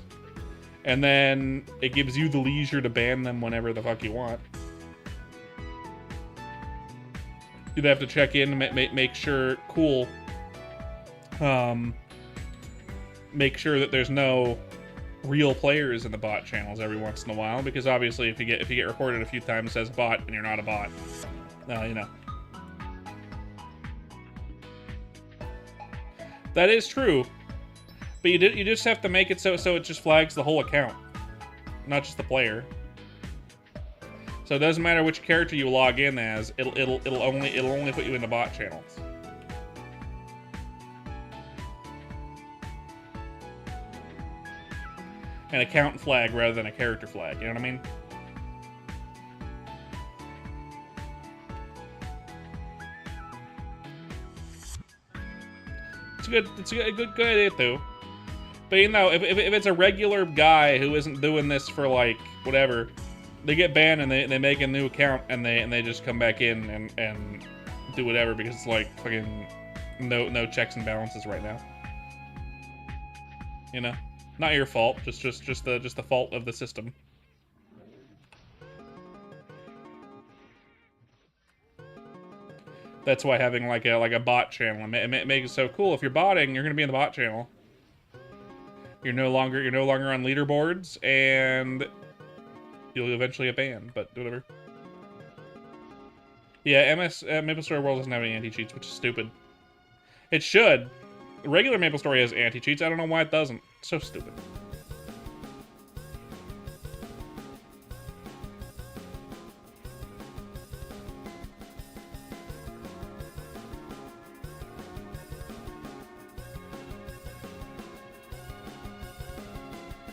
and then it gives you the leisure to ban them whenever the fuck you want. You'd have to check in, make sure, cool. Make sure that there's no real players in the bot channels every once in a while, because obviously if you get reported a few times as a bot and you're not a bot, you know, That is true. But you just have to make it so it just flags the whole account, not just the player. So it doesn't matter which character you log in as, it'll only put you in the bot channels. An account flag rather than a character flag, you know what I mean? It's a good idea too. But you know, if it's a regular guy who isn't doing this for like whatever, they get banned and they make a new account and they just come back in and do whatever because it's like fucking no checks and balances right now. You know, not your fault, just the fault of the system. That's why having like a bot channel it makes it so cool. If you're botting, you're gonna be in the bot channel. You're no longer on leaderboards, and you'll eventually get banned. But whatever. Yeah, MapleStory World doesn't have any anti-cheats, which is stupid. It should. Regular MapleStory has anti-cheats. I don't know why it doesn't. It's so stupid.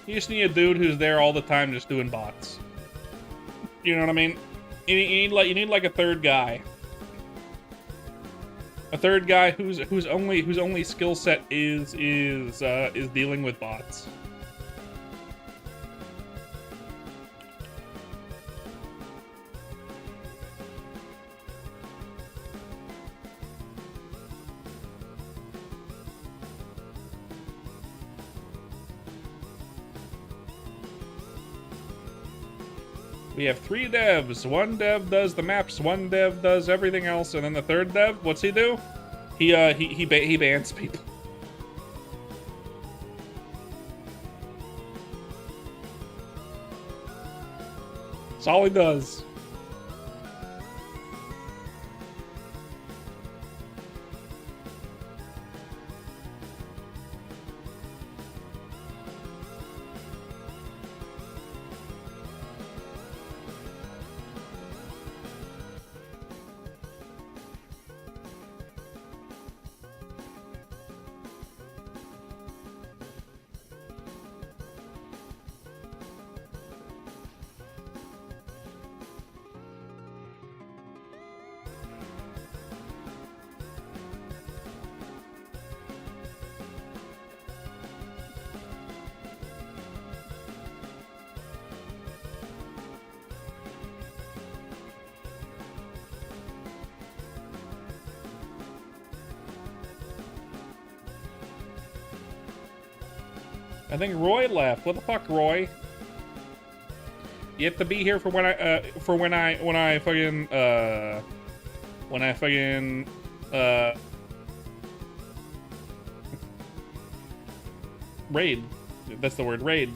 You just need a dude who's there all the time just doing bots. You know what I mean? You need like a third guy. A third guy whose only skill set is dealing with bots. We have 3 devs. 1 dev does the maps, 1 dev does everything else, and then the 3rd dev, what's he do? He bans people. That's all he does. I think Roy left. What the fuck, Roy? You have to be here for when I fucking raid. That's the word, raid.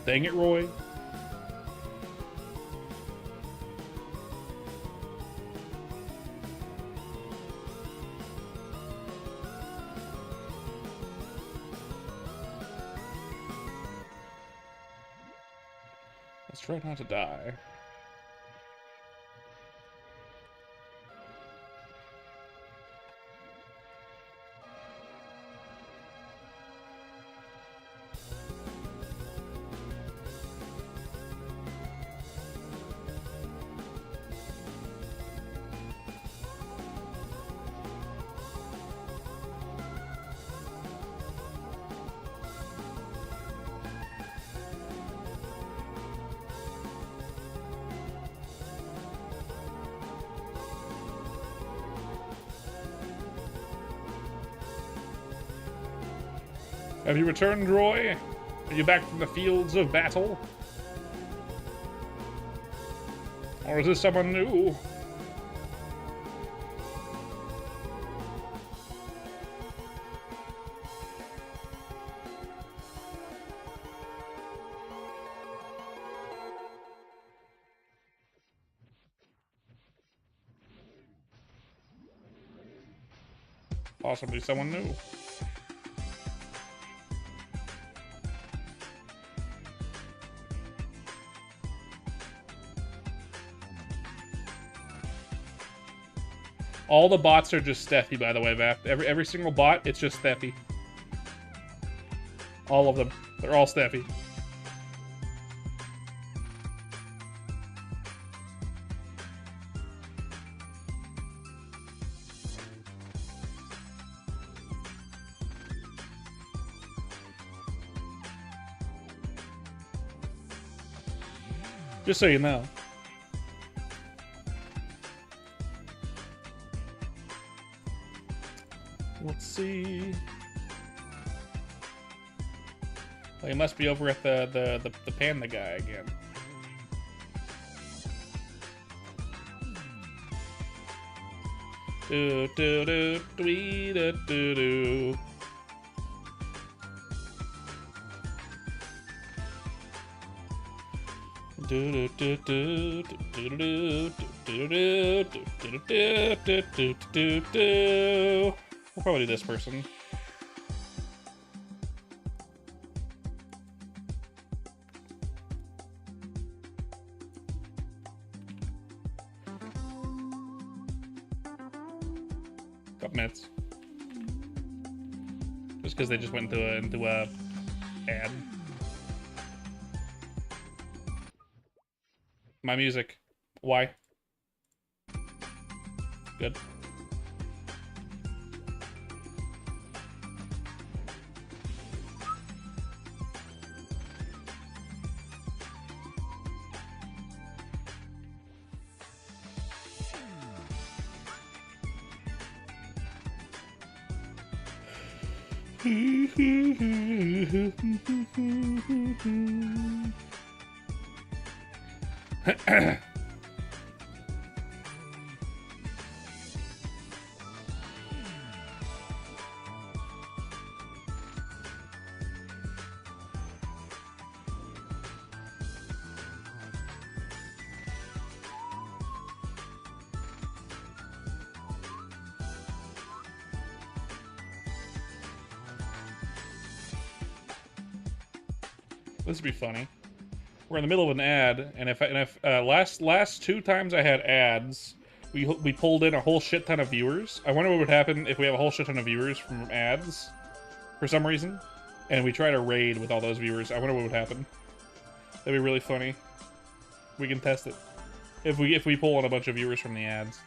Dang it, Roy. Let's try not to die. Have you returned, Roy? Are you back from the fields of battle? Or is this someone new? Possibly someone new. All the bots are just Steffi, by the way, Vap. Every single bot, it's just Steffi. All of them. They're all Steffi. Just so you know. Let's see. Well, he must be over at the panda guy again. Do do do dwee do do do. Do do do do do do do do do do do do do. We'll probably do this person. Couple minutes. Just because they just went into a ad. My music. Why? Good. This would be funny. We're in the middle of an ad, and if last two times I had ads, we pulled in a whole shit ton of viewers. I wonder what would happen if we have a whole shit ton of viewers from ads, for some reason, and we try to raid with all those viewers. I wonder what would happen. That'd be really funny. We can test it if we pull in a bunch of viewers from the ads.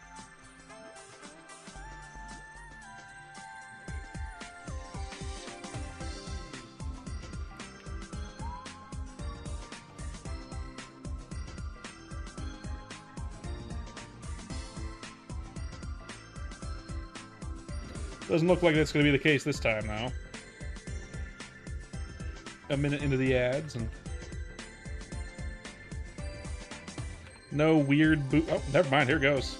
Doesn't look like that's going to be the case this time, though. A minute into the ads, and... no weird boot... oh, never mind, here goes.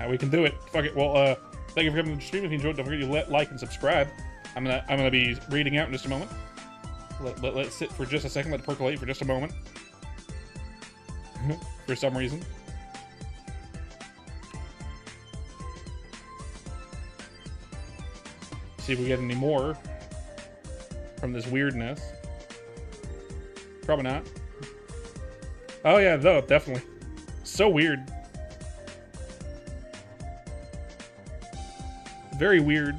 We can do it. Fuck it. Well, thank you for coming to the stream. If you enjoyed, don't forget to like and subscribe. I'm gonna be reading out in just a moment. Let it sit for just a second. Let it percolate for just a moment. For some reason. See if we get any more from this weirdness. Probably not. Oh yeah, though, definitely. So weird. Very weird.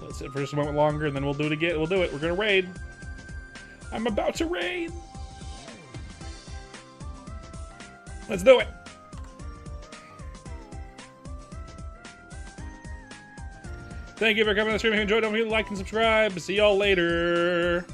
Let's sit for just a moment longer, and then we'll do it again. We'll do it. We're gonna raid. I'm about to raid. Let's do it. Thank you for coming to the stream. If you enjoyed, don't forget to like and subscribe. See y'all later.